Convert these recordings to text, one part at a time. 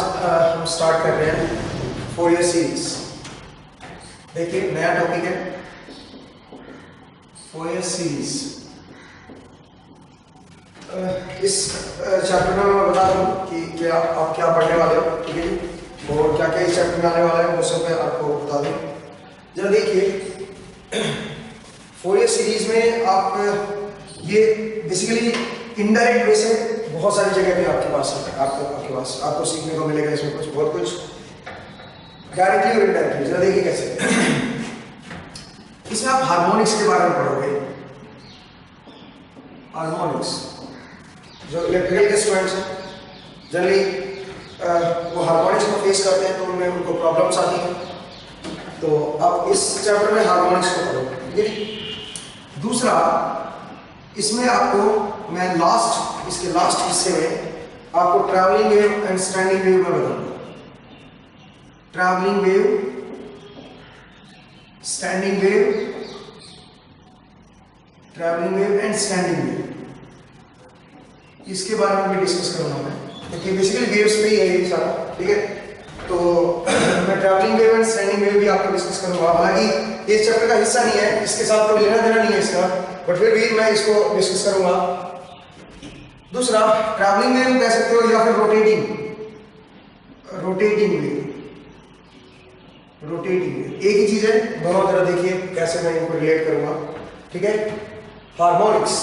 हम स्टार्ट कर रहे हैं फोरियर सीरीज। देखिए नया टॉपिक है फोरियर सीरीज। इस चैप्टर में मैं बता दूं कि क्या आप क्या पढ़ने वाले हो, ठीक है जी, और क्या क्या इस चैप्टर में आने वाला है वो सब मैं आपको बता दूं। जरा देखिए फोरियर सीरीज में आप ये बेसिकली इनडायरेक्ट वे से बहुत सारी जगह पे आपके पास है, आपको सीखने को मिलेगा इसमें कुछ बहुत कुछ डायरेक्टली और इनडायरेक्टली। जरा देखिए कैसे। इसमें आप हार्मोनिक्स के बारे में पढ़ोगे। हार्मोनिक्स जो इलेक्ट्रिकल के स्टूडेंट्स हैं जनरली वो हार्मोनिक्स को फेस करते हैं तो उनमें उनको प्रॉब्लम्स आती हैं, तो आप इस चैप्टर में हार्मोनिक्स को पढ़ोगे। दूसरा, इसमें आपको मैं इसके लास्ट हिस्से में आपको travelling wave and standing wave में बताऊंगा। Travelling wave, standing wave, travelling wave and standing wave, इसके बारे में भी डिस्कस करूंगा मैं, क्योंकि बेसिकली वेव्स पे ही है ये सारा, ठीक है। तो मैं travelling wave and standing wave भी आपको डिस्कस करूंगा। हालांकि इस चैप्टर का हिस्सा नहीं है, इसके साथ कोई लेना देना नहीं है इसका, बट फिर भी मैं इसको डिस्कस करूंगा। दूसरा, ट्रैवलिंग वेव कह सकते हो या फिर रोटेटिंग वेव। एक ही चीज है, दोनों तरह देखिए कैसे मैं इनको रिलेट करूंगा, ठीक है। Harmonics,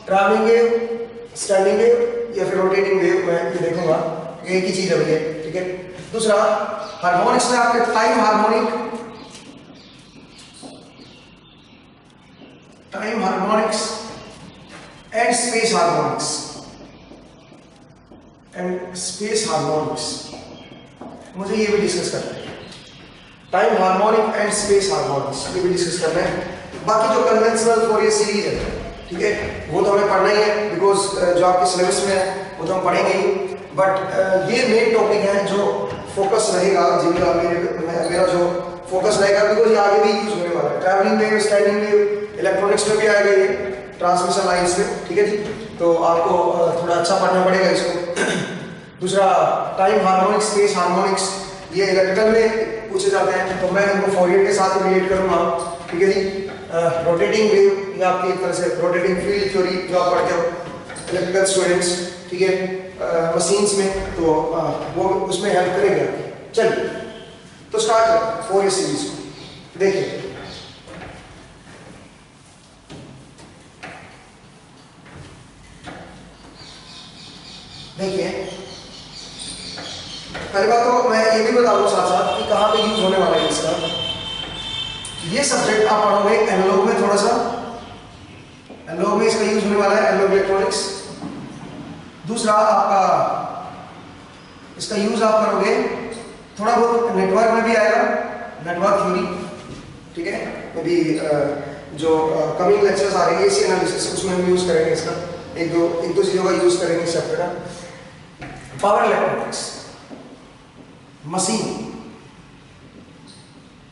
travelling wave, standing wave या फिर रोटेटिंग वेव, मैं ये देखूंगा, एक ही चीज है भैया, ठीक है। दूसरा, हार्मोनिक्स में आपके time harmonics and space harmonics, मुझे ये भी डिस्कस करना है। Time harmonic and space harmonics ये भी डिस्कस करना है। बाकी जो कन्वेंशनल फोरियर सीरीज है, ठीक है, वो तो हमें पढ़ना ही है, बिकॉज जो आपके सिलेबस में है वो तो हम पढ़ेंगे ही, बट ये मेन टॉपिक है जो फोकस रहेगा, जिनका मेरा जो फोकस रहेगा, बिकॉज ये आगे भी यूज होने वाला है। Travelling wave, standing wave electronics में भी आएगा, ये ट्रांसमिशन लाइन्स में, ठीक है जी। तो आपको थोड़ा अच्छा पढ़ना पड़ेगा इसको। दूसरा, टाइम हार्मोनिक्स, स्पेस हार्मोनिक्स, ये इलेक्ट्रिकल में पूछे जाते हैं, तो मैं इनको फोरियर के साथ रिलेट करूंगा, ठीक है जी। रोटेटिंग वेव, ये आपकी एक तरह से रोटेटिंग फील्ड थ्योरी जो आप पढ़ते हो इलेक्ट्रिकल स्टूडेंट्स, ठीक है, मशीन्स में, तो वो उसमें हेल्प करेगा। चलिए तो स्टार्ट करें फोरियर सीरीज को। देखिए पहली बात तो मैं ये भी बता दूं साथ साथ कि कहाँ पे यूज होने वाला है इसका। ये सब्जेक्ट आप पढ़ोगे एनालॉग में, थोड़ा सा एनालॉग में इसका यूज होने वाला है, एनालॉग इलेक्ट्रॉनिक्स। दूसरा, आपका इसका यूज आप करोगे थोड़ा बहुत नेटवर्क में भी आएगा, नेटवर्क थ्योरी, ठीक है। मे बी जो कमिंग लेक्चर्स आ रहे हैं एसी एनालिसिस, उसमें हम यूज करेंगे इसका, एक दो चीजों का यूज करेंगे इस चैप्टर का। पावर इलेक्ट्रॉनिक्स, मशीन,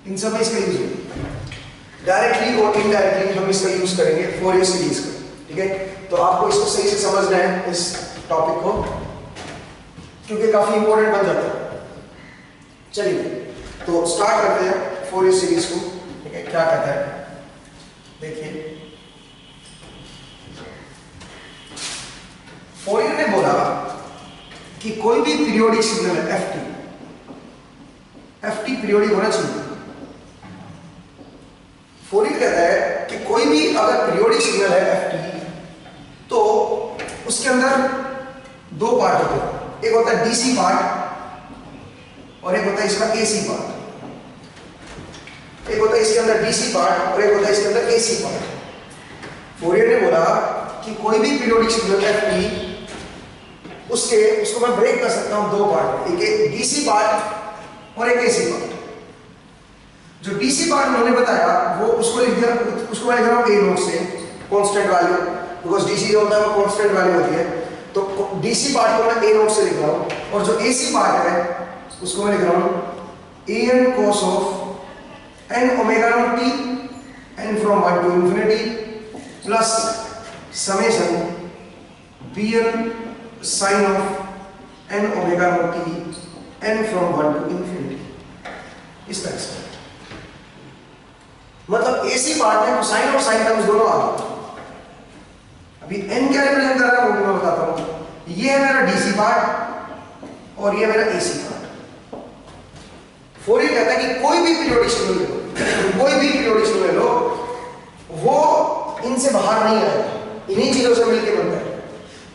इन सब में इसका यूज है। डायरेक्टली और इनडायरेक्टली हम इसका यूज करेंगे फोरियर सीरीज का, ठीक है। तो आपको इसको सही से समझना है इस टॉपिक को, क्योंकि काफी इंपॉर्टेंट बन जाता है। चलिए तो स्टार्ट करते हैं फोरियर सीरीज को, ठीक है। क्या कहता है देखिए, फोरियर ने बोला कि कोई भी पीरियोडिक सिग्नल है एफ टी पीरियोडिक होना चाहिए। फोरियर कहता है कि कोई भी अगर पीरियोडिक सिग्नल है एफ टी, तो उसके अंदर दो पार्ट होते हैं, एक होता है डीसी पार्ट और एक होता है इसका एसी पार्ट। एक होता है इसके अंदर डीसी पार्ट और एक होता है इसके अंदर एसी पार्ट। फोरियर ने बोला कि कोई भी पीरियोडिक सिग्नल एफ टी, उसको मैं ब्रेक कर सकता हूं दो पार्ट में, एक डीसी पार्ट और एक एसी पार्ट। जो डीसी पार्ट उन्होंने बताया वो उसको मैं लिख रहा हूं ए नोट से, कांस्टेंट वैल्यू, बिकॉज डीसी जो होता है वो कांस्टेंट वैल्यू होती है, तो डीसी पार्ट को मैं ए नोट से लिख रहा हूं, और जो एसी पार्ट है उसको मैं लिख रहा हूं a n cos of n omega not t n from 1 to infinity plus summation bn sin of n omega naught t n from 1 to infinity, इस तरह से। मतलब AC पार्ट में कोसाइन और साइन टर्म्स दोनों आ गए। अभी n क्या रिप्रेजेंट कर रहा है वो भी मैं बताता हूं। ये है मेरा DC पार्ट और ये मेरा AC पार्ट। फोरियर कहता है कि कोई भी पीरियोडिक सिग्नल ले लो, कोई भी पीरियोडिक सिग्नल ले लो, वो इनसे बाहर नहीं आएगा, इन्हीं चीजों से मिलकर बनता है।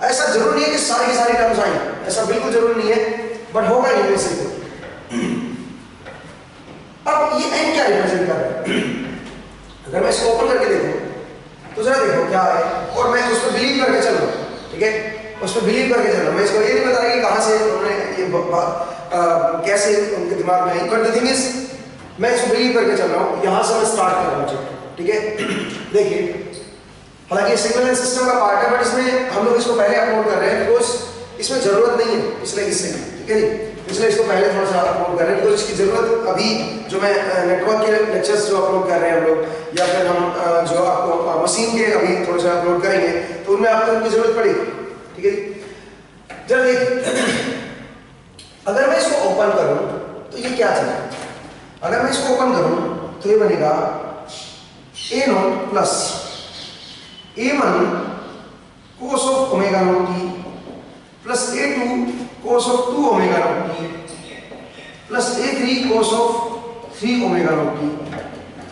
ऐसा जरूरी नहीं है कि सारी की सारी टर्म्स आए, ऐसा बिल्कुल जरूरी नहीं है, बट होगा इनमें से। अब ये n क्या रिप्रेजेंट कर रहा है? अगर मैं इसको ओपन करके देखूं तो जरा देखो क्या है, और मैं उस पर बिलीव करके चल रहा हूं, ठीक है, उस पर बिलीव करके चल रहा हूं। मैं इसको ये नहीं बता रहा कि कहां से उन्होंने ये कैसे उनके दिमाग में आई, बट द थिंग इज मैं इसको बिलीव करके चल रहा हूं, यहां से मैं स्टार्ट कर रहा हूं, ठीक है। देखिए, हालांकि सिग्नल एंड सिस्टम का पार्ट है, बट इसमें हम लोग इसको पहले अपलोड कर रहे हैं बिकॉज इसमें जरूरत नहीं है पिछले हिस्से की, ठीक है जी, इसलिए इसको पहले थोड़ा सा अपलोड कर रहे हैं बिकॉज इसकी जरूरत अभी जो मैं नेटवर्क के लेक्चर्स जो अपलोड कर रहे हैं हम लोग, या फिर हम जो आपको मशीन के अभी थोड़ा सा अपलोड करेंगे तो उनमें आपको उनकी जरूरत पड़ेगी, ठीक है जी। जरा देखिए, अगर मैं इसको ओपन करूं तो ये क्या चीज है? अगर मैं इसको ओपन करूं तो ये बनेगा a0 plus a1 cos of omega naught t plus a2 cos of 2 omega naught t plus a3 cos of 3 omega naught t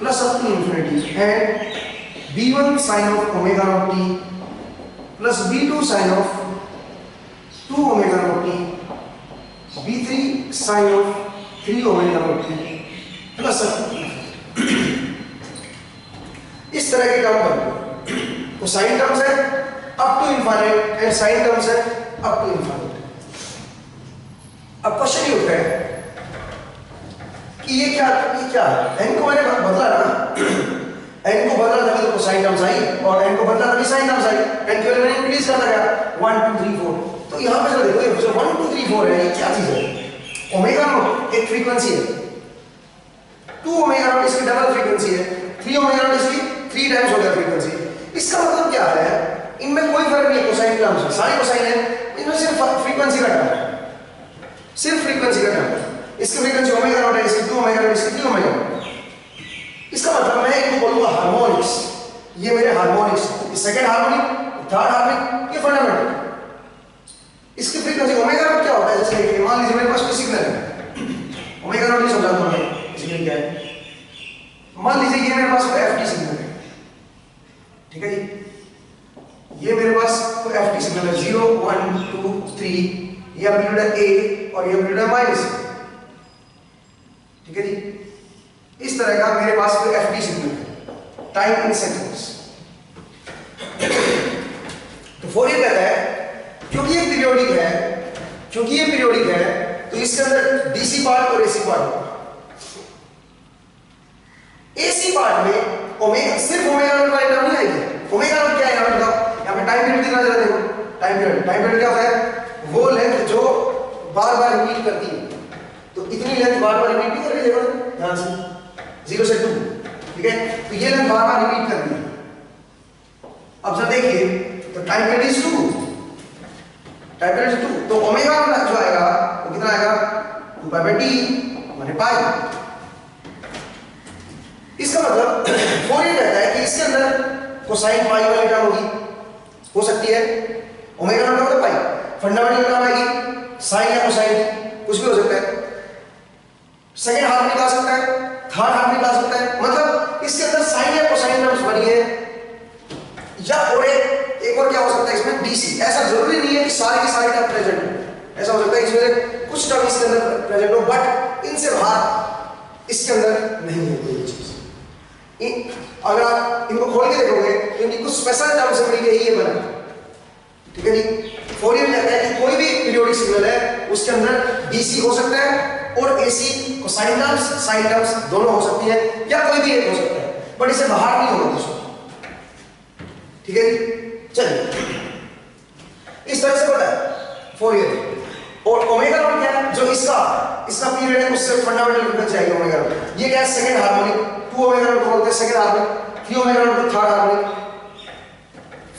plus up to infinity and b1 sin of omega naught t plus b2 sin of 2 omega naught t b3 sin of 3 omega naught t plus इस तरह के term बनते हैं। तो sine terms है up to infinite and sine terms है up to infinite. अब question ये उठता है कि ये क्या है? n को मैंने बदला ना, n को बदला तभी तो साइन टर्म्स आई, और n को बदला तभी साइन टर्म्स आई। n के मैंने इंक्रीज करता गया 1 2 3 4। तो यहां पे देखो ये जो 1 2 3 4 है, ये क्या चीज है? ओमेगा नॉट एक फ्रीक्वेंसी है, 2 ओमेगा नॉट इसकी डबल फ्रीक्वेंसी है, 3 ओमेगा नॉट इसकी 3 टाइम्स हो गया फ्रीक्वेंसी। इसका मतलब क्या है? इनमें कोई फर्क नहीं है कोसाइन टर्म्स में, सारी कोसाइन है, इनमें सिर्फ फ्रीक्वेंसी का टर्म है, सिर्फ फ्रीक्वेंसी का टर्म है। इसकी फ्रीक्वेंसी ओमेगा नॉट है, इसकी 2 ओमेगा नॉट, इसकी 3 ओमेगा नॉट। इसका मतलब मैं इनको बोलूंगा हार्मोनिक्स, ये मेरे हार्मोनिक्स, ये सेकंड हार्मोनिक, थर्ड हार्मोनिक, ये फंडामेंटल। इसकी फ्रीक्वेंसी ओमेगा नॉट क्या होता है? जैसे मान लीजिए मेरे पास कोई सिग्नल है, ओमेगा नॉट नहीं समझाता हूं मैं सिग्नल क्या है। मान लीजिए ये मेरे पास कोई एफटी सिग्नल है, ठीक है जी, ये मेरे पास कोई एफटी सिग्नल है 0 1 2 3, ये एम्पलीट्यूड है a और ये एम्पलीट्यूड है माइनस, ठीक है जी। इस तरह का मेरे पास कोई एफटी सिग्नल है, टाइम इन सेकंड्स। तो फोरियर कहता है क्योंकि ये पीरियोडिक है, तो इसके अंदर डीसी पार्ट और एसी पार्ट होगा। एसी पार्ट में ओमेगा, सिर्फ ओमेगा नॉट वाली टर्म नहीं आएगी। ओमेगा नॉट क्या है यहां बताओ? यहां पे टाइम पीरियड कितना जरा देखो, टाइम पीरियड क्या होता है? वो लेंथ जो बार-बार रिपीट करती है। तो इतनी लेंथ बार-बार रिपीट नहीं कर रही, देखो ध्यान से 0 से 2, ठीक है, तो ये लेंथ बार-बार रिपीट करती है। अब जरा देखिए, तो time period is 2, time period is 2, तो ओमेगा नॉट जो आएगा वो कितना आएगा? 2π/t माने पाई। इसका मतलब फोरियर कहता है कि इसके अंदर कोसाइन पाई वाली टर्म होगी, हो सकती है ओमेगा नॉट का पाई, फंडामेंटल टर्म आएगी साइन या कोसाइन, कुछ भी हो सकता है। सेकंड हार्मोनिक आ सकता है, थर्ड हार्मोनिक आ सकता है, मतलब इसके अंदर साइन या कोसाइन टर्म्स बनी है, या और एक और क्या हो सकता है इसमें? डीसी। ऐसा जरूरी नहीं है कि सारी की सारी टर्म प्रेजेंट हो, ऐसा हो सकता है इसमें कुछ टर्म इसके अंदर प्रेजेंट हो, बट इनसे बाहर इसके अंदर नहीं है कोई चीज। अगर आप इनको खोल के देखोगे तो इनकी कुछ स्पेशल टर्म से मिलके ही ये बना, ठीक है जी। फोरियर कहता है कि कोई भी पीरियोडिक सिग्नल है उसके अंदर डीसी हो सकता है और एसी को साइन टर्म्स साइन टर्म्स दोनों हो सकती है, या कोई भी एक हो सकता है, बट इसे बाहर नहीं होगा कुछ, ठीक है जी। चलिए, इस तरह से पता है फोरियर। और ओमेगा नॉट क्या है? जो इसका पीरियड है उससे फंडामेंटल फ्रीक्वेंसी चाहिए ओमेगा नॉट। ये क्या है? सेकंड हार्मोनिक, 2 ओमेगा नॉट को बोलते हैं सेकंड हार्मोनिक, 3 ओमेगा नॉट को थर्ड हार्मोनिक।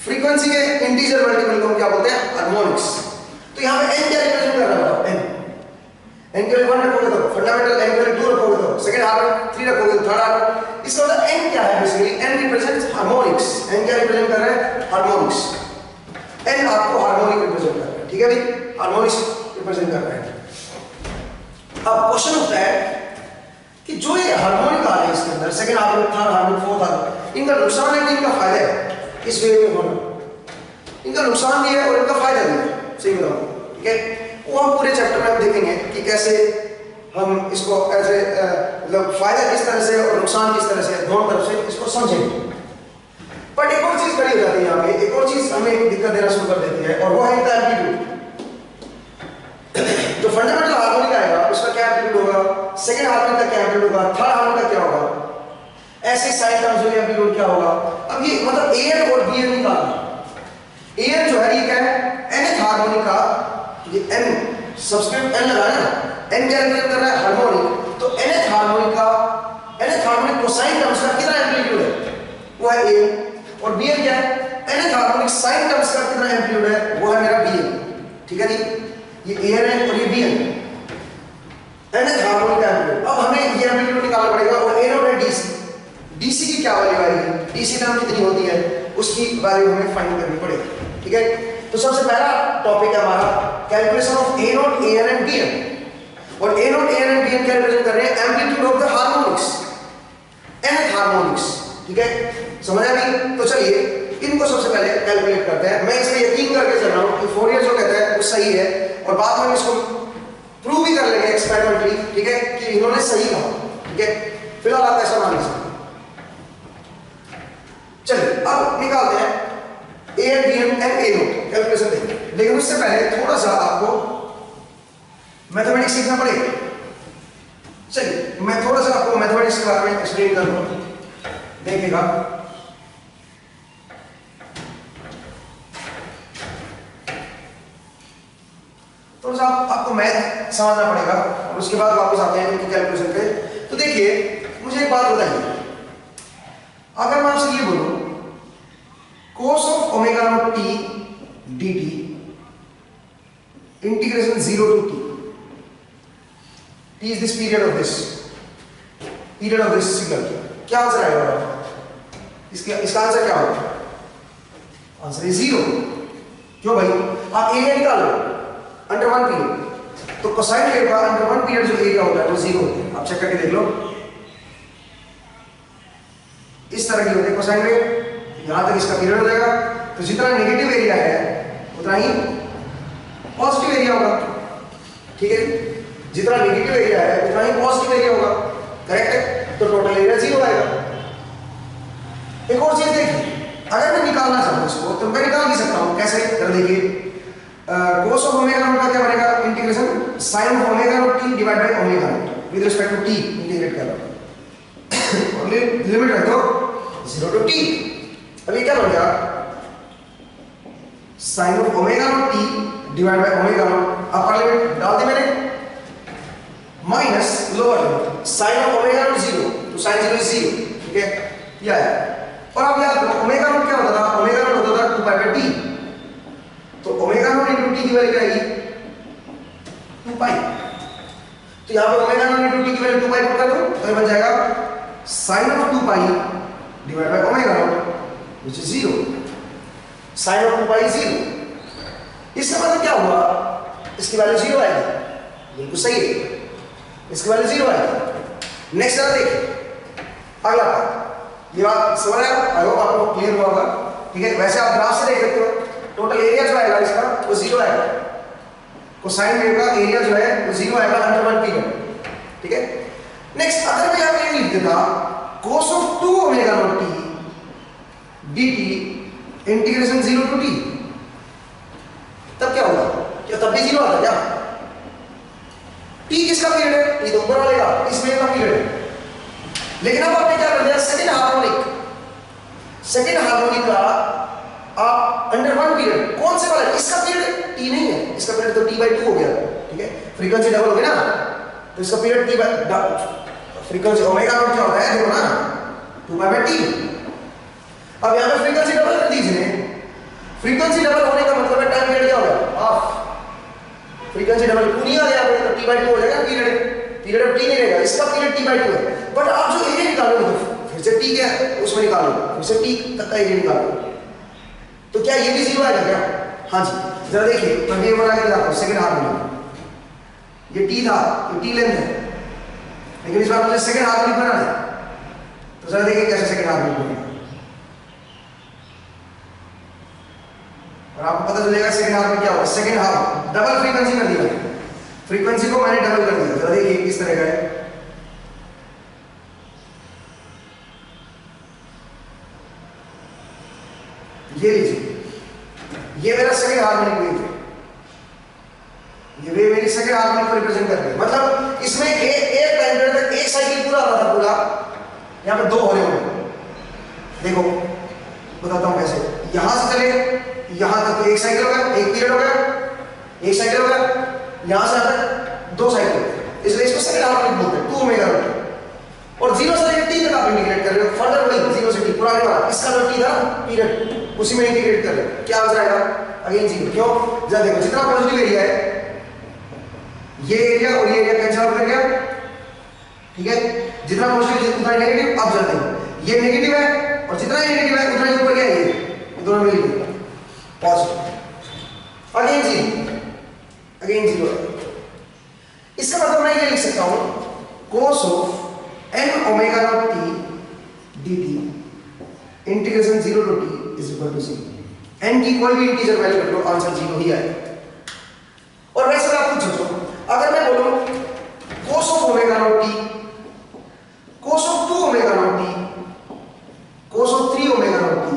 फ्रीक्वेंसी के इंटीजर मल्टीपल को हम क्या बोलते हैं? हार्मोनिक्स। तो यहां पे n क्या रिप्रेजेंट कर रहा है? n की वैल्यू 1 रखोगे तो फंडामेंटल, n की वैल्यू 2 रखोगे तो सेकंड हार्मोनिक, 3 रखोगे तो थर्ड हार्मोनिक। इसका मतलब n क्या है basically, n represents harmonics. n क्या रिप्रेजेंट कर रहा है, हार्मोनिक्स। n आपको हार्मोनिक रिप्रेजेंट कर रहा है, ठीक है भाई, हार्मोनिक्स रिप्रेजेंट कर रहा है। अब क्वेश्चन उठता है कि जो ये हार्मोनिक आ रहे हैं इसके अंदर, second harmonic, third harmonic, fourth harmonic, इनका नुकसान है कि इनका फायदा है इस वे में होना? इनका नुकसान भी है और इनका फायदा भी है, सही बताऊं, ठीक है। वो हम पूरे चैप्टर में देखेंगे कि कैसे हम इसको ऐसे मतलब फायदा किस तरह से और नुकसान किस तरह से, दोनों तरफ से इसको समझेंगे। बट एक और चीज खड़ी हो जाती है यहाँ पे, एक और चीज हमें दिक्कत देना शुरू कर देती है, और वो है इनका एम्पलीट्यूड। जो फंडामेंटल हार्मोनिक आएगा उसका क्या एम्पलीट्यूड होगा, सेकंड हार्मोनिक का क्या एम्पलीट्यूड होगा, थर्ड हार्मोनिक का क्या होगा, ऐसे साइन टर्म्स में एम्पलीट्यूड क्या होगा। अब ये मतलब an और bn निकालना। an जो है ये क्या है, nth हार्मोनिक का, ये n सब्सक्रिप्ट n लगाना, n क्या रिप्रेजेंट कर रहा है, हार्मोनिक। तो nth हार्मोनिक कोसाइन टर्म्स का कितना एम्पलीट्यूड है, वो है an। और bn क्या है, nth हार्मोनिक साइन टर्म्स का कितना एम्पलीट्यूड है, वो है मेरा bn, ठीक है जी। ये an है और ये bn, nth हार्मोनिक का एम्पलीट्यूड। अब हमें ये एम्पलीट्यूड निकालना पड़ेगा, और a नॉट है dc, dc की क्या वैल्यू आएगी, dc टर्म कितनी होती है, उसकी वैल्यू हमें फाइंड करनी पड़ेगी, ठीक है। तो सबसे पहला टॉपिक है हमारा calculation of a not, an and bn। और a not, an and bn क्या रिप्रेजेंट कर रहे हैं, amplitude of the harmonics, nth harmonics, ठीक है, समझ आ गई। तो चलिए इनको सबसे पहले कैलकुलेट करते हैं। मैं इसमें यकीन करके चल रहा हूं कि फोरियर जो कहता है वो सही है, और बाद में हम इसको प्रूव भी कर लेंगे एक्सपेरिमेंटली, ठीक है, कि इन्होंने सही कहा, ठीक है। फिलहाल आप ऐसा मान लीजिए। चलिए अब निकालते हैं a and b and a note calculation देंगे, लेकिन उससे पहले थोड़ा सा आपको मैथमेटिक्स सीखना पड़ेगा। चलिए मैं थोड़ा सा आपको मैथमेटिक्स के बारे में एक्सप्लेन कर दूं, देखिएगा। थोड़ा सा आपको मैथ समझना पड़ेगा, और उसके बाद वापस आते हैं इनकी कैलकुलेशन पे। तो देखिए मुझे एक बात बताइए, अगर मैं आपसे ये बोलूं cos of omega not t dt integration 0 to t is this period of this signal, क्या आंसर आएगा इसका आंसर क्या होगा, आंसर है 0। क्यों भाई, आप एरिया निकालो अंडर 1 पीरियड, तो कोसाइन वेव का अंडर 1 पीरियड जो एरिया होता है वो 0 होता है। आप चेक करके देख लो, इस तरह की होती है कोसाइन वेव, यहां तक इसका पीरियड हो जाएगा। तो जितना नेगेटिव एरिया है उतना ही पॉजिटिव एरिया होगा, ठीक है। जितना नेगेटिव एरिया है उतना ही पॉजिटिव एरिया होगा, करेक्ट है। तो टोटल एरिया 0 आएगा। एक और चीज देखिए, अगर मैं निकालना चाहूं इसको तो मैं निकाल भी सकता हूं, कैसे, जरा देखिए। cos ऑफ ओमेगा नॉट का क्या बनेगा, integration sin of omega not t divide by omega naught with respect to t integrate कर लो, और लिमिट रख दो 0 to t। अब ये क्या बन गया, sin of omega not t divide by omega not, upper limit डाल दी मैंने, minus lower limit sin of omega not 0, तो sin 0 is 0, ठीक है, ये आया। और अब याद रखो ओमेगा नॉट क्या होता था, ओमेगा नॉट होता था 2 पाई बाय t, तो ओमेगा नॉट इनटू t की वैल्यू क्या आएगी 2 पाई। तो यहां पे ओमेगा नॉट इनटू t की वैल्यू 2 पाई पुट कर दो, तो ये बन जाएगा sin of 2 pi divide by omega not which is 0, sin of 2 पाई 0। इसका मतलब क्या हुआ, इसकी वैल्यू 0 आएगी, बिल्कुल सही है, इसकी वैल्यू 0 आएगी। नेक्स्ट जरा देखिए अगला पार्ट, ये बात समझ आया, आई होप आपको क्लियर हुआ होगा, ठीक है। वैसे आप ग्राफ से देख सकते हो, टोटल एरिया जो आएगा इसका वो 0 आएगा, कोसाइन वेव का एरिया जो है वो 0 आएगा अंडर 1 पीरियड, ठीक है। नेक्स्ट अगर मैं यहां पे लिख देता cos of 2 omega not t dt integration 0 to t, तब क्या होगा, क्या तब भी 0 आता क्या, t किसका पीरियड है, t तो ऊपर वाले का, इस वेव का पीरियड है। लेकिन अब आपने क्या कर दिया, सेकंड हार्मोनिक का आप अंडर 1 पीरियड, कौन से वाला, इसका पीरियड t नहीं है, इसका पीरियड तो t/2 हो गया, ठीक है, फ्रीक्वेंसी डबल हो गई ना, तो इसका पीरियड फ्रीक्वेंसी ओमेगा नॉट क्या होता है देखो ना 2 t। अब यहां पे फ्रीक्वेंसी डबल कर दीजिए, फ्रीक्वेंसी डबल होने का मतलब है टाइम पीरियड क्या होगा, हाफ। फ्रीक्वेंसी डबल 2 नहीं आ गया तो t/2 हो जाएगा, पीरियड ऑफ टी नहीं रहेगा, इसका पीरियड टी बाई 2 है। बट आप जो एरिया निकालोगे तो फिर से टी क्या है उसमें निकालो, फिर से टी तक का एरिया निकालो, तो क्या ये भी 0 आएगा क्या? हाँ जी, जरा देखिए मैं ये बना के दिखाता हूँ। सेकंड हाफ में ये टी था, ये टी लेंथ है, लेकिन इस बार मुझे सेकंड हाफ में बनाना है, तो जरा देखिए कैसे सेकंड हाफ में बनेगा और आपको पता चलेगा सेकंड हाफ में क्या होगा। सेकंड हाफ डबल फ्रीक्वेंसी कर दिया, फ्रीक्वेंसी को मैंने डबल कर दिया। जरा देखिए किस तरह का है, ये लीजिए, ये मेरा सेकंड हार्मोनिक वेव है, ये वेव मेरी सेकंड हार्मोनिक को रिप्रेजेंट कर रही है। मतलब इसमें एक टाइम पीरियड तक एक साइकिल पूरा होता था पूरा, यहाँ पे 2 हो रहे होंगे। देखो बताता हूँ कैसे, यहां से चले यहां तक तो एक साइकिल हो गया, एक पीरियड हो गया, एक साइकिल हो गया, यहां से तक 2 साइकिल, इसलिए इसको सेकंड हार्मोनिक बोलते हैं 2 ओमेगा नॉट। और 0 से लेकर टी तक आप इंटीग्रेट कर रहे हो, फर्दर वही 0 से टी पुराने वाला, इसका जो टी था पीरियड उसी में इंटीग्रेट कर रहे हो, क्या आंसर आएगा? अगेन 0। क्यों? जरा देखो जितना पॉजिटिव एरिया है ये एरिया और ये एरिया कैंसिल आउट कर गया, ठीक है, जितना पॉजिटिव उतना नेगेटिव। अब जरा देखो ये नेगेटिव है और जितना ये नेगेटिव है उतना ऊपर क्या है, ये दोनों मिल गए पॉजिटिव। अगेन 0। इसका मतलब मैं ये लिख सकता हूं cos of n omega not t dt integration 0 to t is equal to 0। n की कोई भी इंटीजर वैल्यू रख लो, आंसर 0 ही आएगा। और वैसे आप कुछ सोचो, अगर मैं बोलूं cos of omega not t, cos of 2 omega not t, cos of 3 omega not t,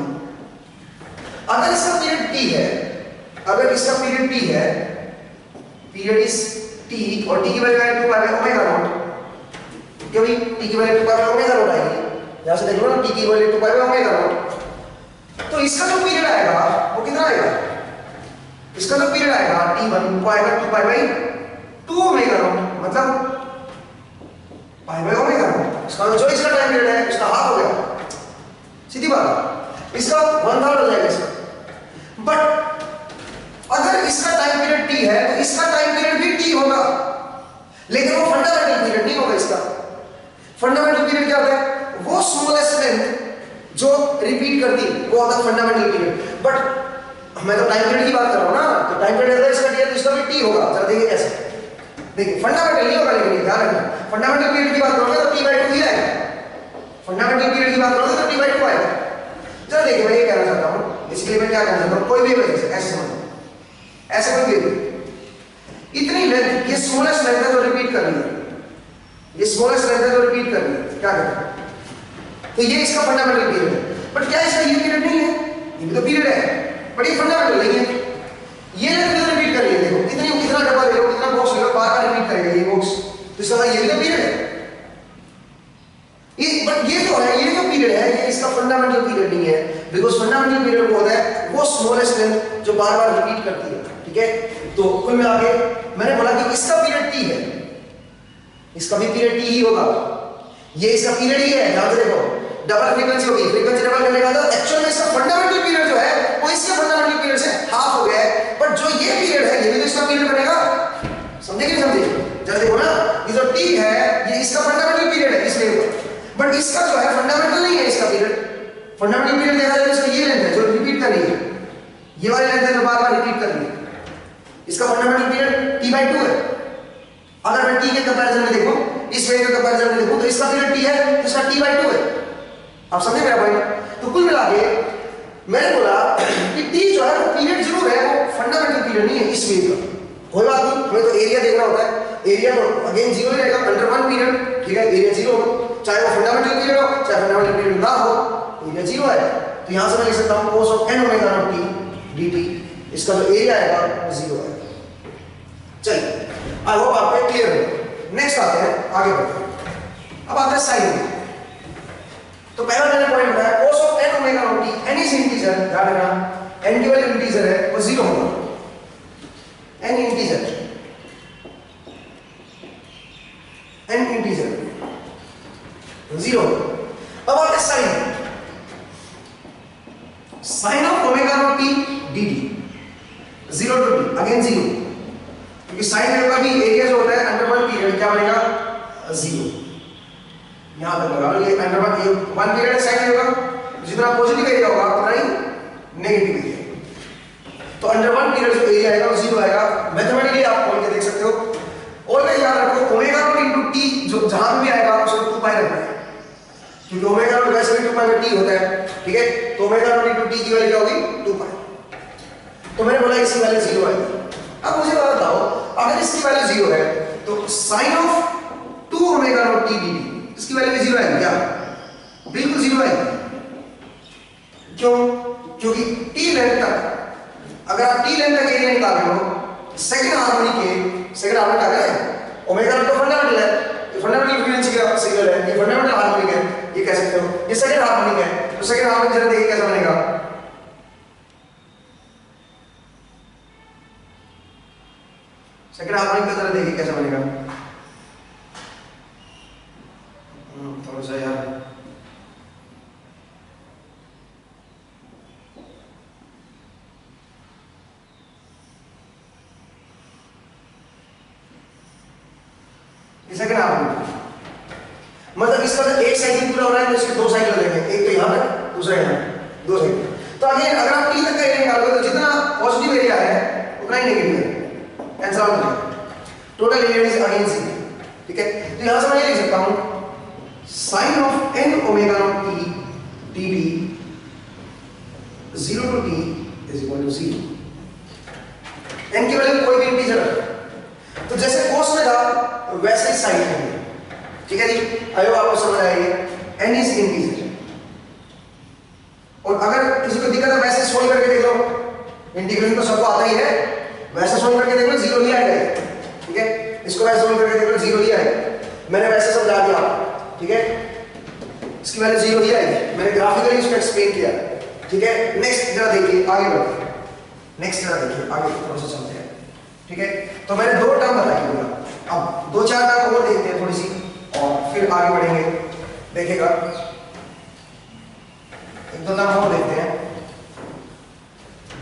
अगर इसका पीरियड t है, अगर इसका पीरियड t है, पीरियड इज t और t की वैल्यू है 2 पाई ओमेगा नॉट, क्योंकि t की वैल्यू 2 पाई ओमेगा नॉट आएगी, यहां से देख लो ना, t की वैल्यू 2 पाई ओमेगा नॉट, तो इसका जो पीरियड आएगा वो कितना आएगा? इसका जो पीरियड आएगा t1 वो आएगा 2 पाई बाई 2 ओमेगा नॉट, मतलब पाई बाई ओमेगा नॉट। इसका जो इसका टाइम पीरियड है उसका हाफ हो गया, सीधी बात, इसका 1/3 हो जाएगा इसका। बट अगर इसका टाइम पीरियड t है तो इसका टाइम पीरियड भी t होगा, लेकिन वो फंडामेंटल पीरियड नहीं होगा। इसका फंडामेंटल पीरियड क्या होता है? वो स्मॉलेस्ट लेंथ जो रिपीट करती है वो होता है फंडामेंटल पीरियड। बट मैं तो टाइम पीरियड की बात कर रहा हूं ना, तो टाइम पीरियड अगर इसका t है तो इसका भी t होगा। जरा देखिए कैसे, देखिए फंडामेंटल नहीं होगा, लेकिन ध्यान रखना फंडामेंटल पीरियड की बात करोगे तो t/2 ही आएगा, फंडामेंटल पीरियड की बात करोगे तो t/2 आएगा। जरा देखिए मैं ये कहना चाहता हूं, इसके लिए मैं क्या कहना चाहता हूं, कोई भी वेव ऐसे समझो, ऐसे कोई वेव इतनी लेंथ, ये स्मॉलेस्ट लेंथ है जो रिपीट कर रही है, ये स्मॉलेस्ट लेंथ है जो रिपीट कर रही है, क्या करते हैं, तो ये इसका फंडामेंटल पीरियड है। बट क्या इसका ये पीरियड नहीं है? ये भी तो पीरियड है, बट ये फंडामेंटल नहीं है। ये लेंथ जो रिपीट कर रही है, देखो इतनी, कितना डब्बा ले लो, कितना बॉक्स ले लो, बार-बार रिपीट करेगा ये बॉक्स, तो इसका मतलब ये भी तो पीरियड है। ये बट ये जो है, ये जो पीरियड है ये इसका फंडामेंटल पीरियड नहीं है, बिकॉज़ फंडामेंटल पीरियड वो होता है वो स्मॉलेस्ट लेंथ जो बार-बार रिपीट करती है, ठीक है। तो कुल मिला के मैंने बोला कि इसका पीरियड t है, इसका भी पीरियड t ही होगा, ये इसका पीरियड ही है। ध्यान से देखो, डबल फ्रीक्वेंसी होगी, फ्रीक्वेंसी डबल करने का मतलब एक्चुअल में इसका फंडामेंटल पीरियड जो है वो इसके फंडामेंटल पीरियड से हाफ हो गया है। बट जो ये पीरियड है ये भी तो इसका पीरियड बनेगा, समझे कि नहीं समझे? जरा देखो ना, ये जो t है ये इसका फंडामेंटल पीरियड है इसलिए, बट इसका जो है फंडामेंटल नहीं है इसका पीरियड। फंडामेंटल पीरियड देखा जाए तो इसका ये लेंथ है जो रिपीट कर रही है, ये वाली लेंथ है जो बार-बार रिपीट कर रही है, इसका फंडामेंटल पीरियड t/2 है। अगर मैं t के कंपैरिजन में देखूं, इस वेव के कंपैरिजन में देखूं, तो इसका पीरियड t है तो इसका t/2 है। आप समझे मेरा पॉइंट? तो कुल मिला के मैंने बोला कि t जो है वो पीरियड जरूर है, वो फंडामेंटल पीरियड नहीं है इस वेव का। कोई बात नहीं, हमें तो एरिया देखना होता है, एरिया तो अगेन 0 ही रहेगा अंडर 1 पीरियड, ठीक है, एरिया 0 हो, चाहे वो फंडामेंटल पीरियड हो चाहे फंडामेंटल पीरियड ना हो, एरिया 0 है। तो यहां से मैं लिख सकता हूं cos of n omega not t dt, इसका जो एरिया आएगा वो 0 है। चलिए, आई होप आपको क्लियर है। नेक्स्ट आते हैं, आगे बढ़ते हैं। अब आते हैं साइन। तो पहला मैंने पॉइंट बताया cos of n omega not t, n is integer, ध्यान रखना n की वैल्यू इंटीजर है वो 0 होगा, n इंटीजर, n इंटीजर 0। अब आते हैं sine, sine of omega not t dt 0 to t, again 0, क्योंकि साइन वेव का भी एरिया जो होता है अंडर 1 पीरियड क्या बनेगा, जीरो। यहाँ तक लगा लो, ये अंडर वन, ये वन पीरियड साइन होगा, जितना पॉजिटिव एरिया होगा उतना ही नेगेटिव एरिया। तो अंडर वन पीरियड जो एरिया आएगा वो जीरो आएगा। मैथमेटिकली आप खोल के देख सकते हो। और याद रखो ओमेगा नॉट इनटू टी जो जहां भी आएगा उसको 2 पाई रखना है, क्योंकि ओमेगा नॉट वैसे भी 2 पाई में टी होता है, ठीक है। तो ओमेगा नॉट इनटू टी की वैल्यू क्या होगी 2 पाई। तो मैंने बोला इसकी वैल्यू जीरो आएगी। अब मुझे बताओ अगर इसकी वैल्यू जीरो है तो sine of 2 omega not t dt इसकी वैल्यू जीरो आएगी क्या? बिल्कुल जीरो आएगी। क्यों? क्योंकि टी लेंथ तक, अगर आप टी लेंथ तक एरिया निकाल रहे हो सेकंड हार्मोनिक के, सेकंड हार्मोनिक आ गया ओमेगा नॉट तो फंडामेंटल है, ये फंडामेंटल फ्रीक्वेंसी का सिग्नल है, ये फंडामेंटल हार्मोनिक है, ये कह सकते हो। ये सेकंड हार्मोनिक है, तो सेकंड हार्मोनिक जरा देखिए कैसा बनेगा। सेकंड हार्मोनिक का जरा देखिए कैसा बनेगा। थोड़ा सा यार सेकंड हार्मोनिक, मतलब इसका तो एक साइकिल पूरा हो रहा है तो इसके 2 साइकिल लगेंगे, एक तो यहाँ तक दूसरा यहाँ, 2 साइकिल। तो अगेन अगर आप टी तक का एरिया निकालोगे तो जितना पॉजिटिव एरिया है उतना ही नेगेटिव है, आंसर हो जाएगा। Total area is again zero, ठीक है। तो यहाँ से मैं ये लिख सकता हूँ sine of n omega not t dt 0 to t is equal to 0। n की वैल्यू कोई भी इंटीजर है, तो जैसे कोस में था वैसे ही साइन होंगे, ठीक है जी। आयो आपको समझ आएगी, n इज इंटीजर। और अगर किसी को दिक्कत है वैसे सोल्व करके देख लो, इंटीग्रेशन तो सबको आता ही है, वैसे सोल्व करके देख लो जीरो ही आएगा, ठीक है। इसको वैसे सोल्व करके देख लो जीरो ही आएगा, मैंने वैसे समझा दिया, ठीक है। इसकी वैल्यू जीरो ही आएगी, मैंने ग्राफिकली इसको एक्सप्लेन किया, ठीक है। नेक्स्ट जरा देखिए, आगे बढ़ते हैं, नेक्स्ट जरा देखिए, आगे थोड़ा सा चलते हैं, ठीक है। तो मैंने 2 टर्म बताई होगा, अब 2-4 टर्म और देखते हैं थोड़ी सी और फिर आगे बढ़ेंगे। देखिएगा 1-2 टर्म और देखते हैं।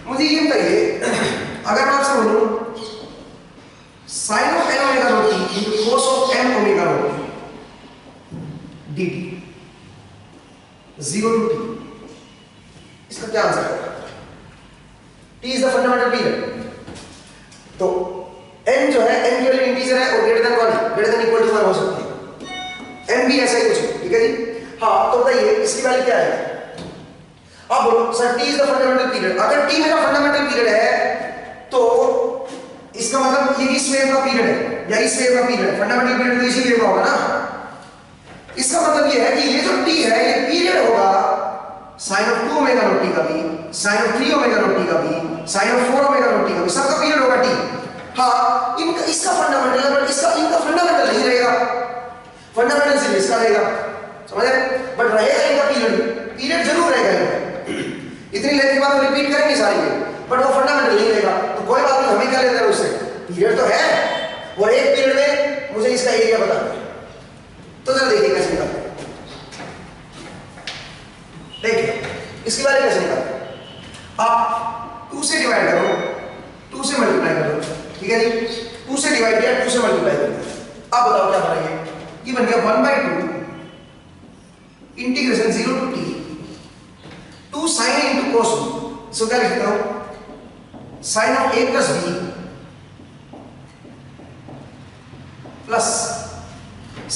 मुझे ये बताइए अगर मैं आपसे बोलूं sine of n omega not t into cos of m omega naught dt 0 to t, इसका क्या आंसर है? t is the fundamental period, तो n जो है n की वैल्यू इंटीजर है और greater than 1 greater than equal to 1 हो सकती है, n भी ऐसा ही कुछ, ठीक है जी। हाँ तो बताइए इसकी वैल्यू क्या है? अब बोलो sir t is the fundamental period, अगर t मेरा फंडामेंटल पीरियड है तो इसका मतलब ये इस वेव का पीरियड है या इस वेव का पीरियड है, फंडामेंटल पीरियड तो इसी वेव का होगा ना। इसका मतलब ये है कि ये जो t है ये पीरियड होगा sine of 2 omega not t का भी, sine of 3 omega not t का भी, sine of 4 omega not t का भी, सबका पीरियड होगा t। हाँ इनका इसका फंडामेंटल है बट इसका इनका फंडामेंटल नहीं रहेगा, फंडामेंटल सिर्फ इसका रहेगा, समझे। बट रहेगा इनका पीरियड, पीरियड जरूर रहेगा इनका, इतनी लेंथ के बाद रिपीट करेंगे सारी में, बट वो फंडामेंटल नहीं रहेगा। तो कोई बात नहीं, हमें क्या लेते हैं उससे, पीरियड तो है और एक पीरियड में मुझे इसका एरिया बता दो। तो जरा देखिए कैसे निकालते हैं, देखिए इसके बारे में कैसे निकालते हैं। आप 2 से डिवाइड करो, 2 से मल्टीप्लाई करो, ठीक है जी। 2 से डिवाइड किया, 2 से मल्टीप्लाई करो, अब बताओ क्या बना ये बन गया 1/2 integration 0 to t 2 sin a into cos b। सो क्या लिखता हूं sin of a plus b plus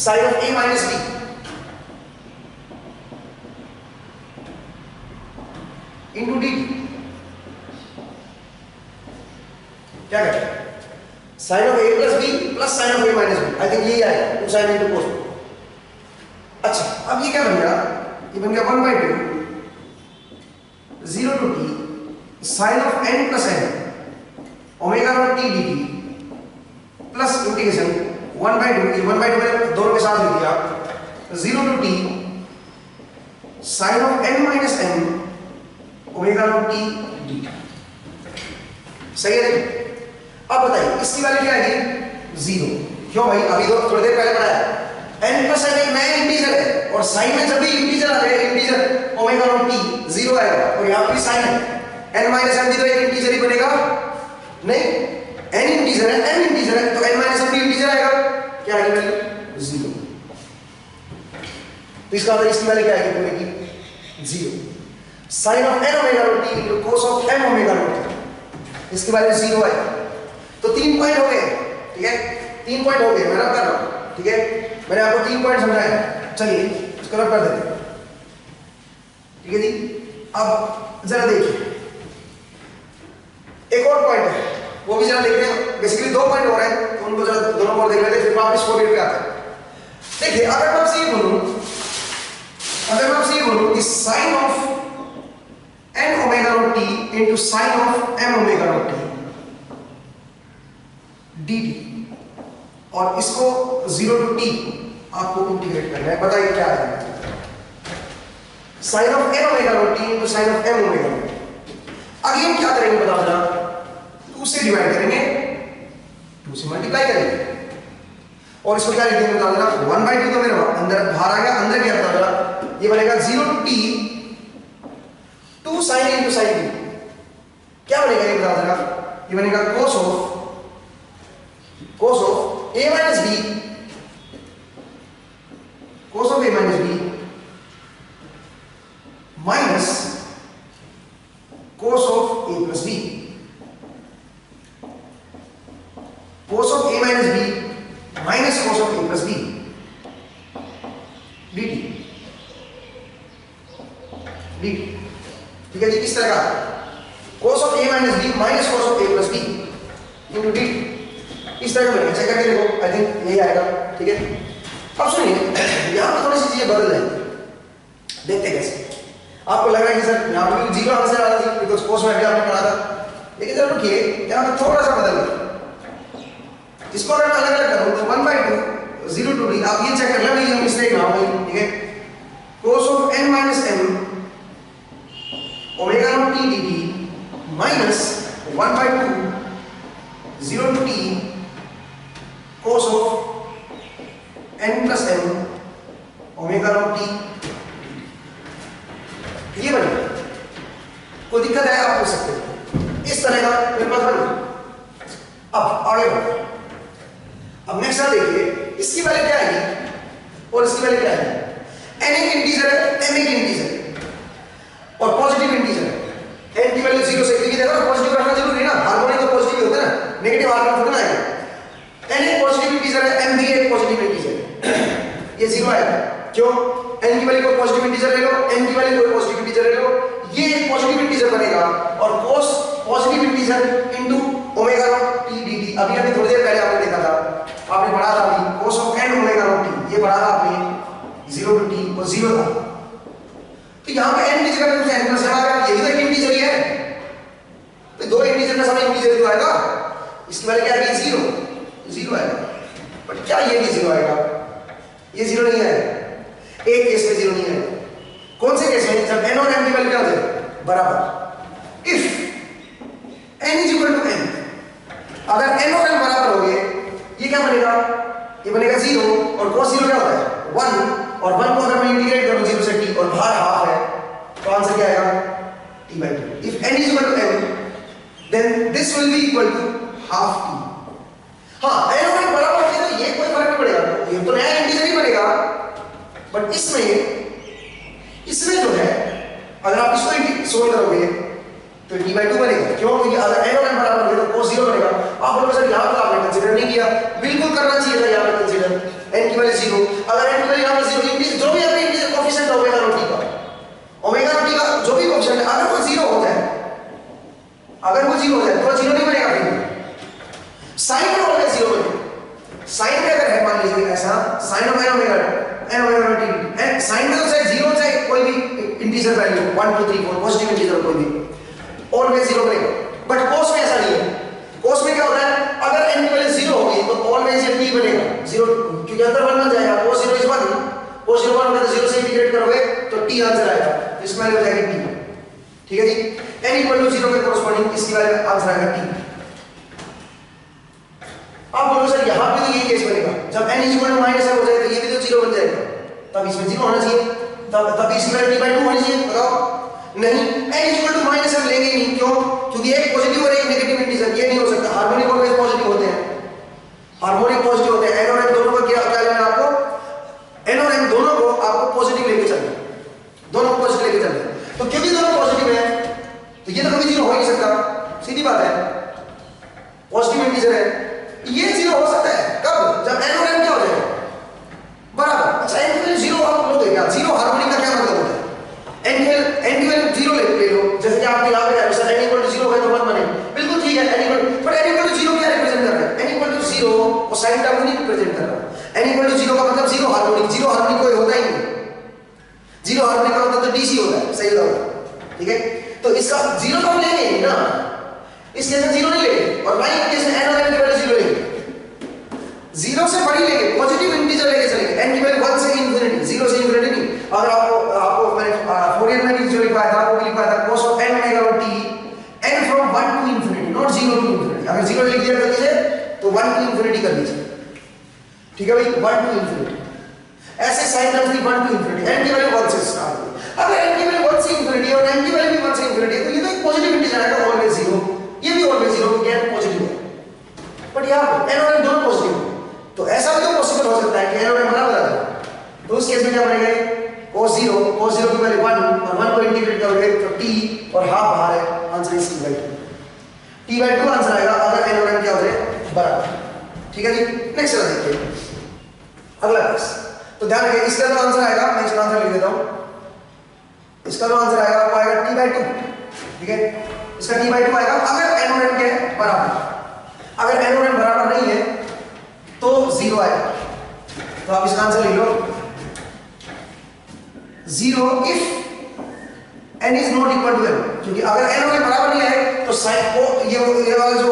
sin of a minus b into dt। क्या कहते हैं sin of a plus b plus sin of a minus b, I think यही आएगा 2 sin into cos b। अच्छा अब ये क्या बन गया, ये बन गया 1/2 0 to t sin of n plus n omega not t dt plus integration 1/2 मैंने दोनों के साथ लिख दिया 0 to t sin of n minus n omega not t dt। सही है। अब बताइए इसकी वैल्यू क्या आएगी 0, क्यों भाई अभी तो थोड़ी देर पहले पढ़ाया n plus n एक नया इंटीजर है और साइन में जब भी इंटीजर आ रहे इंटीजर ओमेगा नॉट t 0 आएगा और यहाँ पे साइन है n minus n भी तो एक इंटीजर ही बनेगा, नहीं n इंटीजर है n इंटीजर है तो n minus n भी इंटीजर आएगा, क्या आएगी वैल्यू 0। तो इसका मतलब इसकी वैल्यू क्या आएगी पूरे की 0। Sine of n omega not t into cos of m omega not t, इसकी वैल्यू 0 आएगी। तो 3 पॉइंट हो गए, ठीक है, 3 पॉइंट हो गए, मैं रब कर रहा हूं, ठीक है, मैंने आपको 3 पॉइंट समझाया। चलिए इसको रब कर देते हैं, ठीक है जी। अब जरा देखिए एक और पॉइंट है, वो भी जरा देख रहे हैं। बेसिकली 2 पॉइंट हो रहे हैं, तो उनको जरा दोनों को देख लेते हैं, फिर वापस 48 पे आते हैं। देखिए अगर मैं आपसे ये बोलूं, अगर मैं आपसे ये बोलूं कि sine of n omega not t into sine of m omega not t dt, और इसको 0 टू t आपको इंटीग्रेट करना है, बताइए क्या आएगा। Sine of n omega not t into sine of m omega not t, again क्या करेंगे बताओ जरा, 2 से डिवाइड करेंगे, 2 से मल्टीप्लाई करेंगे, और इसको क्या लिखेंगे बताओ जरा, 1/2 तो मेरे अंदर बाहर आ गया, अंदर क्या बताओ जरा, ये बनेगा 0 to t 2 sin into sin t, क्या बनेगा ये बताओ जरा, ये बनेगा cos of a minus b, cos of a minus b minus cos of a plus b, cos of a minus b minus cos of a plus b dt, ठीक है जी। किस तरह का cos of a minus b minus cos of a plus b into dt, इस तरह का बनेगा। Check करके देखो, आई थिंक यही आएगा, ठीक है। अब सुनिए यहाँ पर थोड़ी सी चीजें बदल जाएंगी, देखते कैसे। आपको लग रहा है कि सर यहाँ पर भी 0 आंसर आ रहा था बिकॉज cos में भी आपने पढ़ा था, लेकिन जरा रुकिए, यहाँ पर थोड़ा सा बदल गया। इसको अगर मैं अलग अलग करूँ तो 1/2 0 टू d, आप ये चेक कर लें ये मिस्टेक ना हो, ठीक है। cos of n minus m omega not t dt minus 1/2 0 to t cos of n plus m omega not t, ये बनेगा। कोई दिक्कत है आप पूछ सकते हैं, इस तरह का मेरे पास बन गया। अब आगे बढ़ो, अब नेक्स्ट देखिए इसकी वैल्यू क्या आएगी और इसकी वैल्यू क्या आएगी। n एक इंटीजर है, m एक इंटीजर है और पॉजिटिव इंटीजर है। n की वैल्यू 0 से, क्योंकि देखो पॉजिटिव रखना जरूरी है ना, हार्मोनिक तो पॉजिटिव ही होता है ना, नेगेटिव हार्मोनिक थोड़ा आएगा। n एक पॉजिटिव इंटीजर है, m भी एक पॉजिटिव इंटीजर है, ये 0 आएगा। क्यों? n की वैल्यू को पॉजिटिव इंटीजर ले लो, n की वैल्यू को पॉजिटिव इंटीजर ले लो, ये एक पॉजिटिव इंटीजर बनेगा और cos positive integer into omega naught t dt। अभी थोड़ी देर पहले आपने देखा था, आपने पढ़ा था अभी cos of n omega not t, ये पढ़ा था आपने 0 टू t और 0 था। तो यहां पे n की जगह पे n प्लस m आ गया, ये भी तो एक इंटीजर ही है, तो दो इंटीजर का समय इंटीजर तो आएगा, इसकी वैल्यू क्या आएगी 0 आएगा। बट क्या ये भी 0 आएगा? ये 0 नहीं आएगा, एक केस में 0 नहीं आएगा। कौन से केस में? जब n और m की वैल्यू क्या हो जाए बराबर। If n is equal to m, अगर n और m बराबर हो गए, ये क्या बनेगा? ये बनेगा 0 और cos 0 क्या होता है 1, और 1 को अगर मैं इंटीग्रेट करूं 0 से t और बाहर हाफ है, तो आंसर क्या आएगा t/2। If n is equal to m then this will be equal to half t। हां, n और m बराबर है तो ये कोई फर्क नहीं पड़ेगा, ये तो नया इंटीजर ही बनेगा। बट इसमें जो है अगर आप इसको सोल्व करोगे तो t/2 बनेगा। क्यों? क्योंकि अगर n और m बराबर है तो cos 0 बनेगा। आप बोलोगे सर यहां पर आपने कंसीडर नहीं किया, बिल्कुल करना चाहिए था यहां पर कंसीडर। n की वैल्यू 0, अगर n की वैल्यू यहां पर 0, इंटीजर जो भी आपने integer coefficient omega naught t का, ओमेगा नॉट t का जो भी कोएफिशिएंट है, अगर वो 0 हो जाए, अगर वो 0 हो जाए तो 0 नहीं बनेगा। फिर साइन में ओमेगा 0 बनेगा। साइन में अगर है मान लीजिए ऐसा, sine of n omega not t, sine में तो चाहे 0 चाहे कोई भी इंटीजर वैल्यू 1 2 3 4 पॉजिटिव इंटीजर कोई भी ऑलवेज 0 बनेगा। बट cos में ऐसा नहीं है। cos में क्या होता है, अगर n की वैल्यू 0 होगी तो ऑलवेज ये t बनेगा 0, क्योंकि अंदर 1 बन जाएगा। cos 0 इज 1, cos 0 1 होगा तो 0 से इंटीग्रेट करोगे तो t आंसर आएगा, तो इसमें वैल्यू हो जाएगी t। ठीक है जी, n इक्वल टू 0 के कोरस्पॉन्डिंग इसकी वैल्यू आंसर आएगा t। आप बोलो सर यहां पे तो यही केस बनेगा, जब n equal to minus m हो जाए तो ये भी तो 0 बन जाएगा, तब इसमें 0 होना चाहिए, तब इसकी वैल्यू t/2 होनी चाहिए। बताओ नहीं, n equal to minus m लेंगे नहीं। क्यों? क्योंकि एक पॉजिटिव और एक नेगेटिव इंटीजर, ये नहीं हो सकता। हार्मोनिक ऑलवेज पॉजिटिव होते हैं, हार्मोनिक पॉजिटिव होते हैं। n और m दोनों को क्या लेना है आपको, n और m दोनों को आपको पॉजिटिव हार्मोनिक, जीरो हार्मोनिक कोई होता ही नहीं, जीरो हार्मोनिक का मतलब तो डीसी होता है, सही होगा, ठीक है। तो इसका जीरो तो हम लेंगे ही ना, इस केस में जीरो नहीं लेंगे, और y के केस में n और n की वैल्यू जीरो लेंगे, जीरो से बड़ी लेंगे, पॉजिटिव इंटीजर लेके चलेंगे, n की वैल्यू 1 से इंफिनिटी, जीरो से इंफिनिटी नहीं। अगर आपको मैंने फोरियर में भी जो लिखा था वो भी लिखा था cos of n ओमेगा और t n from 1 to infinity, not 0 to infinity। अगर 0 लिख दिया कर दीजिए तो 1 to infinity कर दीजिए, ठीक है भाई, 1 to infinity, ऐसे साइन टर्म्स की 1 to infinity, n की वैल्यू 1 से स्टार्ट होगी। अगर n की वैल्यू 1 से इंफिनिटी और n की वैल्यू भी 1 से इंफिनिटी है तो ये तो एक पॉजिटिव इंटीजर आएगा, ऑलवेज 0, ये भी ऑलवेज 0 क्योंकि n पॉजिटिव है। बट यहां पर n और n दोनों पॉजिटिव है, तो ऐसा भी तो पॉसिबल हो सकता है कि n और n बराबर आ जाए, तो उस केस में क्या बनेगा, cos 0 की वैल्यू 1 और 1 को इंटीग्रेट करोगे तो t और हाफ बाहर है, आंसर इज t/2 आंसर आएगा अगर n और n क्या हो जाए बराबर, ठीक है जी। नेक्स्ट वाला देखिए, अगला केस, तो ध्यान रखिए इसका जो आंसर आएगा, मैं इसका आंसर लिख देता हूं, इसका जो आंसर आएगा वो आएगा t/2, ठीक है, इसका t/2 आएगा अगर n और n क्या है बराबर, अगर n और n बराबर नहीं है तो 0 आएगा, तो आप इसका आंसर लिख लो 0 if n is not equal to n, क्योंकि अगर n और n बराबर नहीं है तो साइन को ये वाला जो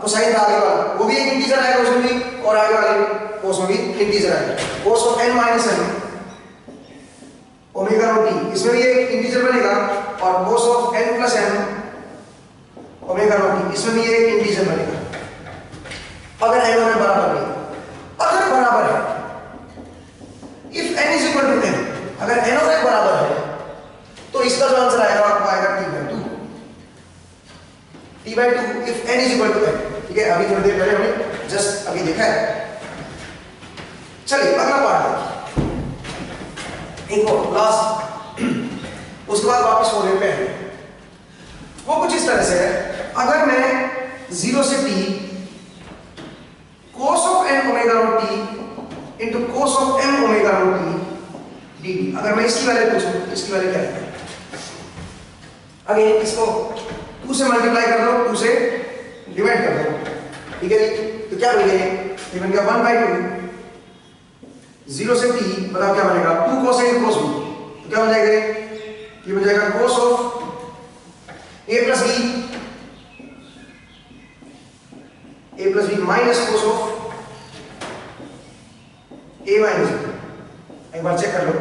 कोसाइन था आगे वाला वो भी एक इंटीजर आएगा उसमें भी, और आगे वाले कोस में भी इंटीजर आएगा, cos of n minus n omega रो t, इसमें भी एक इंटीजर बनेगा, और cos of n plus n omega रो t, इसमें भी एक इंटीजर बनेगा अगर n और n बराबर नहीं, अगर बराबर है if n is equal to n, अगर n और n बराबर है तो इसका जो आंसर आएगा आपको आएगा t/2 if n is equal to n, ठीक है। अभी थोड़ी देर पहले हमने जस्ट अभी देखा है। चलिए अगला पार्ट एक और लास्ट, उसके बाद वापस फोरियर पे है, वो कुछ इस तरह से है, अगर मैं 0 से t cos of n omega रो t into cos of m omega रो t dt, अगर मैं इसकी वैल्यू पूछूं, इसकी वैल्यू क्या है, अगेन इसको 2 से मल्टीप्लाई कर दो, 2 से डिवाइड कर दो, ठीक है जी। तो क्या मिलेगा, ये बन गया 1/2, 0 से t बताओ क्या बनेगा, 2 cos a cos b, तो क्या बन जाएगा, ये बन जाएगा cos of a plus b minus cos of a minus b। एक बार चेक कर लो,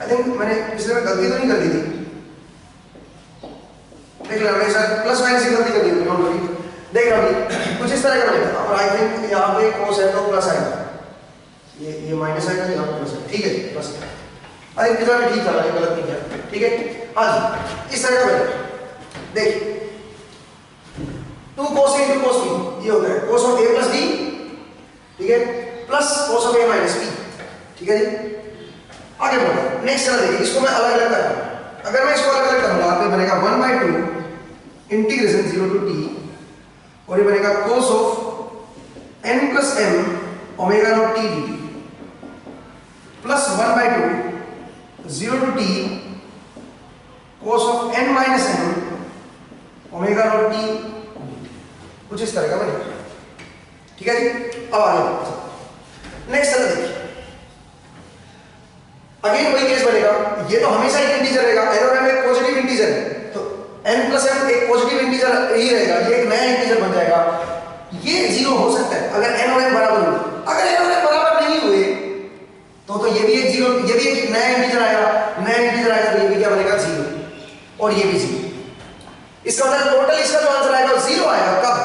आई थिंक मैंने पिछले में गलती तो नहीं कर दी थी, देख लो मेरे साथ प्लस माइनस की गलती कर दी थी, डोंट वरी, देख रहा हूं कुछ इस तरह का बनेगा, और आई थिंक यहां पे cos है तो प्लस आएगा, ये माइनस आएगा, यहां प्लस है, ठीक है प्लस, आई थिंक कितना भी ठीक था, ये गलत नहीं किया, ठीक है। आज इस तरह का बनेगा, देखिए 2 cos a into cos b, ये होता है cos of a plus b, ठीक है, plus cos of a minus b, ठीक है जी। आगे बढ़ो, नेक्स्ट चला देखिए, इसको मैं अलग अलग करूंगा, अगर मैं इसको अलग अलग करूंगा तो बनेगा 1/2 इंटीग्रेशन 0 to t, और ये बनेगा cos of n plus m omega not t dt plus 1/2 0 to t cos of n minus m omega not t, कुछ इस तरह का बनेगा, ठीक है जी। अब आगे नेक्स्ट चला देखिए, अगेन वही केस बनेगा, ये तो हमेशा एक इंटीजर रहेगा, n और m एक पॉजिटिव इंटीजर है, तो n plus m एक पॉजिटिव इंटीजर ही रहेगा, ये एक नया इंटीजर बन जाएगा, ये 0 हो सकता है अगर n और m बराबर हो, अगर n और m बराबर नहीं हुए तो ये भी एक 0, ये भी एक नया इंटीजर आएगा, नया इंटीजर आएगा तो ये भी क्या बनेगा 0, और ये भी 0, इसका मतलब टोटल इसका जो आंसर आएगा वो 0 आएगा, कब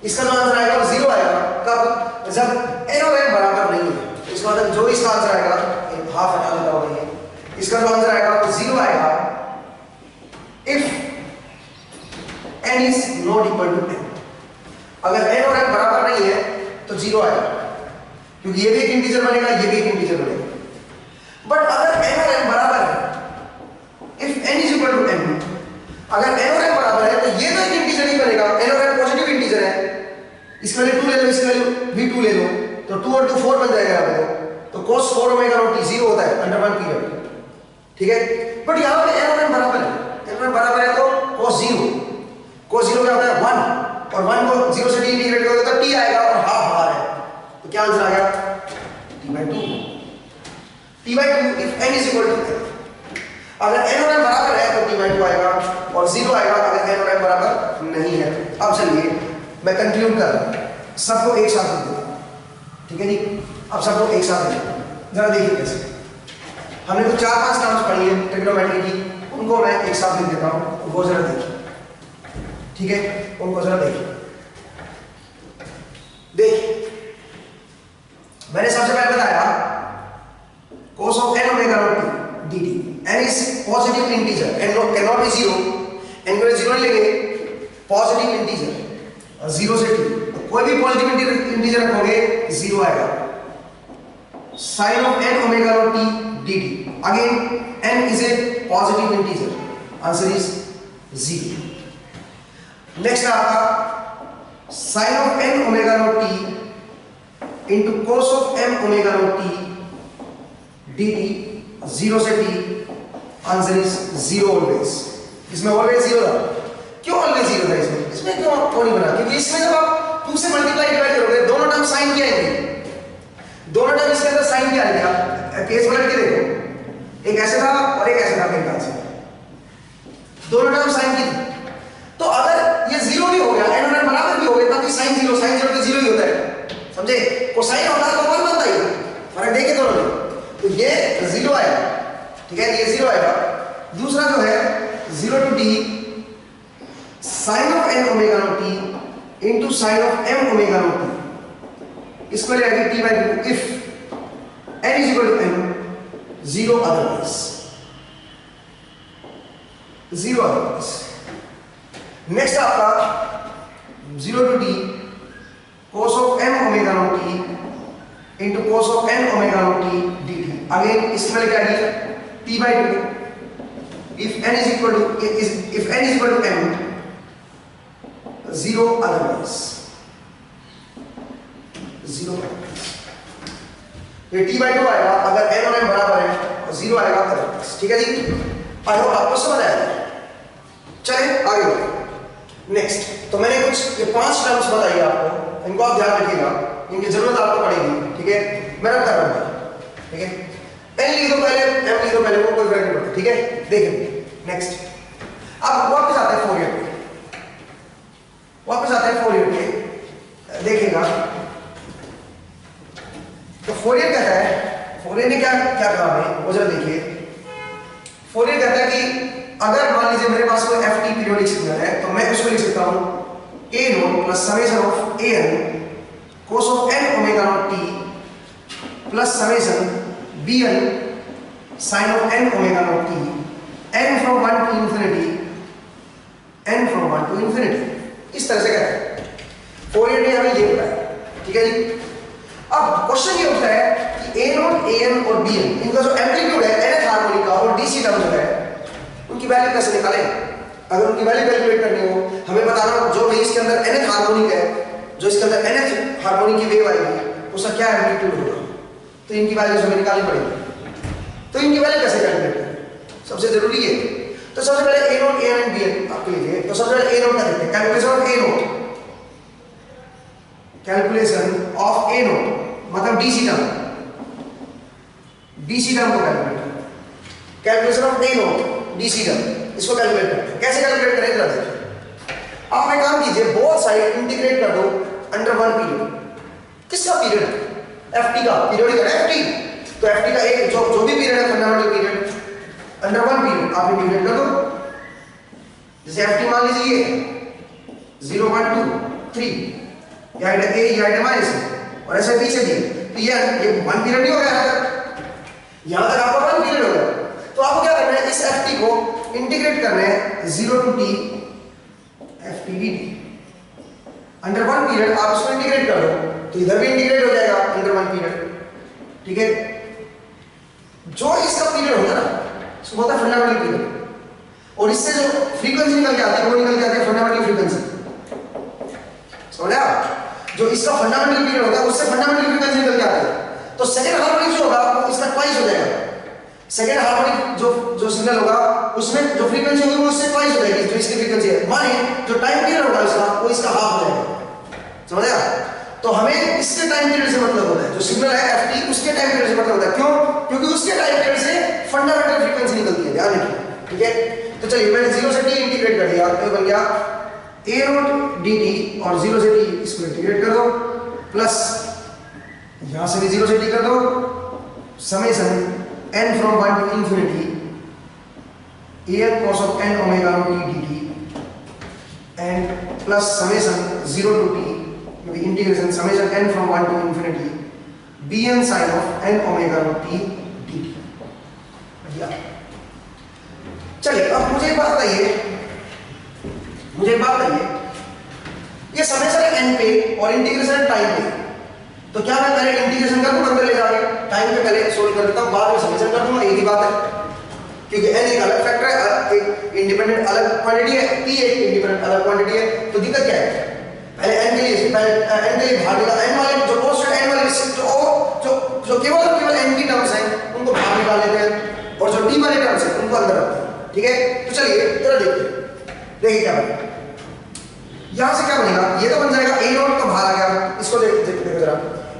इसका जो आंसर आएगा वो 0 आएगा, कब जब n और m बराबर नहीं है, इसका मतलब जो इसका आंसर आएगा, हाफ हटा देता हूं ये, इसका जो आंसर आएगा वो 0 आएगा if n is not equal to n, अगर n और m बराबर नहीं है तो 0 आएगा, क्योंकि ये भी एक इंटीजर बनेगा, ये भी एक इंटीजर बनेगा। बट अगर n और m बराबर है, if n is equal to n, अगर n और m बराबर है तो ये तो एक इंटीजर ही बनेगा, n और m पॉजिटिव इंटीजर है, इसकी वैल्यू 2 ले लो, इसकी वैल्यू भी 2 ले लो, तो 2 और 2 4 बन जाएगा यहाँ पे, तो cos 4 ओमेगा नॉट t 0 होता है अंडर 1 पीरियड, ठीक है। बट यहाँ पे n और m बराबर है, n और m बराबर है तो cos 0 क्या होता है 1, और 1 को 0 से t इंटीग्रेट करोगे तो t आएगा, और हाफ बाहर है, तो क्या आंसर आ गया t। t/2 if n is equal to n। अगर n और m बराबर है तो t/2 आएगा और 0 आएगा अगर n और m बराबर नहीं है। अब चलिए मैं कंक्लूड कर रहा हूं, सबको एक साथ लिख देता हूं, ठीक है जी। अब सबको एक साथ लिख देता हूं, जरा देखिए कैसे। हमने तो 4-5 टर्म्स पढ़ी है ट्रिग्नोमेट्री की, उनको मैं एक साथ लिख देता हूं, वो जरा देखिए, ठीक है, उनको जरा देखिए। देखिए मैंने सबसे पहले बताया cos of n omega naught t dt, n is positive integer, n cannot be zero, n को 0 लेंगे, पॉजिटिव इंटीजर 0 से t, तो कोई भी पॉजिटिव इंटीजर रखोगे 0 आएगा। sin of n omega naught t dt, again n is a positive integer, answer is 0। Next आपका sin of n omega naught t into cos of m omega naught t dt 0 से t, answer is 0 always. इसमें always 0 था, क्यों always 0 था इसमें? इसमें क्यों आपको नहीं बना? क्योंकि इसमें जब आप 2 से मल्टीप्लाई डिवाइड करोगे दोनों टर्म साइन क्या आएंगे, दोनों टर्म इसके अंदर साइन क्या आएगा? केस पलट के देखो, एक ऐसे था और एक ऐसे था मेरे ख्याल से, दोनों टर्म साइन की थी। तो अगर ये 0 भी हो गया, n और n बराबर भी हो गए, तब भी साइन 0 तो 0 ही होता है, समझे? कोसाइन होता है तो 1 बनता ही, फर्क देखे दोनों में। तो ये 0 आएगा, ठीक है, ये 0 आएगा। दूसरा जो है 0 to t sin of n omega naught t into sin of m omega naught t, इसको ले आएगी t/2 if n is equal to m, 0 otherwise, 0 otherwise। Next आपका 0 to t cos of m omega naught t into cos of n omega naught t dt, again इसमें क्या है t/2 if n is equal to m, 0 otherwise, 0। ये t/2 आएगा अगर n और m बराबर है और 0 आएगा otherwise, ठीक है जी। आई होप आपको समझ आया। चलिए आगे बढ़ते। नेक्स्ट तो मैंने कुछ ये 5 टर्म्स बताई आपको, इनको आप ध्यान रखिएगा, इनकी जरूरत आपको पड़ेगी, ठीक है। मैं रख कर रहा हूं, ठीक है। n लिख दो पहले, m लिख दो पहले, वो कोई फर्क नहीं पड़ता, ठीक है। देखिए नेक्स्ट, अब वापस आते हैं फोरियर पे, वापस आते हैं फोरियर पे। देखिएगा तो फोरियर कहता है, फोरियर ने क्या क्या कहा है वो जरा देखिए। फोरियर कहता है कि अगर मान लीजिए मेरे पास कोई ft पीरियोडिक सिग्नल है, तो मैं उसको लिख सकता हूं a0 plus summation of an cos of n omega naught t plus summation bn sin of n omega naught t, n from 1 to infinity, n from 1 to infinity। इस तरह से कहते हैं, फोरियर ने हमें ये बताया, ठीक है जी। अब क्वेश्चन ये उठता है कि a0, an और bn, इनका जो एम्पलीट्यूड है nth हार्मोनिक का और dc टर्म जो है, उनकी वैल्यू कैसे निकालें? अगर उनकी वैल्यू कैलकुलेट करनी हो, हमें बताना जो भी इसके अंदर nth हार्मोनिक है, जो इसके अंदर nth हार्मोनिक की वेव आएगी उसका क्या एम्पलीट्यूड होगा, तो इनकी वैल्यूज हमें निकालनी पड़ेगी। तो इनकी वैल्यू कैसे कैलकुलेट करें, सबसे जरूरी है। तो सबसे पहले a0, an and bn आपके लिए, तो सबसे पहले a0 का देखते हैं, calculation of a0, calculation of a0 मतलब डीसी टर्म, डीसी टर्म को कैलकुलेट करें, calculation of a0 DC term, इसको कैलकुलेट करते हैं। कैसे कैलकुलेट करें जरा देखिए। आप एक काम कीजिए, बोथ साइड इंटीग्रेट कर दो अंडर वन पीरियड। किसका पीरियड है? ft का पीरियड है ft, तो ft का एक जो भी पीरियड है fundamental period under one period आप इंटीग्रेट कर दो। जैसे ft मान लीजिए 0 1 2 3, यह आइटम a, यह आइटम माइनस, और ऐसे पीछे दिए, तो ये वन पीरियड नहीं हो गया यहां तक आपका वन पीरियड हो गया। तो आपको क्या करना है, इस ft को इंटीग्रेट करना है 0 to t ft dt under one period. आप इसको इंटीग्रेट कर दो तो इधर भी इंटीग्रेट हो जाएगा अंडर वन पीरियड, ठीक है। जो इसका पीरियड होगा ना इसको बोलता है फंडामेंटल पीरियड, और इससे जो फ्रीक्वेंसी निकल के आती है वो निकल के आती है फंडामेंटल फ्रीक्वेंसी, समझा? जो इसका फंडामेंटल पीरियड होगा उससे फंडामेंटल फ्रीक्वेंसी निकल के आती है। तो सेकंड हार्मोनिक जो होगा वो इसका ट्वाइस हो जाएगा। सेकंड हार्मोनिक जो सिग्नल होगा उसमें जो फ्रीक्वेंसी होगी वो उससे ट्वाइस हो जाएगी जो इसकी फ्रीक्वेंसी है। माने जो टाइम पीरियड होगा इसका वो इसका हाफ हो जाएगा, समझ आया? तो हमें इसके टाइम पीरियड से मतलब होता है, जो सिग्नल है ft उसके टाइम पीरियड से मतलब होता है। क्यों? क्योंकि उसके टाइम पीरियड से फंडामेंटल फ्रीक्वेंसी निकलती है, ध्यान रखिए, ठीक है। तो चलिए मैंने 0 से t इंटीग्रेट कर दिया, तो बन गया a0 dt और 0 से t इसको इंटीग्रेट कर दो, प्लस यहां से भी 0 से t कर दो, summation n from 1 to infinity an cos of n omega naught t dt and plus summation 0 to t the integration summation n from 1 to infinity bn sin of n omega naught t dt। चलिए अब मुझे एक बात बताइए, ये summation है n पे और इंटीग्रेशन टाइम पे, तो क्या मैं पहले इंटीग्रेशन कर दूं अंदर ले जाके, टाइम पे पहले सोल्व कर देता हूं, बाद में समेशन कर दूंगा, एक ही बात है। क्योंकि n एक अलग फैक्टर है, एक इंडिपेंडेंट अलग क्वांटिटी है, p एक इंडिपेंडेंट अलग क्वांटिटी है, तो दिक्कत क्या है? पहले n के लिए भाग देगा, n वाले जो कांस्टेंट n वाले जो केवल n की टर्म्स हैं उनको बाहर निकाल लेते हैं, और जो t वाले टर्म्स हैं उनको अंदर रखते हैं, ठीक है। तो चलिए जरा देखिए क्या बनेगा, यहां से क्या बनेगा, ये तो बन जाएगा a0 तो बाहर आ गया, इसको देखो जरा,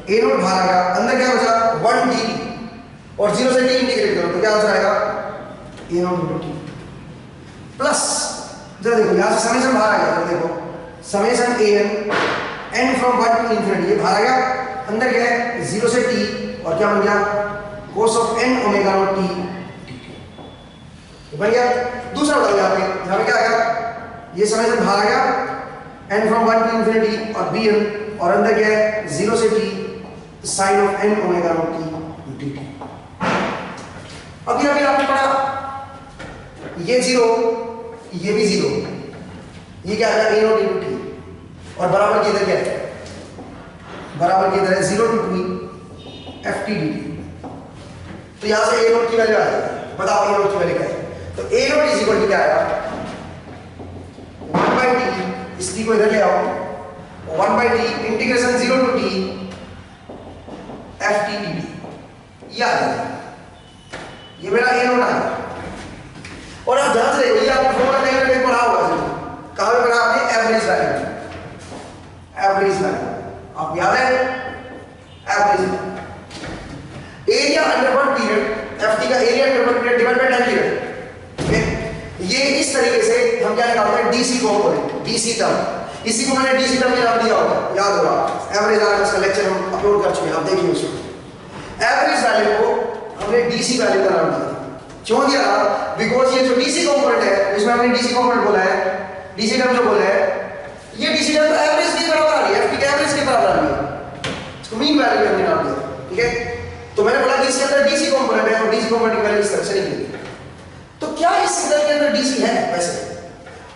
a0 बाहर आ गया, अंदर क्या बचा 1 dt और 0 से t इंटीग्रेट करो तो क्या आंसर आएगा a0 t प्लस, जरा देखो यहां से समेशन बाहर आ गया, देखो summation n from 1 to infinity, ये बाहर आ गया, अंदर क्या है 0 से t और क्या बन गया cos of n omega not t बन गया। दूसरा बताओ यहां पे क्या आ गया, ये समेशन बाहर आ गया n फ्रॉम 1 टू इंफिनिटी और bn और अंदर क्या है 0 से t sin of n omega not t dt। अभी आपने पढ़ा ये 0 ये भी 0, ये क्या है a0 into t और बराबर की इधर क्या है, बराबर की इधर है 0 to 2 ft dt। तो यहां से a0 की वैल्यू आ जाएगी, बताओ a0 की वैल्यू क्या है, तो a0 इज इक्वल टू क्या आएगा 1 by t, इस t को इधर ले आओ, 1 by t integration 0 to t ft dt, ये आ जाएगा, ये मेरा a0 आ गया। और आप ध्यान से देखो, ये आपको फॉर्मूला कहीं ना कहीं पढ़ा होगा जरूर, कहां पे पढ़ा आपने, एवरेज वैल्यू, एवरेज वैल्यू आप याद है, average area under one period, ft का area under one period divide by time period, ये इस तरीके से हम क्या निकालते हैं डीसी कंपोनेंट, डीसी टर्म, इसी को मैंने डीसी टर्म के नाम दिया होगा, याद होगा, एवरेज आरएमएस का लेक्चर हम अपलोड कर चुके हैं, आप देखिए उसको। एवरेज वैल्यू को हमने डीसी वैल्यू का नाम दिया, क्यों दिया? बिकॉज ये जो डीसी कंपोनेंट है, इसमें हमने डीसी कंपोनेंट बोला है, डीसी टर्म जो बोला है, ये डीसी टर्म एवरेज के बराबर आ रही है, ft के एवरेज के बराबर आ रही है, इसको मीन वैल्यू हमने नाम दिया, ठीक है। तो मैंने बोला कि इसके अंदर डीसी कंपोनेंट है और डीसी कंपोनेंट की वैल्यू इस तरह से निकलेगी। तो क्या इस सिग्नल के अंदर डीसी है? वैसे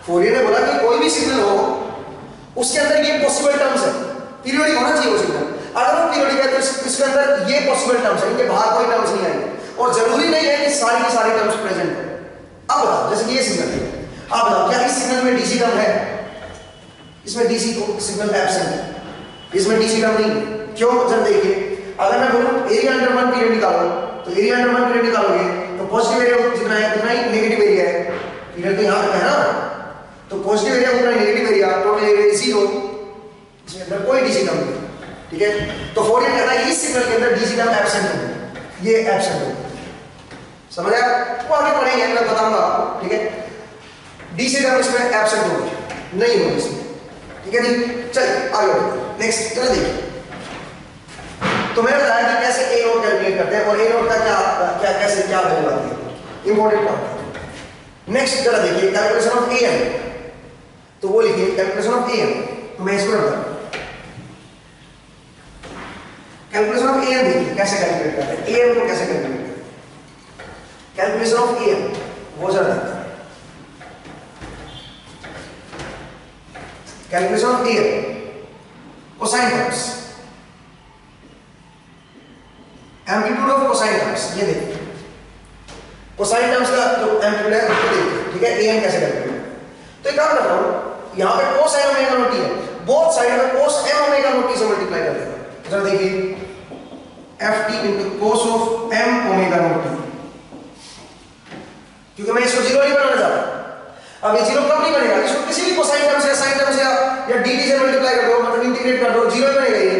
फोरियर ने बोला कि कोई भी सिग्नल हो उसके अंदर ये पॉसिबल टर्म्स है, पीरियोडिक होना चाहिए वो सिग्नल, अगर वो पीरियोडिक है तो इसके अंदर ये पॉसिबल टर्म्स है, इनके बाहर कोई टर्म्स नहीं आएंगे, और जरूरी नहीं है कि सारी की सारी टर्म्स प्रेजेंट है। अब बताओ, जैसे कि ये सिग्नल है, आप बताओ क्या इस सिग्नल में डीसी टर्म है? इसमें डीसी सिग्नल एब्सेंट है, इसमें डीसी टर्म नहीं है। क्यों? जब देखिए, अगर मैं बोलूं एरिया अंडर वन पीरियड निकालो, तो एरिया अंडर वन पीरियड निकालोगे तो पॉजिटिव एरिया जितना है उतना ही नेगेटिव एरिया है, पीरियड तो यहां तक है ना, तो पॉजिटिव एरिया उतना ही negative area, total area is 0, इसके अंदर कोई डीसी टर्म नहीं, ठीक है। तो फोरियर कहता है इस सिग्नल के अंदर डीसी टर्म एब्सेंट है, ये एब्सेंट है, समझ आया? वो आगे पढ़ेंगे, मैं बताऊंगा आपको, ठीक है। डीसी टर्म इसमें एब्सेंट होगी, नहीं होगी इसमें, ठीक है जी। चलिए आगे बढ़ते, नेक्स्ट चलो देखिए। तो मैंने बताया कि कैसे ए नोट कैलकुलेट करते हैं और ए नोट का क्या कैसे क्या वैल्यू आती है, इंपॉर्टेंट पॉइंट। नेक्स्ट जरा देखिए कैलकुलेशन ऑफ ए एन, तो वो लिखिए कैलकुलेशन ऑफ ए एन, तो मैं इसको रखता हूं कैलकुलेशन ऑफ ए एन, देखिए कैसे कैलकुलेट करते हैं, ए एन को कैसे कैलकुलेट करते हैं, कैलकुलेशन ऑफ ए एन वो जरा देखते हैं। Calculation of a n, cosine terms, amplitude of cosine terms, ये देखिए कोसाइन टर्म्स का जो एम्पलीट्यूड है उसको देखिए, ठीक है। एन कैसे कैलकुलेट, तो एक काम करता हूं, यहां पे cos m omega not t है, बोथ साइड में cos m omega not t से मल्टीप्लाई कर देगा, जरा देखिए ft into cos of m omega not t, क्योंकि मैं इसको जीरो नहीं बनाना चाहता। अब ये जीरो कब नहीं बनेगा, इसको किसी भी कोसाइन टर्म से या साइन टर्म से या dt से मल्टीप्लाई कर दो, मतलब इंटीग्रेट कर दो, जीरो ही बनेगा ये,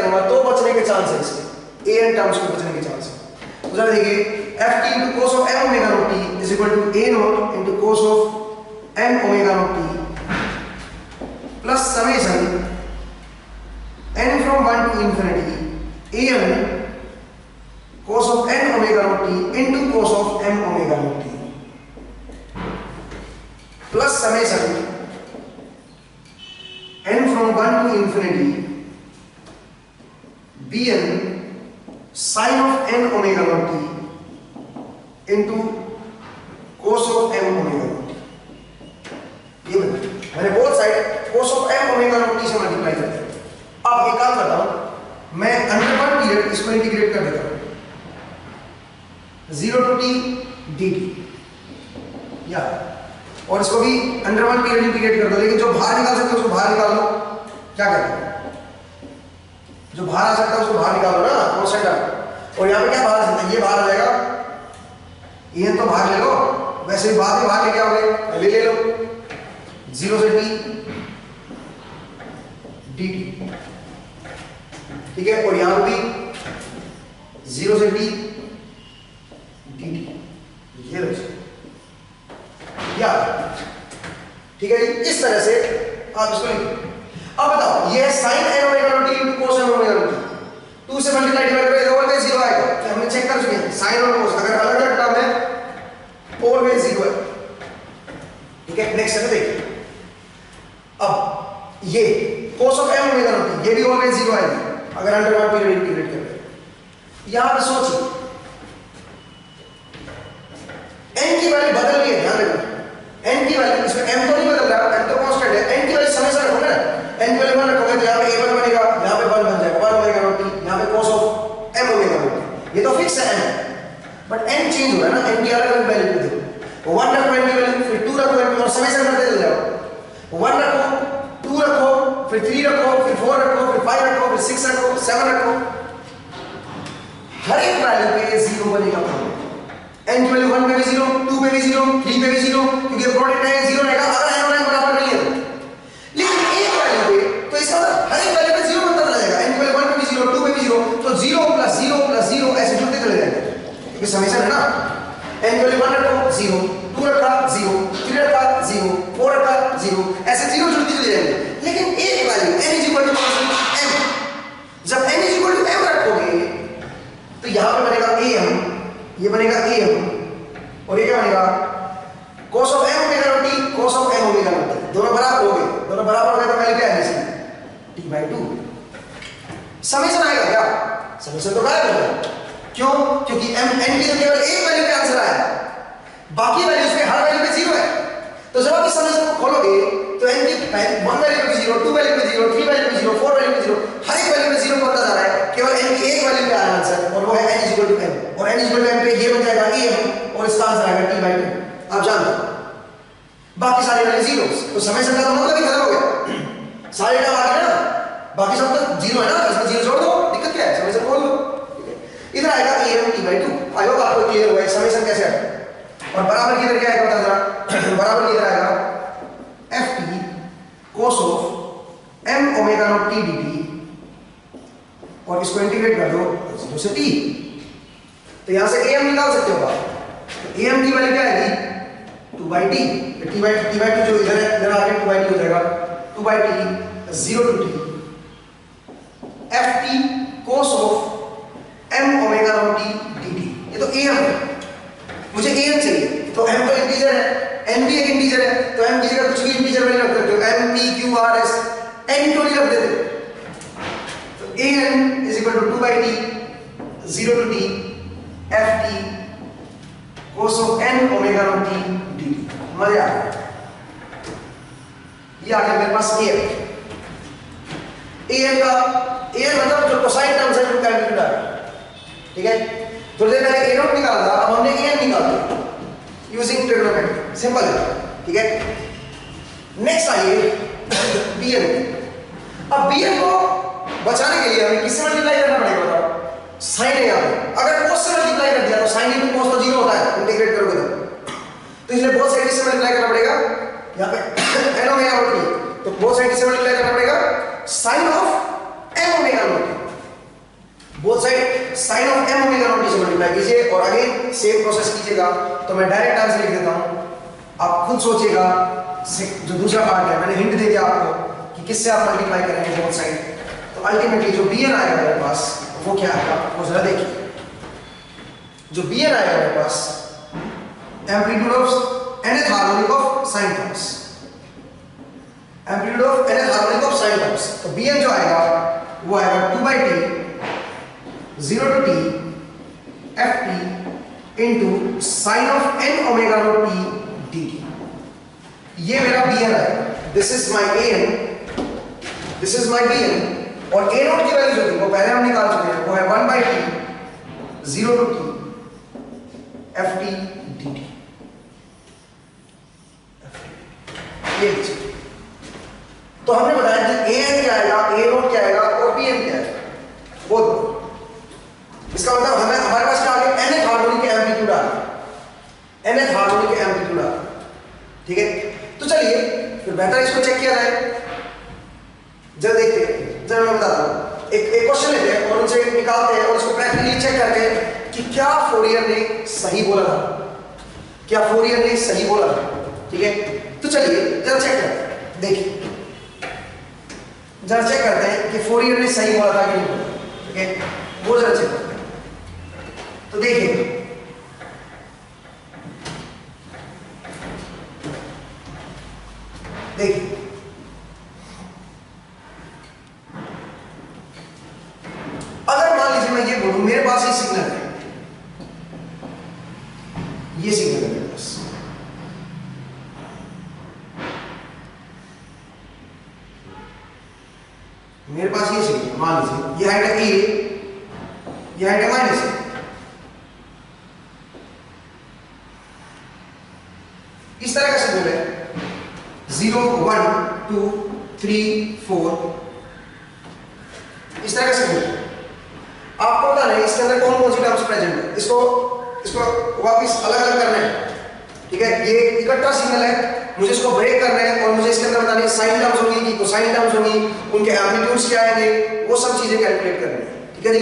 करूंगा तो बचने के चांस है इसके, ए एन टर्म्स के बचने के चांस है। तो जरा देखिए f t into cos of m omega not t is equal to a naught into cos of m omega not t plus summation n from 1 to infinity an cos of n omega naught t into cos of m omega naught t plus summation n from 1 to infinity bn sin of n omega naught t into cos of m omega naught t। ये मैंने both side cos of m omega naught t से multiply कर दिया। अब एक काम करता हूं मैं अंडर वन पीरियड इसको इंटीग्रेट कर देता हूं 0 to t dt या और इसको भी अंडर वन पीरियड इंटीग्रेट कर दो, लेकिन जो बाहर निकाल सकते हो उसको बाहर निकाल लो। क्या करें, जो बाहर आ सकता है उसको बाहर निकालो ना, कांस्टेंट। और यहां पे क्या बाहर आ सकता है, ये बाहर आ जाएगा, ये तो बाहर ले लो, वैसे भी बाद में बाहर लेके आओगे, पहले ले लो 0 से t dt, ठीक है। और यहां भी 0 से t dt, ये लो या ठीक है। इस तरह से आप इसको लिखो। अब बताओ ये sin n omega not t into cos n omega not t 2 से मल्टीप्लाई डिवाइड करें तो ऑलवेज 0 आएगा। तो हमने चेक कर चुके हैं sin और cos अगर अलग अलग टर्म है ऑलवेज 0 है, ठीक है। नेक्स्ट है देखिए, अब ये cos of m omega not t ये भी ऑलवेज 0 आएगी अगर अंडर वन पीरियड इंटीग्रेट करें। यहां पे सोचिए n की वैल्यू बदल रही है, ध्यान रखना n की वैल्यू, इसमें m तो नहीं बदल रहा, m तो कांस्टेंट है, n की वैल्यू समय से रखोगे ना, n की वैल्यू 1 रखोगे तो यहां पे a1 बनेगा, यहां पे 1 बन जाएगा 1 ओमेगा नॉट t, यहां पे cos of m omega not t, ये तो फिक्स है m, बट n चेंज हो रहा है ना, n की अलग अलग वैल्यू दे दो, 1 रखो n की वैल्यू, फिर 2 रखो n की, और समय से बढ़ते चले जाओ, 1 रखो 2 रखो फिर 3 रखो फिर 4 रखो फिर 5 रखो फिर 6 रखो 7 रखो, हर एक वैल्यू पे 0 बनेगा। n की वैल्यू 1 पे भी 0, 2 पे भी 0, 3 पे भी 0, क्योंकि प्रोडक्ट है 0 रहेगा अगर n और n बराबर नहीं है। लेकिन एक वैल्यू पे तो इसका हर एक वैल्यू पे 0 बनता चला जाएगा, n की वैल्यू 1 पे भी 0, 2 पे भी 0, तो 0 प्लस 0 प्लस 0 ऐसे जुड़ते चले जाएंगे, क्योंकि समेशन है ना। n की वैल्यू 1 रखो 0, 2 रखा 0, 3 रखा 0, 4 रखा 0, ऐसे 0 जुड़ते चले जाएंगे। लेकिन एक value n is equal to m, जब n is equal to m रखोगे तो यहां पे बनेगा am, ये बनेगा am और ये क्या बनेगा cos of m omega not t cos of m omega not t, दोनों बराबर हो गए, दोनों बराबर हो गए तो वैल्यू क्या है इसकी t/2। समेशन आएगा क्या, समेशन तो गायब हो गया, क्यों, क्योंकि m n की तो केवल एक वैल्यू पे आंसर आया, बाकी वैल्यूज पे हर वैल्यू पे 0 है। तो जब आप इस समेशन को खोलोगे तो n की 1 वैल्यू पे 0, 2 वैल्यू पे 0, 3 वैल्यू पे 0, 4 वैल्यू पे 0, हर एक वैल्यू पे 0 बनता जा रहा है, केवल n की एक वैल्यू पे आया आंसर और वो है n इक्वल टू m, और n इक्वल टू m पे ये बन जाएगा am और इसका आंसर आएगा t/2। आप जानते हो बाकी सारे वैल्यू 0, तो समेशन का मतलब ही खत्म हो गया, सारे टर्म आ गए ना, बाकी सब तो 0 है ना, इसमें 0 जोड़ दो, दिक्कत क्या है, समेशन खोल लो, इधर आएगा am t/2। आई होप आपको क्लियर हुआ है समेशन कैसे आएगा। और बराबर किधर क्या आएगा बता जरा, बराबर किधर आएगा ft cos of m omega not t dt, और इसको इंटीग्रेट कर दो 0 से t, तो यहां से am निकाल सकते हो आप, तो am की वैल्यू क्या आएगी 2/t, t/2 जो इधर है इधर आके 2/t हो जाएगा, 2/t 0 to t ft cos of m omega not t dt, ये तो am है, मुझे an चाहिए, तो m तो इंटीजर है, n भी एक इंटीजर है, तो m की जगह कुछ भी इंटीजर वैल्यू रख सकते हो, m p q r s n तो नहीं रख देते, तो an is equal to 2/t 0 to t ft cos of n omega not t dt। मजा आ गया, ये आ गया मेरे पास an का an मतलब जो कोसाइन टर्म्स है वो कैलकुलेट आ गया, ठीक है। थोड़ी देर पहले a0 निकाला था, अब हमने an निकाल दिया यूजिंग ट्रिग्नोमेट्री, सिंपल है, ठीक है। नेक्स्ट आइए bn, अब bn को बचाने के लिए हमें किससे मल्टीप्लाई करना पड़ेगा बताओ, साइन है यहाँ पे, अगर cos से मल्टीप्लाई कर दिया तो साइन इनटू cos तो 0 होता है इंटीग्रेट करोगे तो इसलिए बोथ साइड से मल्टीप्लाई करना पड़ेगा, यहाँ पे n ओमेगा नॉट t, तो बोथ साइड से मल्टीप्लाई करना पड़ेगा sin of m omega not t, sine of m omega not t से मल्टीप्लाई कीजिए और अगेन सेम प्रोसेस कीजिएगा। तो मैं डायरेक्ट आंसर लिख देता हूं, आप खुद सोचिएगा। जो दूसरा पार्ट है मैंने हिंट दे दिया आपको कि किससे आप मल्टीप्लाई करेंगे बोथ साइड। तो अल्टीमेटली जो bn आएगा मेरे पास वो क्या आएगा, वो जरा देखिए। जो bn आएगा मेरे पास amplitude of nth harmonic of sine terms, amplitude of nth harmonic of sine terms. तो bn जो आएगा वो आएगा 2/t 0 to t ft into sin of n omega naught t dt। ये मेरा bn आएगा। This is my an, this is my bn। और a not की वैल्यू जो थी वो पहले हम निकाल चुके हैं, वो है 1/t 0 to t ft dt। ये लीजिए। तो हमने बताया कि an क्या आएगा, a नॉट क्या आएगा और bn क्या आएगा, वो दो। इसका मतलब हमें हमारे पास क्या आ गया, nth हार्मोनिक के एम्पलीट्यूड आ गया, nth हार्मोनिक के एम्पलीट्यूड आ गया। ठीक है, तो चलिए फिर बेहतर इसको चेक किया जाए। जरा देखते हैं, जरा मैं बताता हूं। एक क्वेश्चन लेते हैं और उनसे निकालते हैं और उसको प्रैक्टिकली चेक करते हैं कि क्या फोरियर ने सही बोला था, क्या फोरियर ने सही बोला था। ठीक है, तो चलिए जरा चेक करते हैं। देखिए जरा चेक करते हैं कि फोरियर ने सही बोला था कि नहीं बोला। ठीक है, वो जरा चेक करते हैं। तो देखिए देखिए अगर मान लीजिए मैं ये बोलूं मेरे पास ये सिग्नल है, ये सिग्नल है मेरे पास, मेरे पास ये सिग्नल, मान लीजिए ये हाइट है ए, ये हाइट है माइनस ए। इस तरह का सिग्नल है 0 1 2 3 4, इस तरह का सिग्नल है। आपको पता नहीं इसके अंदर कौन कौन सी टर्म्स प्रेजेंट है, इसको वापस अलग अलग करना है। ठीक है, ये इकट्ठा सिग्नल है, मुझे इसको ब्रेक करना है और मुझे इसके अंदर बतानी है साइन टर्म्स होंगी कि कोसाइन टर्म्स होंगी, उनके एम्पलीट्यूड्स क्या आएंगे, वो सब चीजें कैलकुलेट करनी है। ठीक है जी,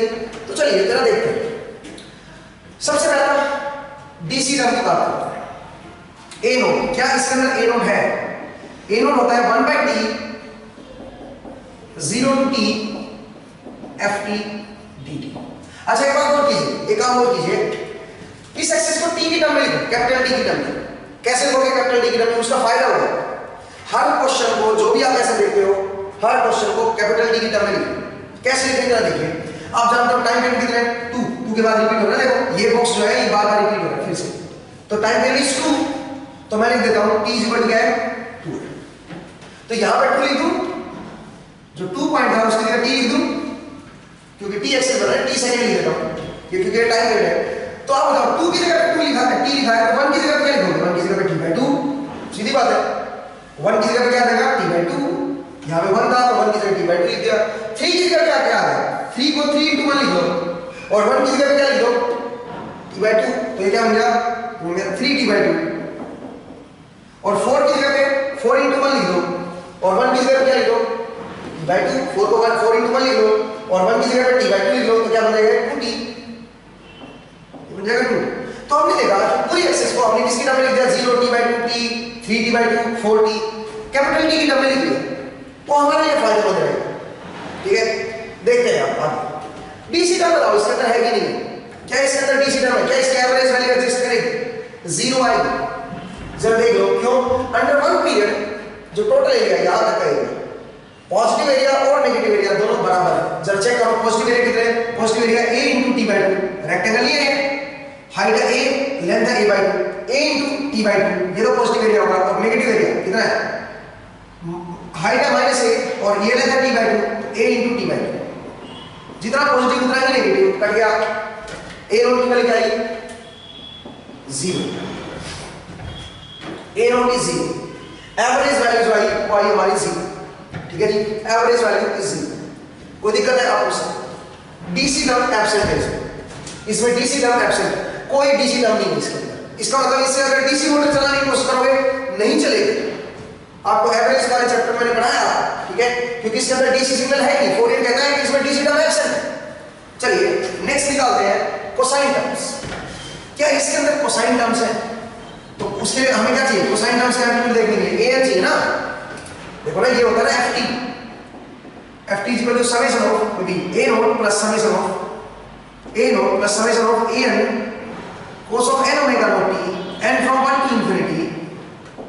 तो चलिए जरा देखते हैं। सबसे पहला डीसी टर्म की बात करते हैं। ए नोट, क्या इसके अंदर ए नोट है? ए नोट होता है 1/t 0 to t ft dt। अच्छा एक बात और कीजिए, एक काम और कीजिए, इस एक्सिस को t की टर्म में लिखो, कैपिटल टी की टर्म में। कैसे लिखोगे कैपिटल टी की टर्म में? उसका फायदा होगा, हर क्वेश्चन को जो भी आप ऐसे देखते हो, हर क्वेश्चन को कैपिटल टी की टर्म में लिखो। कैसे लिखेंगे जरा देखिए। आप जानते हो टाइम पीरियड कितना है? 2 के बाद रिपीट हो रहा है। देखो ये बॉक्स जो है ये बार बार रिपीट हो रहा है फिर से, तो टाइम पीरियड इज 2, तो मैं लिख देता हूं t इक्वल क्या है 2। तो यहां पे 2 लिख दूं, जो 2 पॉइंट है उसकी जगह t लिख दूं, क्योंकि t एक्सेस बना है, t सेकंड लिख देता हूं क्योंकि ये टाइम पीरियड है। तो आप बताओ 2 की जगह पे 2 लिखा है, t लिखा है, तो 1 की जगह पे क्या लिखोगे? 1 की जगह पे t/2, सीधी बात है। 1 की जगह पे क्या देगा? t/2। यहां पे 1 था तो 1 की जगह t/2 लिख दिया। 3 की जगह क्या क्या है? 3 को 3 × 1 लिख लो और 1 की जगह पे क्या लिख दो? t/2। तो ये क्या हो गया? हो गया 3t/2। और 4 की जगह पे 4 × 1 लिख दो और 1 की जगह पे क्या लिख दो? t/2। 4 को 4 × 1 लिख लो और 1 की जगह पे t/2 लिख लो, तो क्या बन जाएगा? 2t बन जाएगा 2। तो हमने देखा कि पूरी एक्सेस को हमने किसकी टर्म में लिख दिया? 0 t/2 t 3t/2 4t, capital T की टर्म में लिख दिया। तो हमारे लिए फायदेमंद रहेगा। ठीक है, देखते हैं आप आगे। डीसी टर्म बताओ इसके अंदर है कि नहीं? क्या इसके अंदर डीसी टर्म है? क्या इसकी एवरेज वैल्यू एग्जिस्ट करेगी? 0 आएगी। जरा देख लो क्यों। अंडर वन पीरियड जो टोटल एरिया याद रखा एरिया, पॉजिटिव एरिया और नेगेटिव एरिया दोनों बराबर है। जरा चेक करो पॉजिटिव एरिया कितना है? Positive area a × t/2, rectangle ये है, हाइट है a, लेंथ है a/2, a × t/2, ये तो पॉजिटिव एरिया होगा। और नेगेटिव एरिया कितना है? हाइट है -a और ये लेंथ है t/2, तो a × t/2। जितना पॉजिटिव उतना ही नेगेटिव, कट गया। a नोट की वैल्यू क्या आई? 0। a note is 0। Average value जो आई वो आई हमारी 0। ठीक है जी, एवरेज वैल्यू इज 0। कोई दिक्कत है आपको? डीसी टर्म एब्सेंट है इसमें, डीसी टर्म एब्सेंट, कोई डीसी टर्म नहीं है इसके अंदर। इसका मतलब इससे अगर डीसी मोटर चलाने की कोशिश करोगे नहीं चलेगी। आपको एवरेज वाले चैप्टर मैंने पढ़ाया, ठीक है, क्योंकि इसके अंदर डीसी सिग्नल है नहीं। फोरियर कहता है कि इसमें डीसी टर्म एब्सेंट है। चलिए नेक्स्ट निकालते हैं कोसाइन टर्म्स। क्या इसके अंदर कोसाइन टर्म्स है? तो उसके लिए हमें क्या चाहिए? कोसाइन टर्म्स का एम्पलीट्यूड देखने के लिए an चाहिए ना। देखो ना, ये होता है ना ft is equal to summation of b a naught plus summation of a naught plus summation of an cos of n omega naught t n from 1 to infinity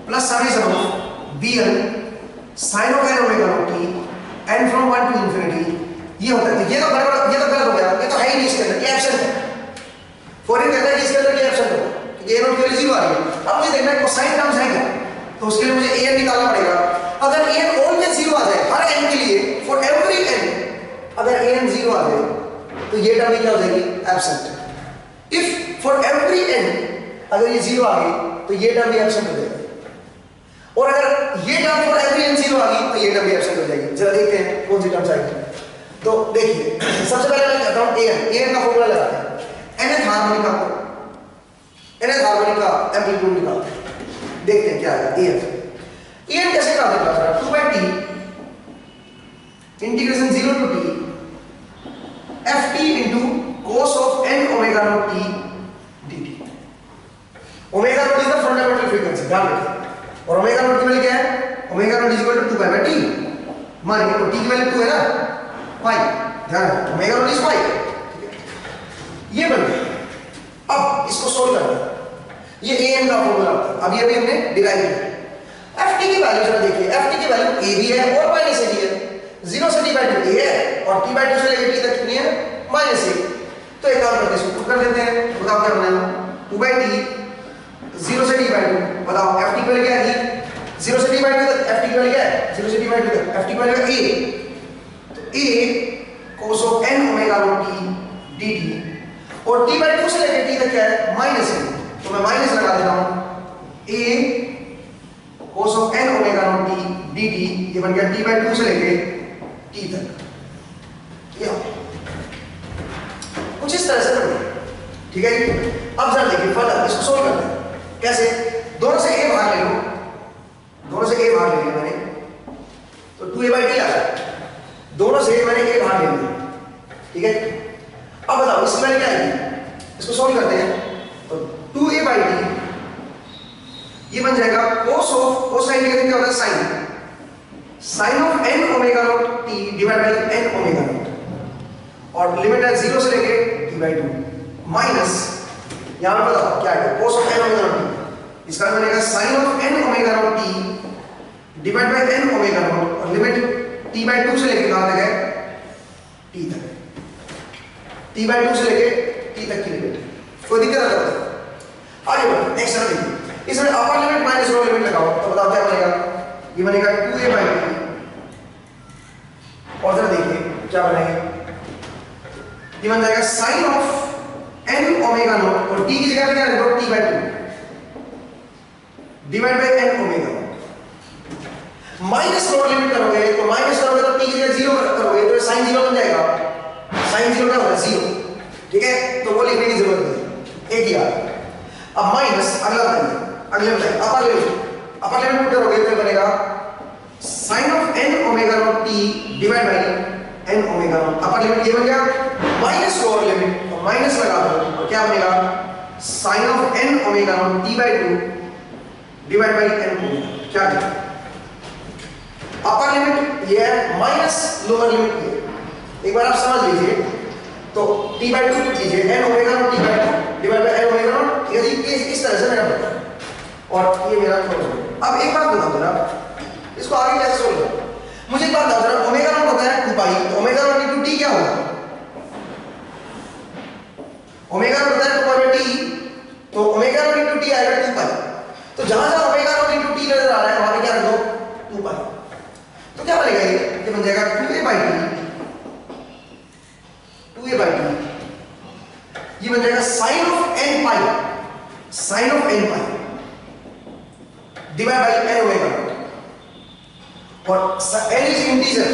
plus summation of bn sin of n omega naught t n from 1 to infinity। ये होता है। ये तो गलत हो गया, ये तो है ही नहीं इसके अंदर, ये एब्सेंट है। फॉरेन कहता है कि इसके अंदर ये एब्सेंट हो क्योंकि a नॉट की वैल्यू 0 आ रही है। अब मुझे देखना है कोसाइन टर्म्स है क्या, तो उसके लिए मुझे an निकालना पड़ेगा। अगर an ऑलवेज 0 आ जाए हर n के लिए, फॉर एवरी n अगर an 0 आ जाए तो ये टर्म क्या हो जाएगी? Absent. If for every n अगर ये 0 आ गई तो ये टर्म भी एब्सेंट हो जाएगा, और अगर ये टर्म फॉर एवरी n 0 आ गई तो ये टर्म भी एब्सेंट हो जाएगी। जरा देखते हैं कौन सी टर्म्स आएगी। तो देखिए, सबसे पहले मैं कहता हूं an का फॉर्मूला लगाते हैं। nth हार्मोनिक का एम्पलीट्यूड निकालते हैं, देखते हैं क्या आएगा। an कैसे निकालते हैं? 2/t integration 0 to t ft into cos of n omega naught t dt। Omega not is the fundamental frequency, ध्यान रखिए। और ओमेगा नॉट की वैल्यू क्या है? Omega not is equal to 2π/t। मानिए तो t की वैल्यू 2 है ना, पाई, ध्यान रखिए ओमेगा नॉट इज पाई, ठीक है। ये बन गया। अब इसको सोल्व करना है, ये an का फॉर्मूला होता है। अब ये भी हमने डिराइव किया। ft की वैल्यू जरा देखिए, ft की वैल्यू a भी है और माइनस a भी है। 0 से t/2 a है और t/2 से लेकर t तक कितनी है? -a। तो एक काम करते हैं, इसको पुट कर देते हैं। बताओ क्या बनाएगा? 2/t 0 से t/2, बताओ ft की वैल्यू क्या है? 0 से t/2 तक ft की वैल्यू क्या है? 0 से t/2 तक ft की वैल्यू a, तो a cos of n omega naught t dt, और t/2 से लेकर t तक क्या है? -a। तो मैं माइनस लगा देता हूं। a cos of n omega naught t dt ये बन गया t/2 से लेकर t तक। ये कुछ इस तरह से बन गया, ठीक है। अब जरा देखिए फर्दर इसको सोल्व करते हैं। कैसे? दोनों से a भाग ले लो, दोनों से a भाग ले लिया मैंने, तो 2a/t आ गया। दोनों से मैंने a भाग ले लिया, ठीक है। अब बताओ इसकी वैल्यू क्या आएगी? इसको सोल्व करते हैं। तो 2a/t ये बन जाएगा cos ऑफ, कोसाइन निकालने क्या होता है? sin of n omega not t divide by n omega not, और लिमिट है 0 से लेके t/2 माइनस यहां पर बताओ क्या है? cos of n omega not t, इसका बनेगा sin of n omega not t divide by n omega not, और लिमिट t/2 से लेके कहां तक है? t तक। t/2 से लेके t तक की लिमिट, कोई दिक्कत आता है? आगे बढ़ो, नेक्स्ट टर्म देखिए। इसमें upper limit minus lower limit लगाओ, तो बताओ क्या बनेगा? ये बनेगा 2a/t, और जरा देखिए क्या बनेगा? ये बन जाएगा sin of n omega not, और t की जगह पे क्या रखो? t/2 divide by n omega not. Minus lower limit करोगे तो माइनस करोगे तो t की जगह 0 करोगे तो sin 0 बन जाएगा। sin 0 क्या होगा? 0, ठीक है। तो वो लिखने की जरूरत नहीं, एक ही आ। अब माइनस अगला बताइए, अगले बताइए अपर लिमिट पुट करोगे तो बनेगा sin of n omega not t divide by n omega not. Upper limit ये बन गया, माइनस लोअर लिमिट, तो माइनस लगा दो और क्या बनेगा? sin of n omega not t/2 divide by n omega. क्या है? अपर लिमिट ये है, माइनस लोअर लिमिट ये। एक बार आप समझ लीजिए, तो t/2 पुट कीजिए, n omega not t/2 divide by n omega not, ये इस तरह से मेरा बनेगा, और ये मेरा क्लोज हो। अब एक बात बताओ जरा, इसको आगे कैसे सोल्व करें? मुझे एक बात बताओ जरा, ओमेगा नॉट होता है 2π, तो ओमेगा नॉट इनटू t क्या होगा? ओमेगा नॉट होता है 2π/t, तो ओमेगा नॉट इनटू t आएगा 2π। तो जहां जहां ओमेगा नॉट इनटू t नजर आ रहा है वहां पे क्या रख दो? 2π। तो क्या बनेगा? ये बन जाएगा 2a/t, 2a/t ये बन जाएगा sin of n pi, sin of n pi divide by n omega not, और n इज इंटीजर,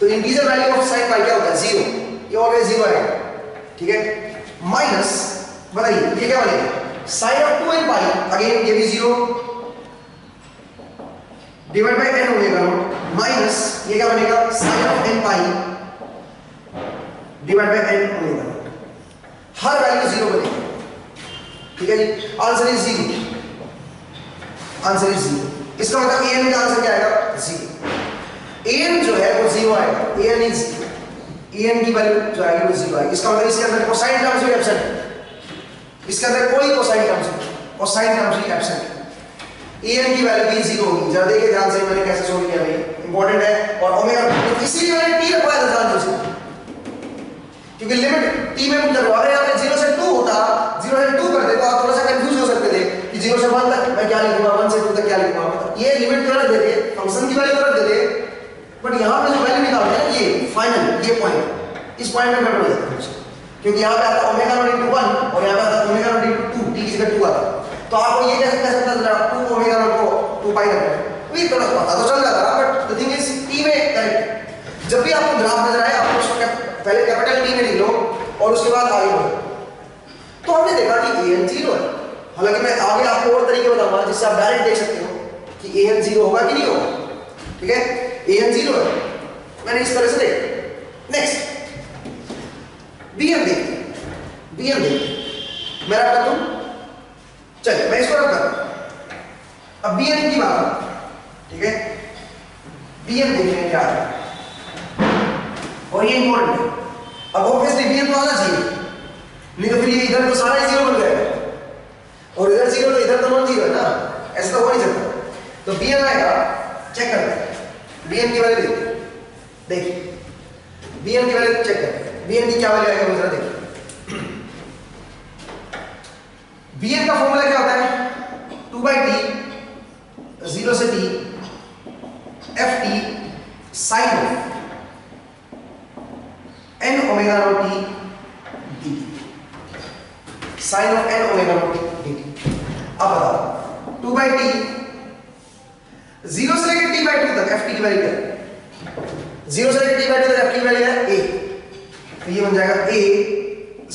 तो इंटीजर वैल्यू ऑफ sin पाई क्या होता है? 0, ये ऑलवेज 0 आएगा, ठीक है। माइनस बताइए ये क्या बनेगा? sin of 2n pi, again ये भी 0 divide by n omega not, minus ये क्या बनेगा? sin of n pi divide by n omega not. हर वैल्यू 0 बनेगी, ठीक है जी। Answer is 0, answer is 0। इसका मतलब an का आंसर क्या आएगा? 0। an जो है वो 0 आएगा, an इज an की वैल्यू जो आएगी वो 0 आएगी। इसका मतलब इसके अंदर कोसाइन टर्म्स भी एब्सेंट है, इसके अंदर कोई कोसाइन टर्म्स नहीं, कोसाइन टर्म्स भी एब्सेंट है। an की वैल्यू भी 0 होगी। जरा देखिए ध्यान से मैंने कैसे सोल्व किया भाई, इंपॉर्टेंट है। और ओमेगा इसीलिए मैंने t रखवाया था ध्यान से, क्योंकि लिमिट t में पुट कर रहा हूं। अगर यहाँ पे 0 से 2 होता, 0 से 2 कर दे तो आप थोड़ा सा कंफ्यूज हो सकते थे कि 0 से 1 तक मैं क्या लिखूंगा, 1 से 2 तक क्या लिखूंगा। मतलब ये लिमिट तो रख देते, फंक्शन की वैल्यू तो रख देते, बट यहाँ पे जो वैल्यू निकालते हैं ये फाइनल, ये पॉइंट, इस पॉइंट में गड़बड़ हो जाता है, क्योंकि यहाँ पे आता ओमेगा नॉट इनटू 1 और यहाँ पे आता ओमेगा नॉट इनटू 2, t की जगह 2 आता। तो आपको ये कैसे पता चला 2 ओमेगा नॉट को 2 पाई रखना है, वही थोड़ा पता तो चल जाता, but the thing is t में करेक्ट। जब भी आपको ग्राफ नजर आए आप उसको पहले कैपिटल T में लिख लो और उसके बाद आगे बढ़ो। तो हमने देखा कि an 0 है, हालांकि मैं आगे आपको और तरीके बताऊंगा जिससे आप डायरेक्ट देख सकते हो कि an 0 होगा कि नहीं होगा, ठीक है। an 0 है, मैंने इस तरह से देखा। नेक्स्ट bn देखते हैं, bn देखते हैं, मैं रखता हूं, चलिए मैं इसको रखता हूं। अब bn की बात, ठीक है, bn देखते हैं क्या है, और ये इंपॉर्टेंट है। अब ऑब्वियसली bn तो आना चाहिए, नहीं तो फिर ये इधर तो सारा ही 0 बन जाएगा, और इधर 0 तो इधर तो नॉन 0 है ना, ऐसा तो हो नहीं सकता। तो bn आएगा, चेक करते हैं bn की वैल्यू देखिए, देखिए bn की वैल्यू चेक करते हैं, bn की क्या वैल्यू आएगा जरा देखिए। bn का फॉर्मूला क्या होता है? 2/t 0 से t ft sin n omega not t dt, sin of n omega not t dt। अब बताओ 2/t 0 से लेकर t/2 तक ft की वैल्यू क्या है? 0 से लेकर t/2 तक ft की वैल्यू है a, तो ये बन जाएगा a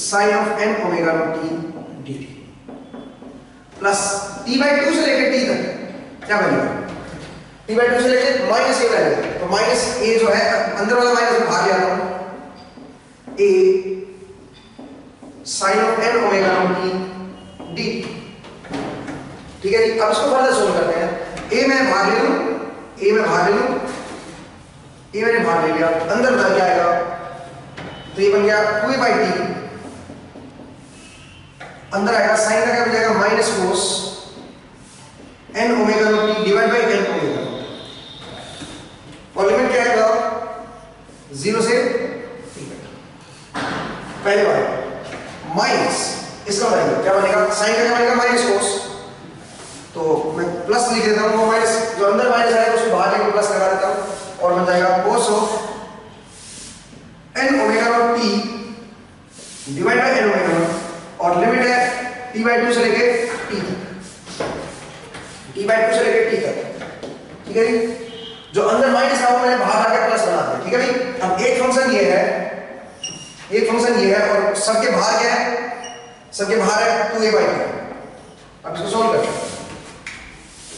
sin of n omega not t dt plus t/2 से लेकर t तक क्या वैल्यू है? t/2 से लेकर माइनस a वैल्यू है, तो माइनस a जो है अंदर वाला माइनस में बाहर ले आता हूं, a sin of n omega not t dt, ठीक है जी। अब इसको फर्दर सोल्व करते हैं। a मैं बाहर ले लूं, a मैं बाहर ले लूं, a मैंने बाहर ले लिया, अंदर उधर क्या आएगा, तो ये बन गया 2a/t, अंदर आएगा साइन का क्या बन जाएगा minus cos n omega not t divide by n omega, और लिमिट क्या आएगा 0 से t, पहले बार माइनस, इसका बनेगा क्या बनेगा, साइन का क्या बनेगा माइनस कोस, तो मैं प्लस लिख देता हूं, वो माइनस जो अंदर माइनस आएगा उसको बाहर लेकर प्लस लगा देता हूं, और बन जाएगा cos of n omega not t divide by n omega not, और लिमिट है t/2 से लेके t तक, t/2 से लेके t तक, ठीक है जी। जो अंदर माइनस था वो मैंने बाहर आके प्लस बना दिया, ठीक है भाई। अब एक फंक्शन ये है, एक फंक्शन ये है, और सबके बाहर क्या है, सबके बाहर है 2a/t। अब इसको सोल्व करते हैं,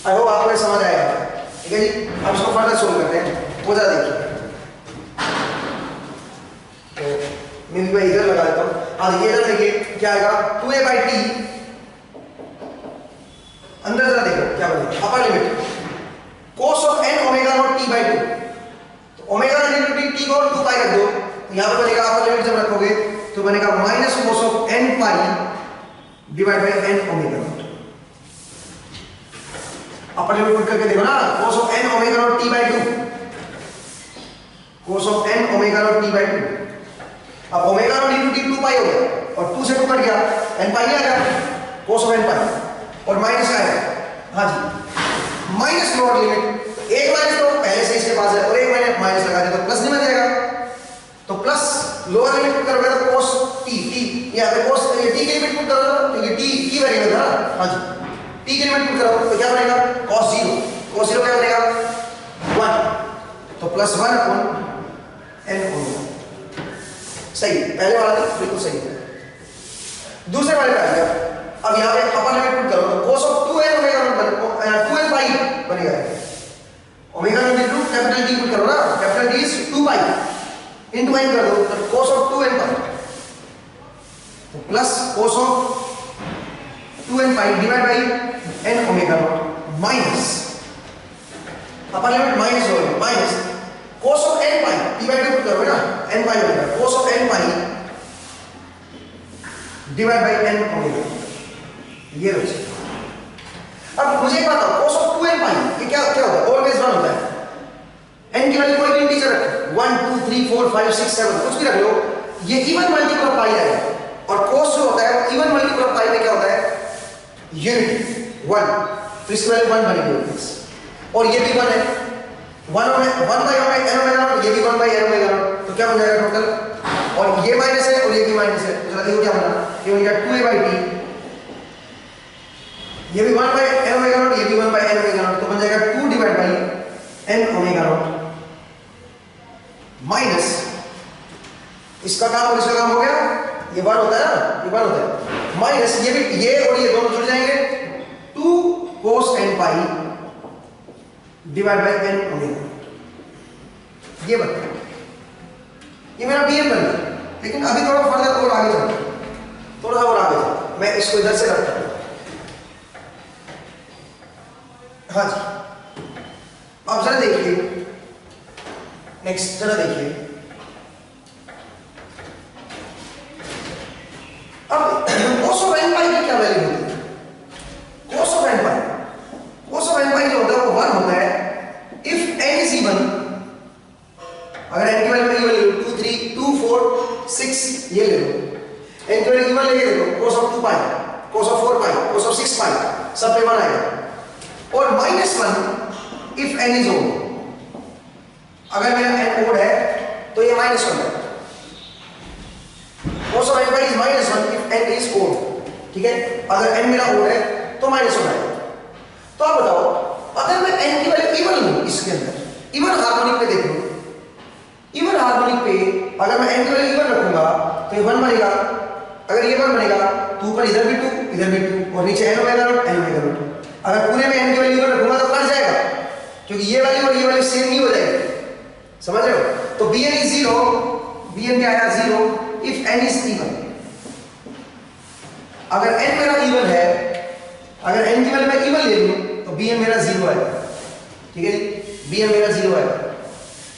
आई होप आपको ये समझ आएगा, ठीक है जी। अब इसको फर्दर सोल्व करते हैं, हो जा देखिए, तो मैं इधर लगा देता हूं। हाँ ये इधर देखिए क्या आएगा 2a/t, अंदर जरा देखो क्या बनेगा, upper limit cos of n omega not t/2, तो ओमेगा नॉट इनटू t को 2 पाई रख दो, तो यहां पे बनेगा अपर लिमिट जब रखोगे तो बनेगा minus cos of n pi divide by n omega not. Upper limit put करके देखो ना, cos of n omega not t/2, cos of n omega not t/2, अब ओमेगा नॉट इनटू t 2 पाई हो गया, और 2 से 2 कट गया, n पाई आ गया, cos of n पाई, और माइनस आएगा, हाँ जी माइनस नॉट लिमिट, एक माइनस तो पहले से इसके पास है और एक मैंने माइनस लगा दिया तो प्लस नहीं बन जाएगा, तो प्लस लोअर लिमिट पुट करोगे तो cos t, यहाँ पे cos ये t की लिमिट पुट करोगे तो ये t की वेरिएबल है ना, हाँ जी t की लिमिट पुट करोगे तो क्या बनेगा cos 0, cos 0 क्या बनेगा 1, तो प्लस 1 अपॉन n ओमेगा, सही, पहले वाला तो बिल्कुल सही है। दूसरे वाले पे आ गया, अब यहाँ पे अपर लिमिट पुट करो तो cos of 2n omega naught 2n पाई बनेगा, omega naught into capital T put करो ना, capital T is 2 pi into n कर दो, तो cos of 2n पाई तो plus cos of 2n pi divide by n omega not minus upper limit minus हो गई minus cos of n pi p by 2 put करोगे ना n पाई हो जाएगा cos of n pi divide by n omega ये हो जाएगा। अब मुझे एक बताओ कोस ऑफ 2n पाई ये क्या क्या होता है ऑलवेज 1 होता है n की वैल्यू कोई भी इंटीजर रखो 1 2 3 4 5 6 7 कुछ भी रख लो ये इवन मल्टीपल ऑफ पाई आएगा और कोस जो होता है इवन मल्टीपल ऑफ पाई में क्या होता है यूनिट 1 तो इसकी वैल्यू 1 बनेगी और ये भी 1 है 1 बाई n ओमेगा नॉट ये भी 1 बाई n ओमेगा नॉट तो क्या बन जाएगा टोटल और ये माइनस है और ये भी माइनस है तो जल्दी क्या बना ये बन गया 2a बाई t ये भी 1 बाई n ओमेगा नॉट ये भी 1 बाई n ओमेगा नॉट तो बन जाएगा 2 divide by n omega not minus इसका काम और इसका काम हो गया ये 1 होता है ना ये 1 होता है माइनस ये भी ये और ये दोनों जुड़ जाएंगे 2 cos n pi divide by n omega ये बनता है ये मेरा bn बन गया लेकिन अभी थोड़ा फर्दर और आगे चलते हैं थोड़ा और आगे चलते मैं इसको इधर से रखता हूं हाँ जी अब जरा देखिए नेक्स्ट जरा देखिए अब cos ऑफ n पाई की क्या वैल्यू होती है cos ऑफ n पाई जो होता है वो 1 होता है इफ n इज इवन अगर n की वैल्यू इवन ले लो 2 3 2 4 6 ये ले लो n की वैल्यू इवन लेके देखो cos of 2 pi cos of 4 pi cos of 6 पाई सब पे 1 आएगा और -1 इफ n इज ओड अगर मेरा n ओड है तो ये -1 है cos of n pi is -1 if n is odd ठीक है अगर n मेरा ओड है तो -1 आएगा तो आप बताओ अगर मैं n की वैल्यू इवन लूं इसके अंदर इवन हार्मोनिक पे देखो इवन हार्मोनिक पे अगर मैं n की वैल्यू इवन रखूंगा तो ये 1 बनेगा अगर ये 1 बनेगा तो ऊपर इधर भी 2 इधर भी 2 और नीचे n omega not n omega not अगर पूरे में n की वैल्यू इवन रखूंगा तो कट जाएगा क्योंकि ये वैल्यू और ये वैल्यू सेम नहीं हो जाएगी समझ रहे हो तो bn इज 0 bn क्या आया 0 इफ n इज इवन अगर n मेरा इवन है अगर n की वैल्यू मैं इवन ले लूं तो bn मेरा 0 आएगा ठीक है bn मेरा 0 आएगा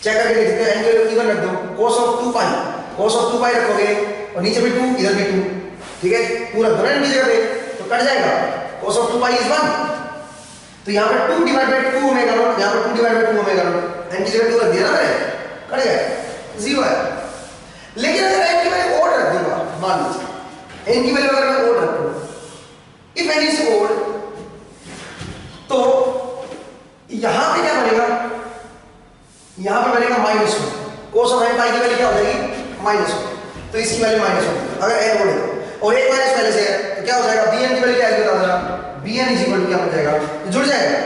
चेक करके देख सकते हैं n की वैल्यू इवन रख दो cos ऑफ 2 पाई रखोगे और नीचे भी 2 इधर भी 2 ठीक है पूरा दोनों n की जगह पे तो कट जाएगा cos ऑफ 2 पाई इज 1 तो यहां पे 2 डिवाइड बाय 2 ओमेगा नॉट यहां पे 2 divide by 2 omega not n की जगह 2 रख दिया ना मैंने कट गया 0 है लेकिन अगर n की वैल्यू ओड रख दूंगा मान लीजिए n की वैल्यू अगर मैं ओड रखूं इफ n इज ओड तो यहां पे क्या बनेगा यहां पे बनेगा -1 cos ऑफ n पाई की वैल्यू क्या हो जाएगी -1 तो इसकी वैल्यू -1 अगर n ओड है और एक माइनस पहले से है तो क्या हो जाएगा bn की वैल्यू क्या आएगी बता जरा bn इज इक्वल टू क्या बन जाएगा तो जुड़ जाएगा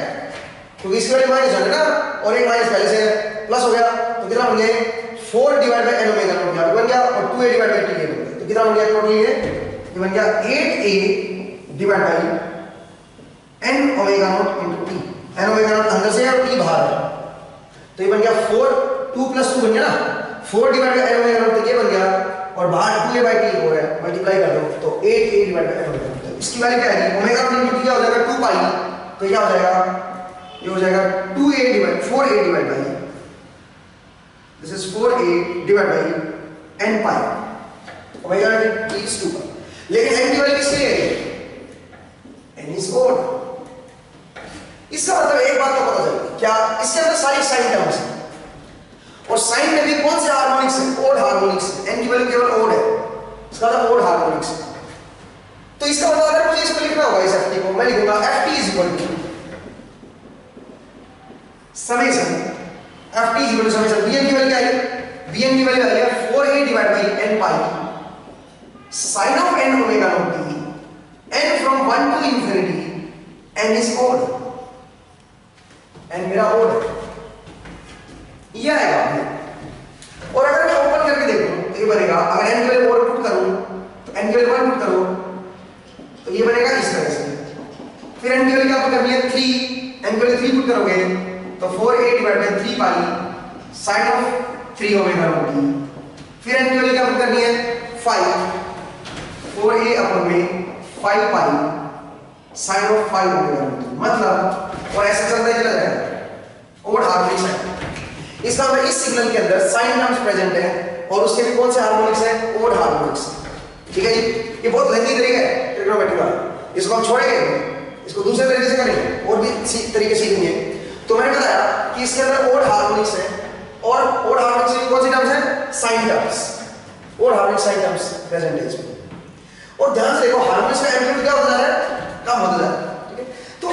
क्योंकि इसकी वैल्यू -1 है ना और एक माइनस पहले से है प्लस हो गया तो कितना बन गया 4 divide by n omega not बन गया और 2a डिवाइड बाय t बन गया तो कितना बन गया टोटल ये बन गया 8a divide by n omega not into t n omega not अंदर से है और t बाहर है तो ये बन गया 4 2 + 2 बन गया ना 4 divide by n omega not तो ये बन गया और बाहर 2a बाय t हो रहा है मल्टीप्लाई कर दो तो 8a divide by n omega not इसकी वैल्यू क्या आएगी ओमेगा नॉट इनटू क्या हो जाएगा 2 पाई तो क्या हो जाएगा ये हो जाएगा 4a divide by this is 4a divide by n pi omega naught is 2 पाई लेकिन n की वैल्यू किसके लिए है n इज ओड इसका मतलब एक बात तो पता चल क्या इसके अंदर सारी साइन टर्म्स हैं और साइन में भी कौन से हार्मोनिक्स है ओड हार्मोनिक्स n की वैल्यू केवल ओड है इसका मतलब ओड हार्मोनिक्स तो इसका मतलब अगर मुझे इसको लिखना होगा इस ft को मैं लिखूंगा ft is equal to summation ft is equal to summation bn की वैल्यू क्या है bn की वैल्यू आई है 4a divide by n pi sin of n omega not t n from 1 to infinity n is odd n मेरा odd है ये आएगा और अगर मैं ओपन करके देखूं तो ये बनेगा अगर n की वैल्यू ओड पुट करूं तो n की वैल्यू 1 पुट करूं तो ये बनेगा इस तरह से फिर n की वैल्यू क्या पुट करनी है 3 n की वैल्यू 3 पुट करोगे तो 4a divide by 3 pi sin of 3 omega not t फिर n की वैल्यू क्या पुट करनी है 5 4a अपॉन में 5 pi sine of 5 omega root 3, मतलब और ऐसे चलता ही चला जाएगा ओड हार्मोनिक साइन। इसका मतलब इस सिग्नल के अंदर साइन टर्म्स प्रेजेंट है और उसके भी कौन से हार्मोनिक्स हैं, ओड हार्मोनिक्स। ठीक है जी, ये बहुत लेंथी तरीका है ट्रिग्नोमेट्री वाला, इसको हम छोड़ेंगे, इसको दूसरे तरीके से करेंगे और भी तरीके सीखेंगे। तो मैंने बताया कि इसके अंदर ओड हार्मोनिक्स है और ओड हार्मोनिक्स में कौन सी टर्म्स है, sine terms, odd harmonic sine terms present है इसमें। और ध्यान से देखो हार्मोनिक्स का एम्पलीट्यूड क्या होता जा रहा है, कम होता जा रहा है। ठीक है, तो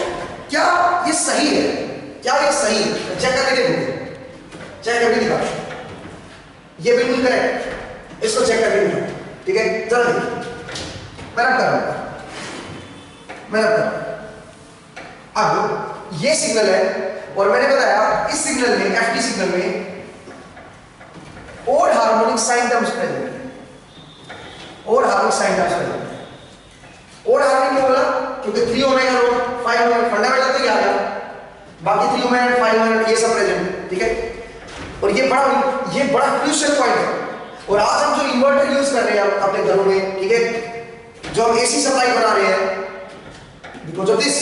क्या ये सही है, क्या ये सही है, चेक करके देखो, चेक करके दिखा, ये बिल्कुल करेक्ट, इसको चेक करके दिखा। ठीक है, चलो देखिए मैं रब कर रहा हूं, मैं रब कर रहा हूं। अब ये सिग्नल है और मैंने बताया इस सिग्नल में, एफटी सिग्नल में odd harmonic sine terms present है, odd harmonic sine terms present है। ओड हार्मोनिक क्यों बोला, क्योंकि 3 ओमेगा नॉट 5 ओमेगा फंडामेंटल तो याद है, बाकी 3 ओमेगा 5 ओमेगा ये सब प्रेजेंट है। ठीक है, और ये बड़ा क्रूशियल पॉइंट है। और आज हम जो इन्वर्टर यूज कर रहे हैं अपने घरों में, ठीक है, जो हम एसी सप्लाई बना रहे हैं, because of this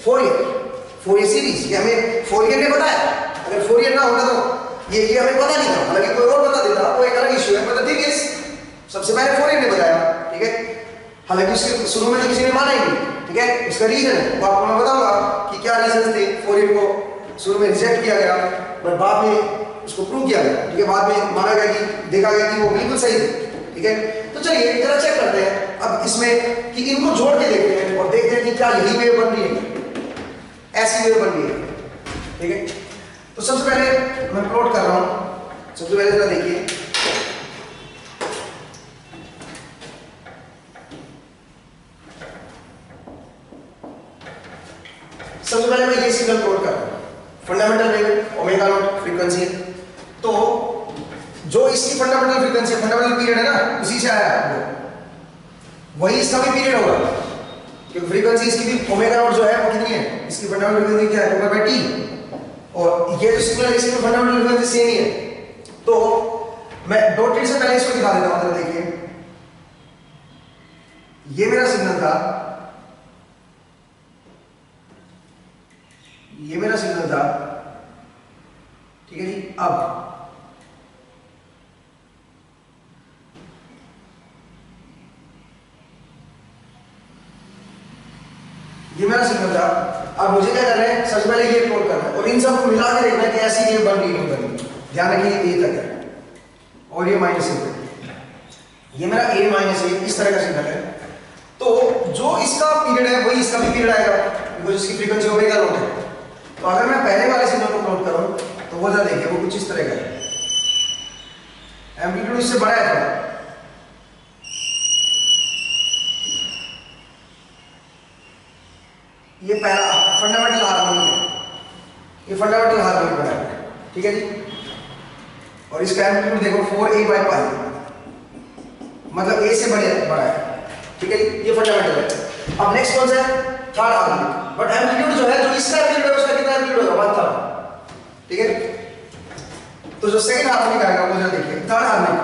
Fourier series, ये हमें फोरियर ने बताया, अगर फोरियर ना होता तो ये हमें पता नहीं था, हालांकि कोई और बता देता वो एक अलग इश्यू है, मतलब ठीक है, सबसे पहले फोरियर ने बताया। ठीक है, हालांकि उसके शुरू में तो किसी ने माना ही नहीं। ठीक है, उसका रीजन है वो आपको मैं बताऊंगा कि क्या रीजन थे, फोरियर को शुरू में रिजेक्ट किया गया पर बाद में उसको प्रूव किया गया। ठीक है, बाद में माना गया कि देखा गया कि वो बिल्कुल सही है। ठीक है, तो चलिए जरा चेक करते हैं अब इसमें कि इनको जोड़ के देखते हैं और देखते हैं कि क्या यही वेव बन रही है, ऐसी वेव बन रही है। ठीक है, तो सबसे पहले मैं प्लॉट कर रहा हूं, सबसे पहले जरा देखिए, सबसे पहले मैं ये सिग्नल प्लॉट कर रहा हूं, fundamental wave omega naught frequency है, तो जो इसकी फंडामेंटल फ्रीक्वेंसी फंडामेंटल पीरियड है ना, उसी से आया है वही इसका भी पीरियड होगा, क्योंकि फ्रीक्वेंसी इसकी भी ओमेगा नॉट जो है वो कितनी है, इसकी फंडामेंटल फ्रीक्वेंसी क्या है, ओमेगा टी, और ये जो सिग्नल इसकी फंडामेंटल फ्रीक्वेंसी सेम ही है। तो मैं डॉटेड से पहले इसको दिखा देता हूं, देखिए ये मेरा सिग्नल था, ये मेरा सिग्नल था। ठीक है जी, अब ये मेरा सिग्नल था। अब मुझे क्या करना है, सबसे पहले ये प्लॉट करना है और इन सबको मिला के देखना है कि ऐसी वेव बन रही है। ध्यान रखिए ए तक है और ये माइनस ए, ये मेरा ए माइनस ए इस तरह का सिग्नल है। तो जो इसका पीरियड है वही इसका भी पीरियड आएगा, बिकॉज इसकी फ्रीक्वेंसी ओमेगा नॉट है। तो अगर मैं पहले वाले सिग्नल को प्लॉट करूं तो वो जरा देखिए, वो कुछ इस तरह का है, एम्पलीट्यूड इससे बड़ा है थोड़ा। ये पहला फंडामेंटल हार्मोनिक है, ये फंडामेंटल हार्मोनिक बना है। ठीक है जी, और इसका एम्पलीट्यूड देखो 4a/π, मतलब a से बड़ा है। ठीक है जी, ये फंडामेंटल है। अब नेक्स्ट कौन सा है, थर्ड हार्मोनिक, बट एम्पलीट्यूड जो है, जो इसका एम्पलीट्यूड है उसका कितना एम्पलीट्यूड होगा, 1/3। ठीक है, तो जो सेकंड हार्मोनिक आएगा वो जरा देखिए, थर्ड हार्मोनिक,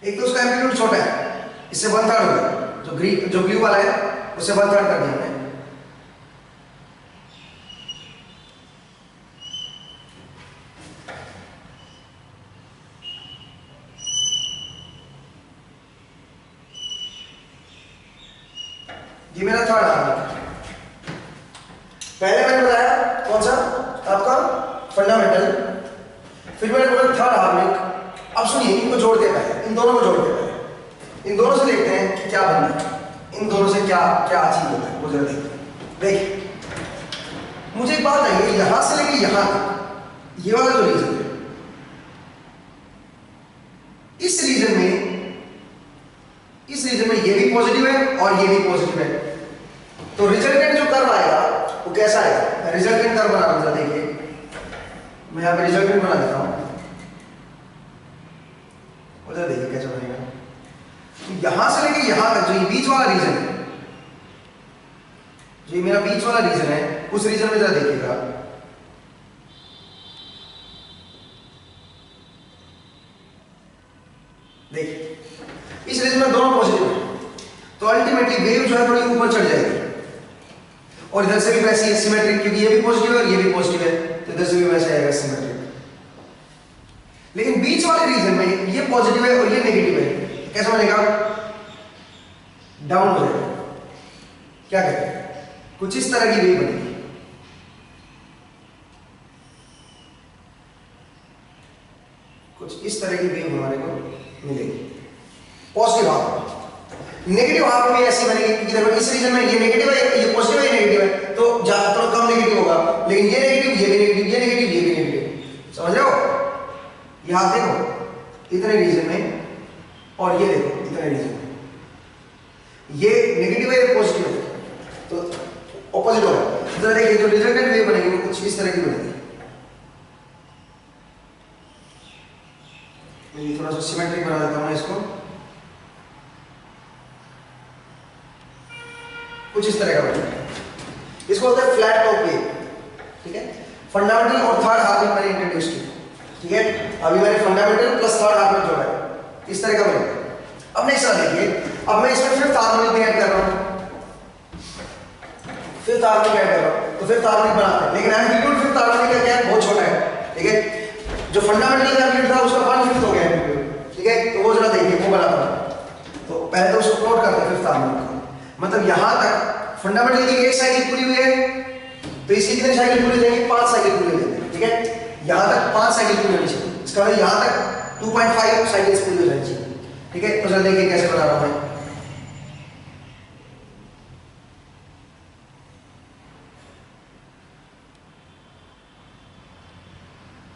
एक तो उसका एम्पलीट्यूड छोटा है, इससे 1/3 होगा, जो ब्लू वाला है उससे 1/3 कर दिया हमने। ये मेरा थर्ड हार्मोनिक। पहले मैंने बताया कौन सा आपका फंडामेंटल, फिर मैंने बोला थर्ड हार्मोनिक। अब सुनिए, इनको जोड़ते हैं पहले, इन दोनों को जोड़ते हैं पहले, इन दोनों से देखते हैं कि क्या बनता है, इन दोनों से क्या क्या अचीव होता है वो जरा देखते। देखिए मुझे एक बात है, यहां से लेके यहां तक ये वाला जो रीजन है, इस रीजन में ये भी पॉजिटिव है और ये भी पॉजिटिव है, तो रिजल्टेंट जो कर्व आएगा वो कैसा आएगा, रिजल्टेंट कर्व बना रहा हूं, देखिए मैं यहां पे रिजल्टेंट बना देता हूं, उधर देखिए कैसा बनेगा। तो यहां से लेके यहां तक जो ये बीच वाला रीजन है, जो ये मेरा बीच वाला रीजन है, उस रीजन में जरा देखिएगा, देखिए इस रीजन में दोनों पॉजिटिव है, तो अल्टीमेटली वेव जो है थोड़ी ऊपर चढ़ जाएगी, और इधर से भी वैसे ही सिमेट्रिक, क्योंकि ये भी पॉजिटिव है और ये भी पॉजिटिव है, तो इधर से भी वैसे आएगा सिमेट्रिक। लेकिन बीच वाले रीजन में ये पॉजिटिव है और ये नेगेटिव है, कैसा बनेगा? डाउन हो जाएगा। क्या कहते हैं? कुछ इस तरह की वेव बनेगी। कुछ इस तरह की वेव हमारे को मिलेगी पॉजिटिव हाफ। नेगेटिव हाफ में ऐसी बनेगी, क्योंकि देखो इस रीजन में ये नेगेटिव है, ये पॉजिटिव है, ये नेगेटिव है, तो ज्यादा थोड़ा कम नेगेटिव होगा, लेकिन ये नेगेटिव, ये भी नेगेटिव, ये नेगेटिव, ये भी नेगेटिव। समझ रहे हो? ये हाफ देखो इतने रीजन में, और ये देखो इतने रीजन में, ये नेगेटिव है, ये पॉजिटिव है, तो ऑपोजिट होगा। जरा देखिए जो रिजल्टेंट वेव बनेगी वो कुछ इस तरह की बनेगी। मैं ये थोड़ा सा सिमेट्रिक बना देता हूं इसको, कुछ इस तरह का बनेगा। इसको बोलते हैं फ्लैट टॉप वेव। ठीक है, फंडामेंटल और थर्ड हार्मोनिक मैंने इंट्रोड्यूस किया। ठीक है, अभी मैंने फंडामेंटल प्लस थर्ड हार्मोनिक जोड़ा है, इस तरह का बनेगा। अब नेक्स्ट देखिए, अब मैं इसमें फिफ्थ हार्मोनिक भी ऐड कर रहा हूं, फिफ्थ हार्मोनिक ऐड कर रहा हूं, तो फिफ्थ हार्मोनिक बनाते हैं, लेकिन एम्पलीट्यूड फिफ्थ हार्मोनिक का क्या है? बहुत छोटा है। ठीक है, जो फंडामेंटल का एम्पलीट्यूड था उसका 1/5 हो गया एम्पलीट्यूड। ठीक है, तो वो जरा देखिए, वो बनाता हूं। तो पहले तो उसको प्लॉट करते हैं फिफ्थ हार्मोनिक, मतलब यहां तक फंडामेंटल की एक साइकिल पूरी हुई है, तो इसकी कितनी साइकिल पूरी हो जाएगी? 5 साइकिल पूरी हो जाएगी। ठीक है, यहां तक 5 साइकिल पूरी होनी चाहिए, इसका मतलब यहां तक 2.5 साइकिल्स पूरी हो जानी चाहिए। ठीक है, तो जरा देखिए कैसे बना रहा हूं मैं।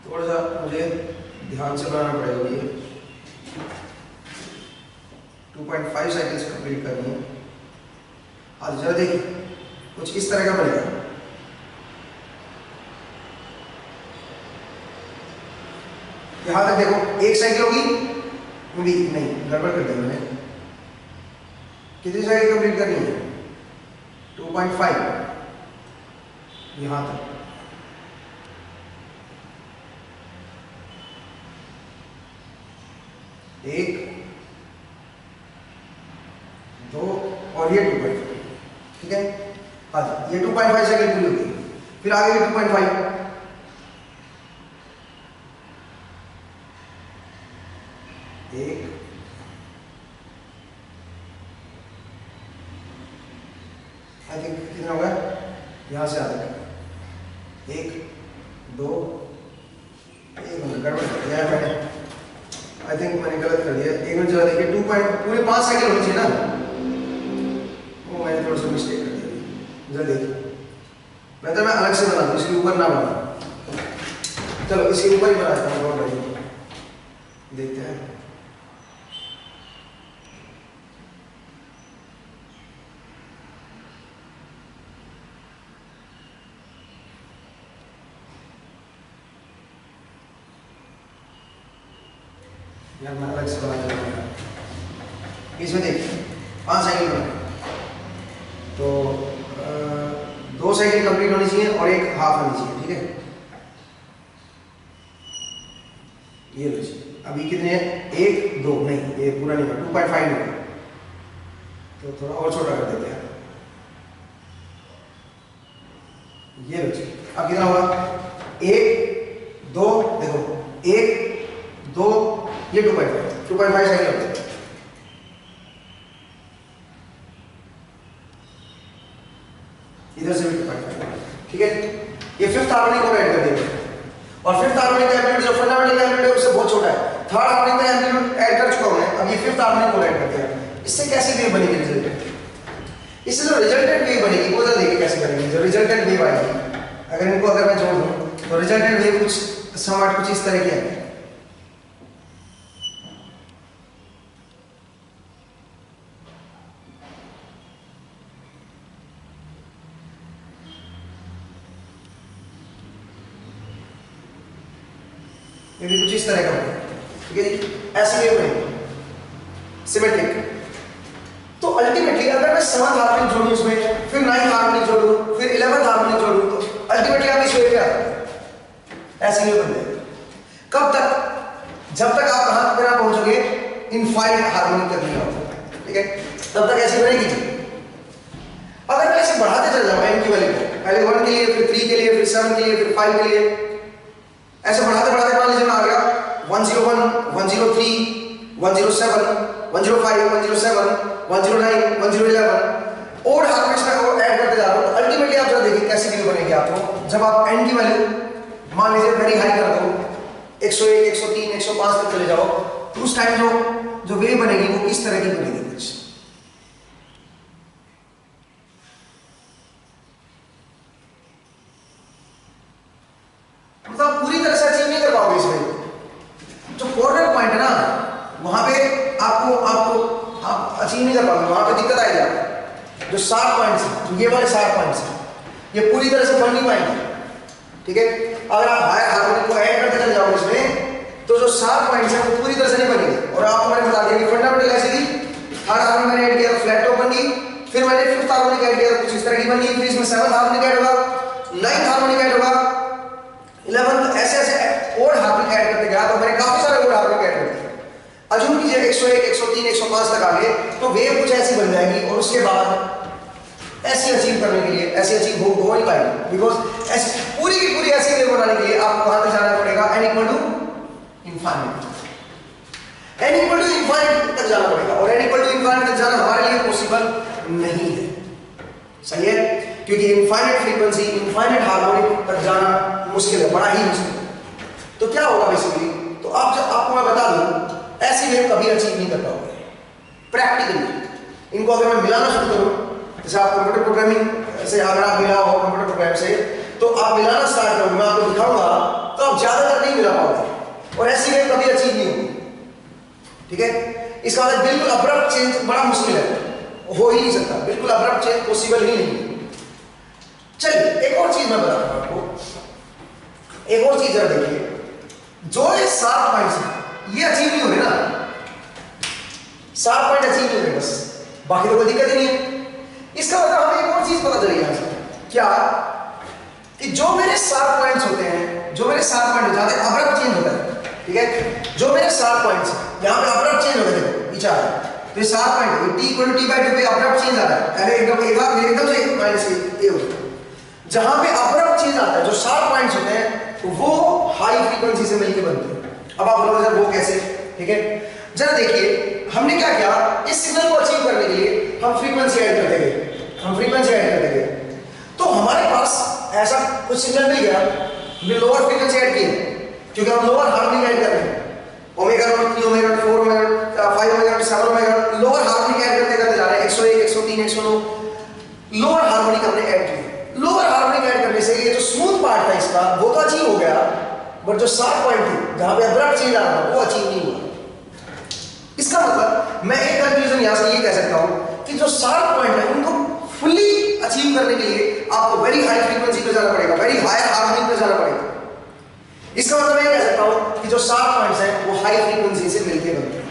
थोड़ा सा मुझे ध्यान से बनाना पड़ेगा, ये 2.5 साइकिल्स कंप्लीट करनी है। आज जरा देखिए कुछ इस तरह का बनेगा। यहां तक देखो एक साइकिल होगी, भी नहीं गड़बड़ कर दी मैंने। कितनी साइकिल कंप्लीट करनी है? 2.5 यहां तक। एक, दो और ये 2.5। ठीक है, हाँ ये 2.5 साइकिल पूरी होगी, फिर आगे 2.5, एक, आई थिंक कितना होगा यहां से आगे, एक, दो, एक मिनट गड़बड़ कर दिया मैंने, आई थिंक मैंने गलत कर दिया। एक मिनट जरा देखिए, 2 पूरे 5 साइकिल होनी चाहिए ना, वो मैंने थोड़ा सा मिस्टेक कर दिया। जरा देखिए, बेहतर मैं अलग से बना दूं, इसके ऊपर ना बना। चलो इसके ऊपर ही बना देता हूँ, देखते हैं। यार मैं अलग से बना देता हूँ। इसमें देखिए 5 साइकिल बने, तो 2 साइकिल कंप्लीट होनी चाहिए और एक हाफ होनी चाहिए। ठीक है, ये लो जी। अभी कितने हैं? 1, 2 नहीं, ये पूरा नहीं होगा, 2.5 होगा, तो थोड़ा और छोटा कर देते हैं। ये लो जी, अब कितना होगा? 1, 2, देखो 1, 2, ये 2.5 साइकिल होता है। इधर से भी 2.5। ठीक है, ये फिफ्थ हार्मोनिक को ऐड कर देंगे, और फिफ्थ हार्मोनिक का एम्पलीट्यूड जो फंडामेंटल एम्पलीट्यूड है उससे बहुत छोटा है। थर्ड हार्मोनिक का एम्पलीट्यूड ऐड कर चुका हूं मैं, अब ये फिफ्थ हार्मोनिक को ऐड करते हैं। इससे कैसी वेव बनेगी रिजल्टेंट? इससे जो रिजल्टेंट वेव बनेगी वो जरा देखिए कैसे बनेगी। जो रिजल्टेंट वेव आएगी, अगर इनको अगर मैं जोड़ दूं तो रिजल्टेंट वेव कुछ समवट कुछ इस तरह की आएगी। ये भी कुछ इस तरह का बनेगा। ठीक है जी, ऐसी वेव बनेगी सिमेट्रिक। तो अल्टीमेटली अगर मैं 7th हार्मोनिक जोड़ूं इसमें, फिर 9th हार्मोनिक जोड़ूं, फिर 11th हार्मोनिक जोड़ूं, तो अल्टीमेटली आप इस वेव पे आते हैं। ऐसी वेव बन जाएगी। कब तक? जब तक आप कहां पे ना पहुंचोगे, इनफाइनाइट हार्मोनिक तक नहीं होता, ठीक है, तब तक ऐसी बनेगी। अगर मैं ऐसे बढ़ाते चल जाऊँ n की वैल्यू को, पहले 1 के लिए, फिर 3 के लिए, फिर 7 के लिए, फिर 5 के लिए, ऐसे बढ़ाते बढ़ाते मान लीजिए मैं आ गया 101, 103, 107, 105, 107, 109, 111 और हार्मोनिक्स में और ऐड करते जा रहा हूँ। तो अल्टीमेटली आप जरा देखिए कैसी वैल्यू बनेगी आपको जब आप n की वैल्यू मान लीजिए वेरी हाई कर दो, 101, 103, 105 तक चले जाओ, तो उस टाइम जो वेव बनेगी वो इस तरह की बनेगी कुछ। मतलब पूरी तरह से अचीव नहीं कर पाओगे इसमें। जो कॉर्नर पॉइंट है ना वहां पे आप अचीव नहीं कर पाओगे, वहां पे दिक्कत आएगी आपको। जो 60 पॉइंट्स हैं, ये वाले 60 पॉइंट्स हैं, ये पूरी तरह से बन नहीं पाएंगे, ठीक है। अगर आप हाई हार्मोनिक को ऐड करते चले जाओगे इसमें तो जो 60 पॉइंट्स हैं वो पूरी तरह से नहीं बनेंगे। और आपको मैंने बता दिया कि फंडामेंटल ऐसी थी, थर्ड हार्मोनिक मैंने ऐड किया तो फ्लैट टॉप बन गई, फिर मैंने फिफ्थ हार्मोनिक ऐड किया तो कुछ इस तरह की बन गई, फिर इसमें सेवंथ हार्मोनिक ऐड होगा, नाइन्थ हार्मोनिक ऐड होगा, 11th, ऐसे ऐसे और हार्मोनिक ऐड करते गया तो मैंने काफी सारे और हार्मोनिक ऐड कर दिए। अजूम कीजिए 101, 103, 105 तक आ गए तो वेव कुछ ऐसी बन जाएगी और उसके बाद ऐसी अचीव करने के लिए ऐसी अचीव हो नहीं पाएगी, बिकॉज ऐसी पूरी की पूरी ऐसी वेव बनाने के लिए आपको कहां तक जाना पड़ेगा, n equal to infinite, n equal to infinite तक जाना पड़ेगा। और n इक्वल टू इनफाइनाइट तक जाना हमारे लिए पॉसिबल नहीं है, सही है, क्योंकि इनफाइनाइट फ्रीक्वेंसी, इनफाइनाइट हार्मोनिक तक जाना मुश्किल है, बड़ा ही मुश्किल है। तो क्या होगा बेसिकली, तो आपको मैं बता दूं ऐसी वेव कभी अचीव नहीं कर पाओगे प्रैक्टिकली। इनको अगर मैं मिलाना शुरू करूं, जैसे आप कंप्यूटर प्रोग्रामिंग से अगर आप मिला हो कंप्यूटर प्रोग्राम से, तो आप मिलाना स्टार्ट करोगे, मैं आपको दिखाऊंगा तो आप ज्यादातर नहीं मिला पाओगे और ऐसी वेव कभी अचीव नहीं होगी, ठीक है। इसका मतलब बिल्कुल अब्रप्ट चेंज बड़ा मुश्किल है, हो ही नहीं सकता, बिल्कुल अब्रप्ट चेंज पॉसिबल ही नहीं है। चलिए एक और चीज मैं बताता हूं आपको, एक और चीज जरा देखिए, जो ये 7 पॉइंट्स हैं ये अचीव नहीं हो रहे ना, 7 पॉइंट अचीव नहीं हो रहे, बस बाकी तो कोई दिक्कत ही नहीं है। इसका मतलब हमें एक और चीज पता चली यहां से, क्या कि जो मेरे 7 पॉइंट्स होते हैं, जो मेरे 7 पॉइंट हो जाते हैं, अब्रप्ट चेंज होता है, ठीक है। जो मेरे 7 पॉइंट्स यहां पे अब्रप्ट चेंज होते हैं, विचार तो ये 7 point t equal to t/2 पे अब्रप्ट चेंज आ रहा है, पहले एकदम से माइनस a होता है। जहां पे अब्रप्ट चेंज आता है, जो 7 पॉइंट्स होते हैं वो हाई फ्रीक्वेंसी से मिलकर बनते हैं। अब आप बोलोगे सर वो कैसे, ठीक है, जरा देखिए हमने क्या किया, इस सिग्नल को अचीव करने के लिए हम फ्रीक्वेंसी ऐड करते गए, तो हमारे पास ऐसा कुछ सिग्नल मिल गया, हमने लोअर फ्रीक्वेंसी ऐड की है क्योंकि हम लोअर हार्मोनिक ऐड कर रहे हैं, omega naught, 3 omega, 4 omega, 5 omega, 7 omega, lower harmonic add करते जा रहे हैं, 101, 103, 109 लोअर हार्मोनिक हमने ऐड किया। लोअर हार्मोनिक ऐड करने से ये जो स्मूथ पार्ट था इसका वो तो अचीव हो गया, बट जो 7 पॉइंट थी जहां पे अब्रप्ट चेंज आ रहा था वो अचीव नहीं हुआ। इसका मतलब मैं एक कंक्लूजन यहां से ये कह सकता हूं कि जो 7 पॉइंट है उनको फुल्ली अचीव करने के लिए आपको वेरी हाई फ्रीक्वेंसी पे जाना पड़ेगा, वेरी हाई हार्मोनिक पे जाना पड़ेगा। इसका मतलब मैं कह सकता हूं कि जो 7 पॉइंट्स हैं वो हाई फ्रीक्वेंसी से मिलकर बनते हैं,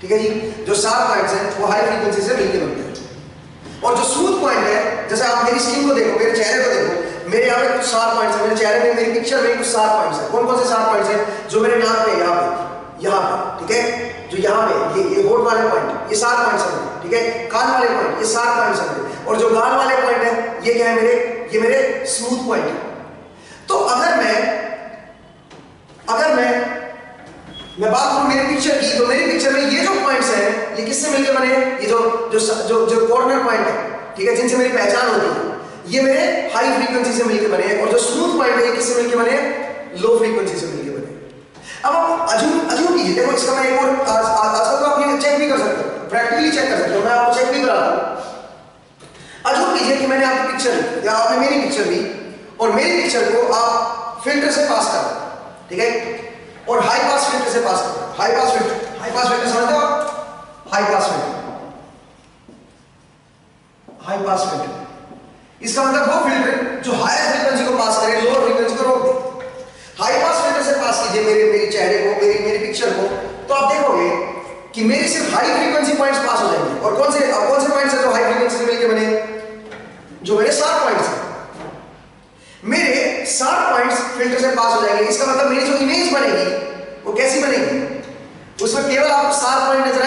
ठीक है जी, जो 7 पॉइंट्स हैं वो हाई फ्रीक्वेंसी से मिलकर बनते हैं। और जो स्मूथ पॉइंट है, जैसे आप मेरी स्किन को देखो, मेरे चेहरे को देखो, मेरे यहाँ पे कुछ 7 पॉइंट्स हैं, मेरे चेहरे में, मेरी पिक्चर में कुछ 7 पॉइंट्स हैं। कौन कौन से 7 पॉइंट्स हैं, जो मेरे नाक पे यहाँ पे, ठीक है, जो यहाँ पे ये होठ वाले पॉइंट, ये 7 पॉइंट्स हैं, ठीक है, कान वाले पॉइंट, ये 7 पॉइंट्स हैं, और जो गाल वाले पॉइंट है ये क्या है, ये मेरे स्मूथ पॉइंट है। तो अगर मैं बात करूं मेरी पिक्चर की, तो मेरी पिक्चर में ये जो पॉइंट्स हैं ये किससे मिलकर बने, ये जो कॉर्नर पॉइंट है, ठीक है, जिनसे मेरी पहचान होती है, ये मेरे हाई फ्रीक्वेंसी से मिलकर बने, और जो स्मूथ पॉइंट है ये किससे मिलकर बने, लो फ्रीक्वेंसी से मिलकर बने। अब आप अजूम कीजिए, देखो इसका मैं एक और आजकल तो आप ये चेक भी कर सकते हो, प्रैक्टिकली चेक कर सकते हो, मैं आपको चेक भी कराता हूं। अजूम कीजिए कि मैंने आपकी पिक्चर ली या आपने मेरी पिक्चर ली, और मेरी पिक्चर को आप फिल्टर से पास कर, ठीक है, और हाई पास फिल्टर से पास करो। हाई पास फिल्टर समझते हो आप, हाई पास फिल्टर, इसका मतलब वो फिल्टर जो हायर फ्रीक्वेंसी को पास करे, लोअर फ्रीक्वेंसी को रोक दे। हाई पास फिल्टर से पास कीजिए मेरे चेहरे को, मेरी पिक्चर को, तो आप देखोगे कि मेरी सिर्फ हाई फ्रीक्वेंसी पॉइंट्स पास हो जाएंगे। और कौन से पॉइंट्स हैं जो हाई फ्रीक्वेंसी से मिलकर बने, जो मेरे 7 पॉइंट्स हैं, मेरे 7 पॉइंट्स फिल्टर से पास हो जाएंगे। इसका मतलब मेरी जो इमेज बनेगी वो कैसी बनेगी, उसमें केवल आपको 7 पॉइंट नजर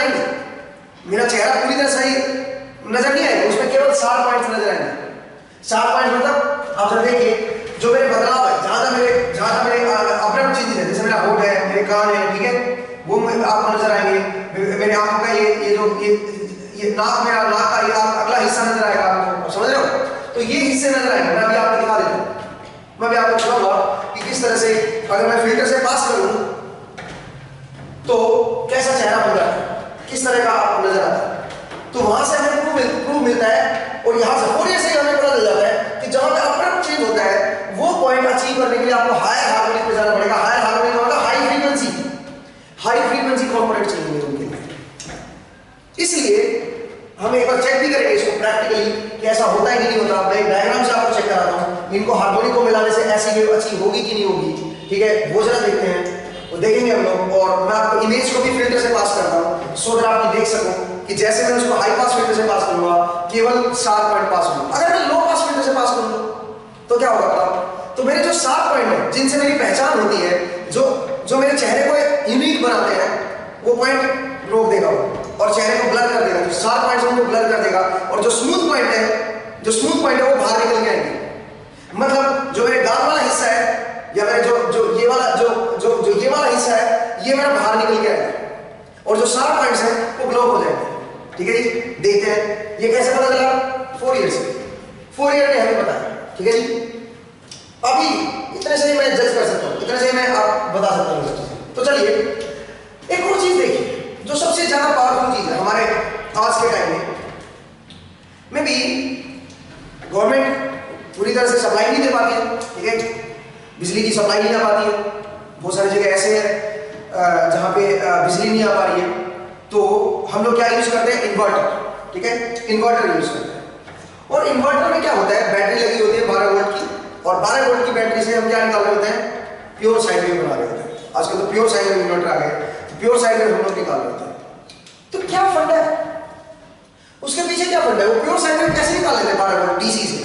शार्प पॉइंट्स नजर आएंगे। शार्प पॉइंट मतलब आप जरा देखिए जो मेरे बदलाव है, जहां मेरे अब्रप्ट चेंजेस है, जैसे मेरा होठ है, मेरे कान है, ठीक है, वो आपको नजर आएंगे। मेरे आंखों का ये नाक, मेरा नाक का ये अगला हिस्सा नजर आएगा आपको, समझ रहे हो? तो ये हिस्से नजर आएंगे। मैं अभी आपको दिखा देता हूं, मैं अभी आपको दिखाऊंगा कि किस तरह से अगर मैं फिल्टर से पास करूं तो कैसा चेहरा बन रहा है, किस तरह का आपको नजर आता है। तो वहां से हमें प्रूफ मिलता है और यहां से फोरियर से हमें पता चल जाता है कि जहां पे अब्रप्ट चेंज होता है वो पॉइंट अचीव करने के लिए आपको हायर हार्मोनिक पे जाना पड़ेगा। हायर हार्मोनिक का मतलब हाई फ्रीक्वेंसी कंपोनेंट चाहिए उनके लिए। इसलिए हम एक बार चेक भी करेंगे इसको प्रैक्टिकली कि ऐसा होता है कि नहीं होता। मैं डायग्राम से आपको चेक कराता हूं, इनको हार्मोनिक को मिलाने से ऐसी वेव अचीव होगी कि नहीं होगी, ठीक है, वो जरा देखते हैं, वो देखेंगे हम लोग। और मैं आपको इमेज को भी फिल्टर से पास करता हूं सो दैट आप देख सको कि जैसे मैं उसको हाई पास फिल्टर से पास करूंगा केवल शार्प पॉइंट पास होगा। अगर मैं लो पास फिल्टर से पास करूंगा तो क्या होगा बताओ? तो मेरे जो शार्प पॉइंट है जिनसे मेरी पहचान होती है, जो मेरे चेहरे को यूनिक बनाते हैं, वो पॉइंट रोक देगा और चेहरे को ब्लर कर देगा। जो शार्प पॉइंट है उनको ब्लर कर देगा और जो स्मूथ पॉइंट है वो बाहर निकल के आएंगे। मतलब जो मेरे गाल वाला हिस्सा है या मेरे जो ये वाला हिस्सा है ये मेरा बाहर निकल के आएगा और जो शार्प पॉइंट्स हैं वो ब्लॉक हो जाएंगे। ठीक है जी, देखते हैं ये कैसे पता चला? फोरियर से, फोरियर ने हमें बताया। ठीक है जी, अभी इतने से ही मैं जज कर सकता हूँ, इतने से ही मैं आप बता सकता हूँ सब चीजें। तो चलिए एक और चीज देखिए जो सबसे ज्यादा पावरफुल चीज है हमारे आज के टाइम में भी गवर्नमेंट पूरी तरह से सप्लाई नहीं दे पाती है। ठीक है, बिजली की सप्लाई नहीं आ पाती है, बहुत सारी जगह ऐसे है जहाँ पे बिजली नहीं आ पा रही है, तो हम लोग क्या यूज करते हैं? इन्वर्टर। ठीक है, इन्वर्टर यूज करते हैं। और इन्वर्टर में क्या होता है? बैटरी लगी होती है 12 वोल्ट की, और 12 वोल्ट की बैटरी से हम क्या निकाल रहे होते हैं? प्योर साइन वेव बना रहे होते हैं। आजकल तो प्योर साइन वेव इन्वर्टर आ गए, तो प्योर साइन वेव हम लोग निकाल रहे होते हैं। तो क्या फंडा है उसके पीछे? क्या फंडा है? वो प्योर साइन वेव कैसे निकाल लेते हैं 12 वोल्ट डीसी से?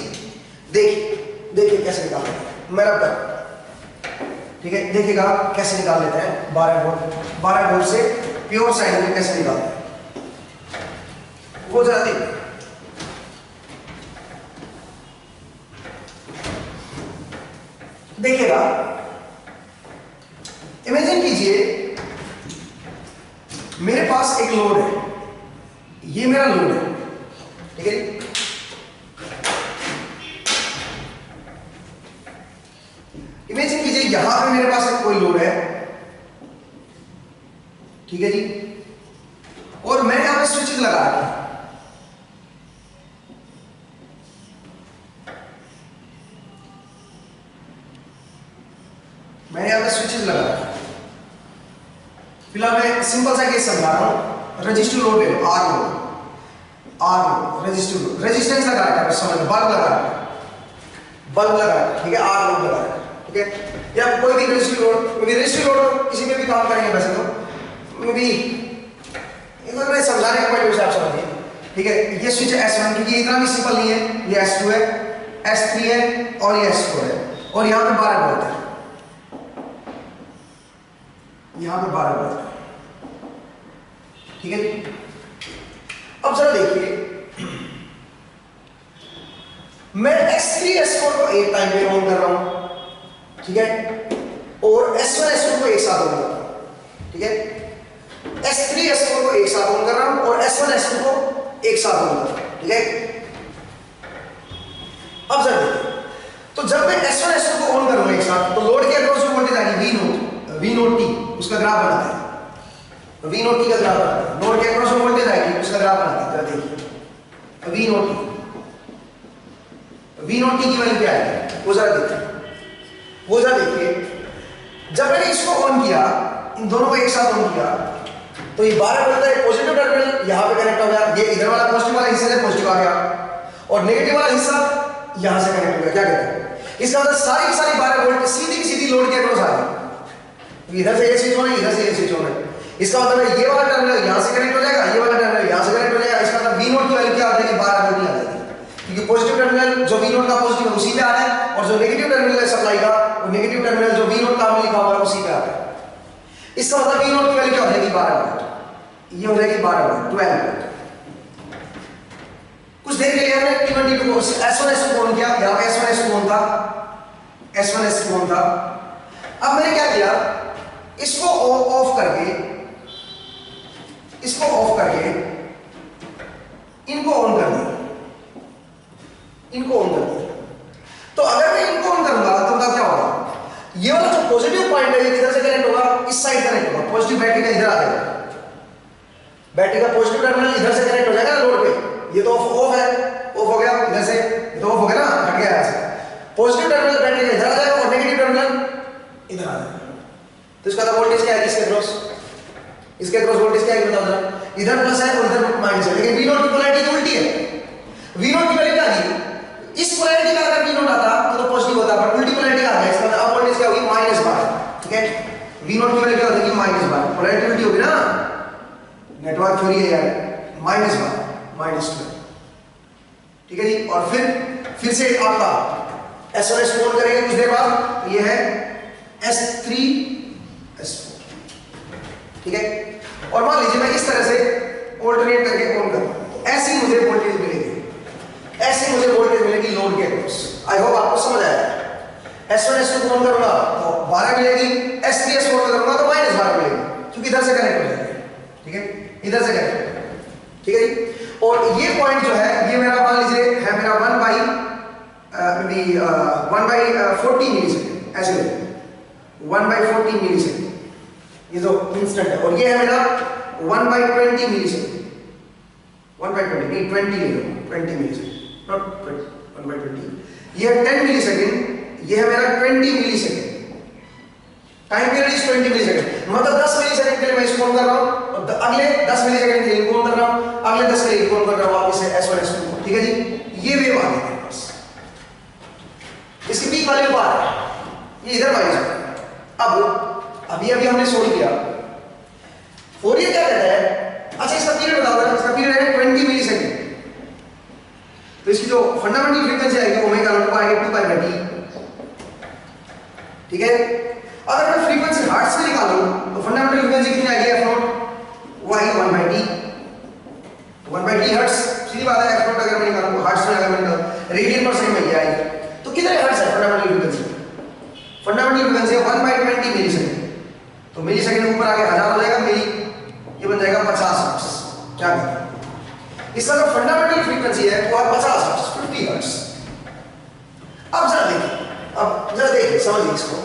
देखिए कैसे निकाल लेते हैं मेरा पर। ठीक है, देखिएगा कैसे निकाल लेते हैं 12 वोल्ट से प्योर साइन वेव कैसे निकालते हैं वो जरा देखिए। देखिएगा, इमेजिन कीजिए मेरे पास एक लोड है, ये मेरा लोड है। ठीक है, इमेजिन कीजिए यहां पे मेरे पास एक कोई लोड है। ठीक है जी, और मैंने यहां पे स्विचेस लगा रखे हैं। मैंने यहां पे स्विचेस लगा रखे हैं। फिलहाल मैं सिंपल सा केस समझा रहा हूं। रजिस्टिव लोड ले लो, R load, resistive load, resistance लगा रखा है, समझ लो, बल्ब लगा रखा है। ठीक है, आर लोड लगा रखा है। ठीक है, या कोई भी रजिस्ट्री लोड किसी में भी काम करेंगे वैसे तो मैं भी मैं समझाने का पॉइंट आप समझिए। ठीक है, ये स्विच S1 क्योंकि इतना भी सिंपल नहीं है, ये S2 है, S3 है और ये S4 है, और यहाँ पे 12 वोल्ट है, यहाँ पे 12 वोल्ट है। ठीक है, अब जरा देखिए मैं S3 S4 को एक टाइम पे ऑन कर रहा हूं। ठीक है, और S1 S2 को एक साथ ऑन कर रहा हूं। ठीक है, S3 S4 को एक साथ ऑन कर रहा हूं और S1 S2 को एक साथ ऑन कर रहा हूं। ठीक है, अब जरा देखिए, तो जब मैं S1 S2 को ऑन करूंगा एक साथ, तो लोड के अक्रॉस जो वोल्टेज आएगी V नोट T, उसका ग्राफ बनाते हैं। V नोट T का ग्राफ बनाते हैं। लोड के अक्रॉस जो वोल्टेज आएगी उसका ग्राफ बनाते हैं। जरा देखिए V नोट T की वैल्यू क्या है वो जरा देखिए। जब मैंने इसको ऑन किया, इन दोनों को एक साथ ऑन किया, तो ये 12 वोल्ट का पॉजिटिव टर्मिनल यहां पे कनेक्ट हो गया, ये इधर वाला पॉजिटिव वाला हिस्सा से पॉजिटिव आ गया, और नेगेटिव वाला हिस्सा यहां से कनेक्ट हो गया। क्या कहते हैं? इसका मतलब सारी 12 वोल्ट सीधी लोड के अक्रॉस आ गई। इधर से ये स्विच होना है, इधर से ये स्विच होना है। इसका मतलब ये वाला टर्मिनल यहां से कनेक्ट हो जाएगा, ये वाला टर्मिनल यहां से कनेक्ट हो जाएगा। इसका मतलब V नोट की वैल्यू क्या आ जाएगी? 12 वोल्ट आ जाएगी, क्योंकि पॉजिटिव टर्मिनल जो V नोट का पॉजिटिव है उसी पे आ रहा है, और जो नेगेटिव टर्मिनल है सप्लाई का, वो नेगेटिव टर्मिनल जो V नोट का हमने लिखा हुआ है उसी पे आ रहा है। इसका मतलब V नोट की वैल्यू क्या हो जाएगी? 12 वोल्ट। ये हो जाएगी 12 वोल्ट, 12 वोल्ट। कुछ देर के लिए हमने T1 T2 को S1 S2 ऑन किया, यहाँ पे S1 S2 ऑन था, S1 S2 ऑन था। अब मैंने क्या किया, इसको ऑफ करके इनको ऑन कर दिया, इनको ऑन कर दिया। तो अगर मैं इनको ऑन करूंगा तो तब क्या होगा, ये वाला जो पॉजिटिव पॉइंट है ये किधर से कनेक्ट होगा, इस साइड कनेक्ट होगा, पॉजिटिव बैटरी का इधर आ जाएगा, बैटरी का पॉजिटिव टर्मिनल इधर से कनेक्ट हो जाएगा ना लोड पे। ये तो ऑफ है, ऑफ हो गया इधर से, ये तो ऑफ हो गया ना, हट गया ऐसे। पॉजिटिव टर्मिनल बैटरी का इधर आ जाएगा और नेगेटिव टर्मिनल इधर आ जाएगा। तो इसका वोल्टेज क्या है, इसके क्रॉस वोल्टेज क्या है बता दो, इधर प्लस है और इधर माइनस है, लेकिन V0 की पोलैरिटी उल्टी है। V0 की वैल्यू क्या थी, इस पोलैरिटी का अगर V0 आता तो पॉजिटिव होता, पर उल्टी पोलैरिटी आ गया, इसका मतलब अब वोल्टेज क्या होगी, माइनस बार। ठीक है, V0 की वैल्यू क्या होगी, माइनस बार, पोलैरिटी उल्टी होगी ना, नेटवर्क थ्योरी है यार, माइनस बार -12। ठीक है जी, और फिर से आपका S1 S2 ऑन करेंगे कुछ देर बाद, तो ये है S3 S4। ठीक है, और मान लीजिए मैं इस तरह से ऑल्टरनेट करके ऑन करूं, तो ऐसी मुझे वोल्टेज मिलेगी, ऐसी मुझे वोल्टेज मिलेगी लोड के अक्रॉस। आई होप आपको समझ आया। S1 S2 ऑन करूंगा तो 12 मिलेगी, S3 S4 करूंगा तो -12 मिलेगी, क्योंकि इधर से कनेक्ट हो जाएगी। ठीक है, इधर से कनेक्ट हो जाएगी। ठीक है जी, और ये पॉइंट जो है ये मेरा मान लीजिए है मेरा 1/40 मिलीसेकंड, ऐसे 1/40 मिलीसेकंड, ये जो इंस्टेंट है, और ये है मेरा 1/20 मिलीसेकंड, 1/20 नहीं 20 ले लो, 20 मिलीसेकंड नॉट 1/20, ये है 10 मिलीसेकंड, ये है मेरा 20 millisecond. Time period is 20 millisecond, मतलब 10 मिलीसेकंड के लिए मैं इसको ऑन कर रहा हूं, और अगले 10 मिलीसेकंड के लिए इनको ऑन कर रहा हूं, अगले 10 के लिए इनको ऑन कर रहा हूं, वापस से S1 S2। ठीक है जी, ये वेव आ गई बस, इसकी पीक वैल्यू बार है, ये इधर माइनस है। अब अभी हमने सोल्व किया, फोरियर क्या कहता है, अच्छा इसका पीरियड बताओ, इसका पीरियड है 20 मिलीसेकंड, तो इसकी जो फंडामेंटल फ्रीक्वेंसी आएगी ओमेगा नॉट को आएगी 2π/t। ठीक है, अगर मैं फ्रीक्वेंसी हर्ट्ज में निकालूं तो फंडामेंटल फ्रीक्वेंसी कितनी आएगी, f0 वो आएगी 1/t हर्ट्ज, सीधी बात है। f0 अगर मैं निकालूं हर्ट्ज में, अगर मैं निकालूं रेडियन पर सेकंड में आएगी, तो कितने हर्ट्ज है फंडामेंटल फ्रीक्वेंसी, फंडामेंटल फ्रीक्वेंसी है 1/20 मिलीसेकंड, तो मिलीसेकंड ऊपर आके 1000 हो जाएगा, मेरी ये बन जाएगा 50 हर्ट्ज। क्या कहते, इसका जो फंडामेंटल फ्रीक्वेंसी है वो है 50 हर्ट्ज, 50 हर्ट्ज। अब जरा देखिए समझिए इसको,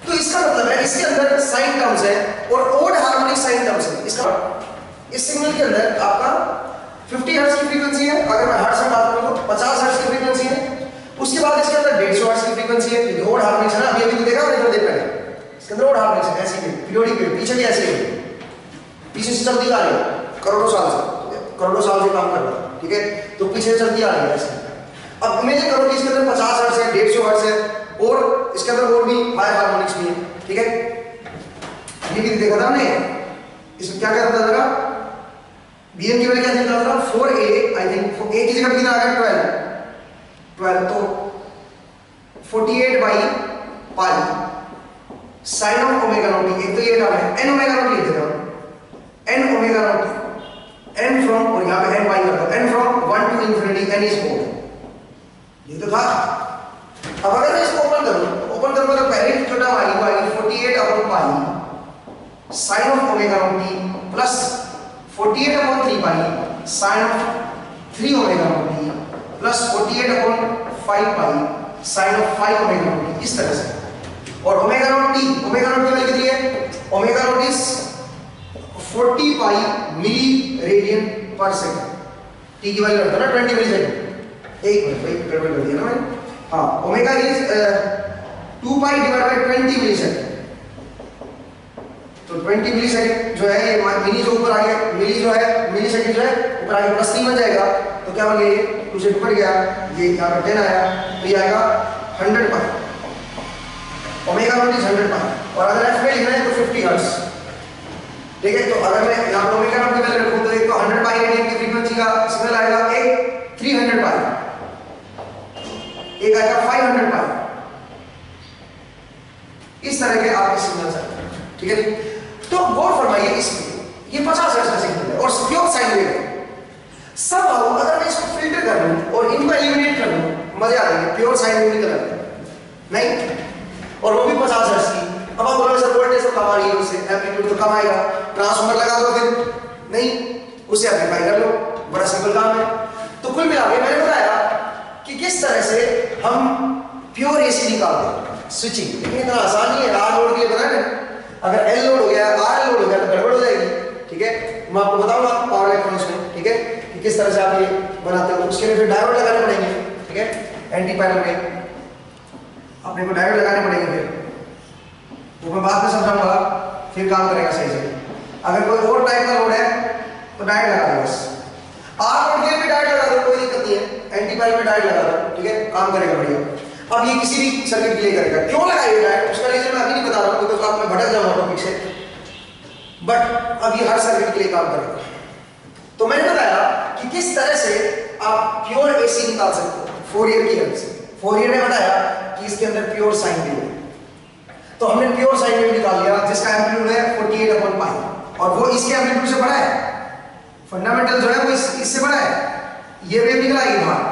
तो इसका मतलब है इसके अंदर साइन टर्म्स है और ओड हार्मोनिक साइन टर्म्स है। इसका इस सिग्नल के अंदर आपका 50 हर्ट्ज की फ्रीक्वेंसी है, अगर मैं हर्ट्ज में बात करूं तो 50 हर्ट्ज की फ्रीक्वेंसी है, उसके बाद इसके अंदर 150 हर्ट्ज की फ्रीक्वेंसी है, ये ओड हार्मोनिक्स है ना, अभी तो देखा आपने, देख पहले इसके अंदर ओड हार्मोनिक्स है, ऐसी पीरियोडिक वेव, पीछे भी ऐसे है, पीछे से चलती आ रही है करोड़ों साल से काम कर रहा है। ठीक है, तो पीछे से चलती आ रही है ऐसे। अब इमेजिन करो कि इसके अंदर 50 हर्ट्ज है, 150 हर्ट्ज है, और इसके अंदर और भी हाई हार्मोनिक्स भी है। ठीक है, ये भी देखा था हमने, इसमें क्या कहता था, bn की वैल्यू क्या निकला था, 4a, आई थिंक a की जगह कितना आ गया 12, तो 48/π sin of omega not t। एक तो ये टर्म है n ओमेगा नॉट लिख देता हूं, n omega not n from, और यहां पे n पाई कर दो, n from 1 to infinity n is 4, ये तो था। अब अगर मैं इसको ओपन करूंगा तो पहले जो टर्म आएगी वो आएगी 48/π sin of omega not t plus 48/3π sin of 3 omega not t plus 48/5π sin of 5 omega not t, इस तरह से। और ओमेगा नॉट की वैल्यू कितनी है, omega not is 40π milli radian per second, t की वैल्यू रखता ना 20 मिली सेकंड, एक मिनट गड़बड़ कर दिया ना मैंने, हाँ, ओमेगा इज 2π/20 मिली सेकंड, तो 20 मिली सेकंड जो है ये मिली जो ऊपर आ गया, मिली जो है मिली सेकंड जो है ऊपर आगे प्लस 3 बन जाएगा, तो क्या बन गया, कुछ ऊपर गया, ये यहाँ पर 10 आया, तो ये आएगा 100π, ओमेगा नॉट इज 100π, और अगर f में लिखना है तो 50 हर्ट्ज। ठीक है, तो अगर मैं यहाँ पर ओमेगा नॉट की वैल्यू रखूं तो एक तो 100π रेडियन की फ्रीक्वेंसी का सिग्नल आएगा, एक 300π, एक आएगा 500π, इस तरह के आपके सिग्नल्स आते हैं। ठीक है, तो गौर फरमाइए इसमें ये 50 हर्ट्ज का सिग्नल है और प्योर साइन वेव है। सब अगर मैं इसको फिल्टर कर लूं नहीं, उसे एम्पलीफाई कर लो, बड़ा सिंपल काम है। तो कुल मिला के मैंने बताया कि किस तरह से हम प्योर एसी निकालते हैं स्विचिंग, लेकिन इतना आसान नहीं है। आर लोड के लिए बनाया ना, अगर एल लोड हो गया, आर लोड हो गया तो गड़बड़ हो जाएगी, ठीक है। मैं आपको बताऊंगा पावर इलेक्ट्रॉनिक्स में, ठीक है, कि किस तरह से आप ये बनाते हो। उसके लिए फिर डायोड लगाने पड़ेंगे, ठीक है, एंटी पैरेलल में अपने को डायोड लगाने पड़ेंगे, फिर वो मैं बाद में समझाऊंगा, फिर काम करेगा सही से। अगर कोई और टाइप का लोड है तो डायोड लगा दो बस। आर लोड के लिए भी डायोड लगा दो, कोई दिक्कत नहीं है, एंटी पैरेलल में डायोड लगा दो, ठीक है, काम करेगा बढ़िया। अब ये किसी भी सर्किट के लिए करेगा, क्यों लगाएगा डायोड उसका रीजन मैं अभी नहीं बता रहा हूँ, बिकॉज आप मैं भटक जाऊंगा टॉपिक से, बट अब ये हर सर्किट के लिए काम करेगा। तो मैंने बताया कि किस तरह से आप प्योर एसी निकाल सकते हो फोरियर की हेल्प से। फोरियर ने बताया कि इसके अंदर प्योर साइन वेव है, तो हमने प्योर साइन वेव निकाल लिया जिसका एम्पलीट्यूड है 48/π, और वो इसके एम्पलीट्यूड से बड़ा है। फंडामेंटल जो है वो इससे बड़ा है। ये वेव निकल आएगी बाहर,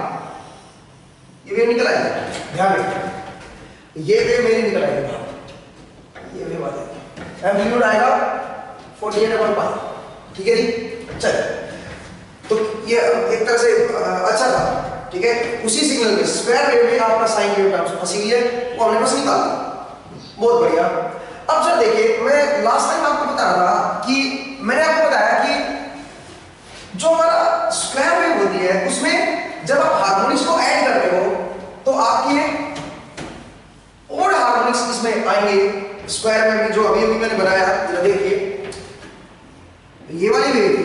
ये वेव निकल आएगी, ध्यान रखिए, ये वेव मेरी निकल आएगी बाहर, ये वेव आ जाएगी, एम्पलीट्यूड आएगा 48/π, ठीक है जी। चलिए, तो ये एक तरह से अच्छा था, ठीक है। उसी सिग्नल में स्क्वायर वेव में आपका साइन वेव टर्म्स फंसी हुई है, वो हमने बस निकाला, बहुत बढ़िया। अब सर देखिए, मैं लास्ट टाइम आपको बता रहा था कि मैंने आपको बताया कि जो हमारा स्क्वायर वेव होती है उसमें जब आप हार्मोनिक्स को ऐड करते हो तो आपके ओड हार्मोनिक्स इसमें आएंगे। स्क्वायर में भी जो अभी अभी मैंने बनाया, जरा देखिए, ये वाली वेव थी,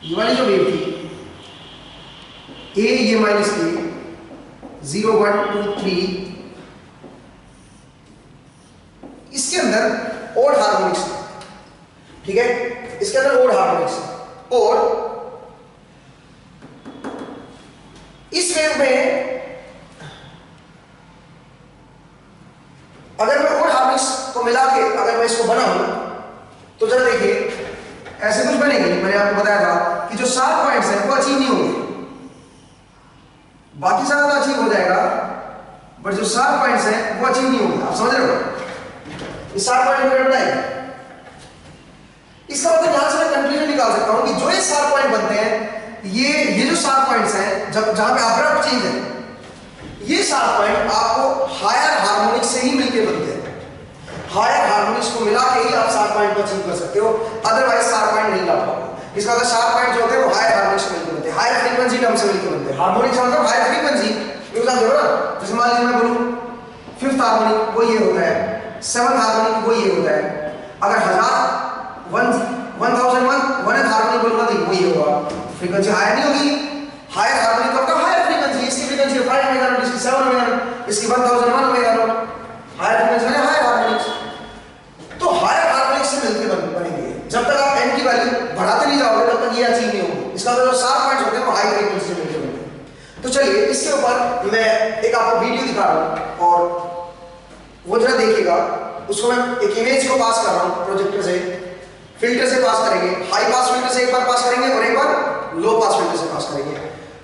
ये वाली जो वेव थी ए, ये माइनस ए, 0 1 2 3, इसके अंदर ओड हार्मोनिक्स, ठीक है, इसके अंदर ओड हार्मोनिक्स, और इस वेव में अगर मैं ओड हार्मोनिक्स को मिला के अगर मैं इसको बनाऊं तो जरा देखिए ऐसे कुछ बनेगी। मैंने आपको बताया था कि जो 7 पॉइंट्स हैं वो अचीव नहीं होंगे, बाकी सारा तो अचीव हो जाएगा, बट जो 7 पॉइंट्स हैं वो अचीव नहीं होंगे। आप समझ रहे हो? ये 7 पॉइंट में बनाएंगे, इसका मतलब यहां से मैं कंक्लूजन निकाल सकता हूं कि जो ये 7 पॉइंट बनते हैं, ये जो 7 पॉइंट्स हैं, जब जहां पे अब्रप्ट चेंज है, ये 7 पॉइंट आपको हायर हार्मोनिक्स से ही मिलके बनते हैं। हायर हार्मोनिक्स को मिला के ही आप 7 पॉइंट को अचीव कर सकते हो, अदरवाइज 7 पॉइंट नहीं ला पाओगे। इसका मतलब 7 पॉइंट जो होते हैं वो हायर हार्मोनिक्स से मिलके बनते हैं, हायर फ्रीक्वेंसी टर्म से मिलके बनते हैं। हार्मोनिक्स मतलब हायर फ्रीक्वेंसी, बिकॉज़ आप देखो ना, जैसे मान लीजिए मैं बोलूं 5th हार्मोनिक वो ये होता है, 7th हार्मोनिक वो ये होता है। अगर 1001th हार्मोनिक बोलूंगा तो वो ये होगा, फ्रीक्वेंसी हायर नहीं होगी। हायर हार्मोनिक का मतलब हायर फ्रीक्वेंसी, इसकी फ्रीक्वेंसी 5 मेगाहर्ट्ज, इसकी 7 मेगाहर्ट्ज, इसकी 1001 मेगाहर्ट्ज, हायर फ्रीक्वेंसी है हायर हार्मोनिक्स। तो हायर हार्मोनिक्स से मिलके बनेंगे। जब तक आप n की वैल्यू बढ़ाते नहीं जाओगे तब तक ये अचीव नहीं होंगे। इसका मतलब 7 पॉइंट्स होते हैं वो हाई फ्रीक्वेंसी से मिलके बनते हैं। तो चलिए, इसके ऊपर मैं एक आपको वीडियो दिखा रहा हूं और वो जरा देखिएगा। उसको मैं एक इमेज को पास कर रहा हूं प्रोजेक्टर से, फिल्टर से पास करेंगे, हाई पास फिल्टर से एक बार पास करेंगे और एक बार लो पास फिल्टर से पास करेंगे।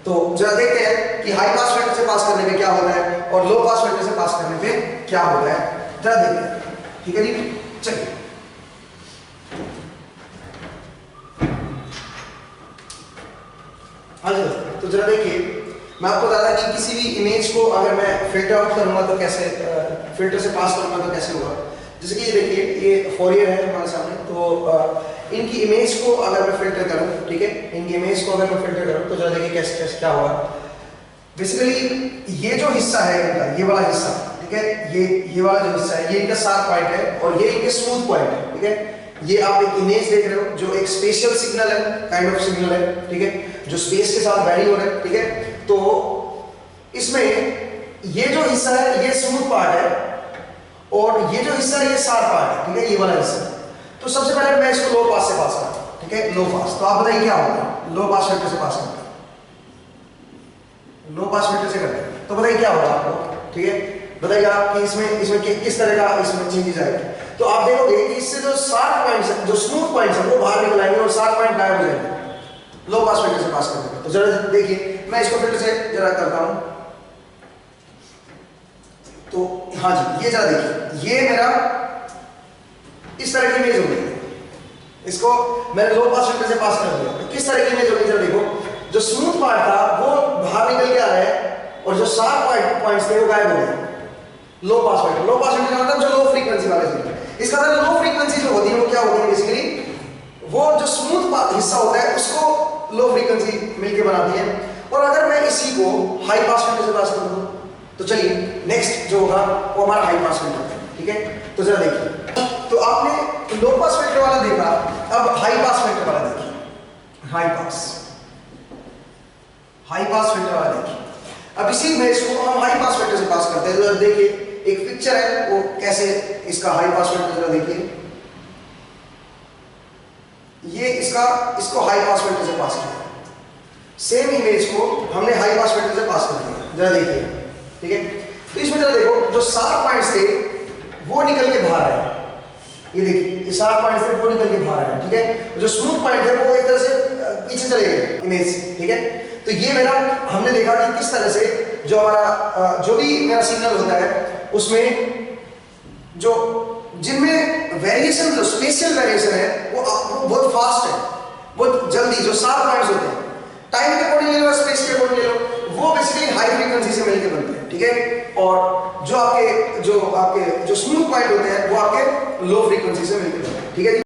तो जरा देखते हैं कि हाई पास फिल्टर से पास करने पे क्या होता है और लो पास फिल्टर से पास करने पे क्या होता है, जरा देखते हैं, ठीक है जी। चलिए, हाँ जी, तो जरा देखिए, मैं आपको बता रहा कि किसी भी इमेज को अगर मैं फिल्टर आउट करूंगा तो कैसे, फिल्टर से पास करूंगा तो कैसे होगा। जैसे कि ये देखिए, ये फोरियर है हमारे सामने, तो इनकी इमेज को अगर मैं फिल्टर करूं, ठीक है, इनकी इमेज को अगर मैं फिल्टर करूं तो जरा देखिए कैसे कैसे क्या होगा। बेसिकली ये जो हिस्सा है इनका, ये वाला हिस्सा, ठीक है, ये वाला जो हिस्सा है ये इनका 7 पॉइंट है और ये इनके स्मूथ पॉइंट है, ठीक है। ये आप एक इमेज देख रहे हो जो एक स्पेशियल सिग्नल है, काइंड ऑफ सिग्नल है, ठीक है, जो स्पेस के साथ वैरी हो रहा है, ठीक है। तो इसमें ये जो हिस्सा है ये स्मूथ पार्ट है और ये जो हिस्सा है ये शार्प पार्ट है, ठीक है, ये वाला हिस्सा। तो सबसे पहले मैं इसको लो पास से पास करता हूं, ठीक है, लो पास। तो आप बताइए क्या होगा, लो पास फिल्टर से पास करते हैं, लो पास फिल्टर से करते हैं, तो बताइए क्या होगा आपको, ठीक है, बताइए आप कि इसमें किस तरह का इसमें चेंजेस आएगा। तो आप देखोगे कि इससे जो शार्प पॉइंट्स है, जो स्मूथ पॉइंट्स है वो बाहर निकल आएंगे और शार्प पॉइंट गायब हो जाएंगे लो पास फिल्टर से पास करने पे। तो जरा देखिए, मैं इसको फिल्टर से जरा करता हूं, तो हाँ जी, ये जरा देखिए, ये मेरा इस तरह की इमेज हो गई, इसको मैंने लो पास फिल्टर से पास कर दिया। तो किस तरह की इमेज होगी जरा देखो, जो स्मूथ पार्ट था वो बाहर निकल के आ रहा है और जो शार्प पॉइंट्स थे वो गायब हो गए। लो पास फिल्टर, लो पास फिल्टर का मतलब जो लो फ्रीक्वेंसी वाले फिल्टर। इसका मतलब लो फ्रीक्वेंसी जो होती है वो क्या होती है बेसिकली, वो जो स्मूथ हिस्सा होता है उसको लो फ्रीक्वेंसी मिलके बनाती है। और अगर मैं इसी को हाई पास फिल्टर से पास कर दूं तो चलिए नेक्स्ट जो होगा वो हमारा हाई पास फिल्टर है, ठीक है। तो जरा देखिए, तो आपने लो पास फिल्टर वाला देखा, अब हाई पास फिल्टर वाला देखिए। हाई पास फिल्टर वाला देखिए। अब इसी इमेज को हम हाई पास फिल्टर से पास करते हैं। तो देखिए एक पिक्चर है वो कैसे इसका हाई पास फिल्टर, जरा देखिए ये इसको हाई पास फिल्टर से पास किया, सेम इमेज को हमने हाई पास फिल्टर से पास कर दिया, जरा देखिए, ठीक है। तो इसमें जरा देखो जो शार्प पॉइंट्स थे वो निकल के बाहर आए, ये देखिए ये शार्प पॉइंट्स थे वो निकल के बाहर आए, ठीक है। जो स्मूथ पॉइंट है वो एक तरह से पीछे चले गए इमेज, ठीक है। तो ये मेरा हमने देखा कि किस तरह से जो हमारा जो भी मेरा सिग्नल होता है उसमें जो जिनमें वेरिएशन, जो स्पेशियल वेरिएशन है वो बहुत फास्ट है, बहुत जल्दी, जो शार्प पॉइंट्स होते हैं टाइम के अकॉर्डिंग ले लो, स्पेस के अकॉर्डिंग ले लो, वो बेसिकली हाई फ्रीक्वेंसी से मिलकर बनते हैं, ठीक है। और जो आपके जो स्मूथ पॉइंट होते हैं वो आपके लो फ्रीक्वेंसी से मिलकर बनते हैं, ठीक है।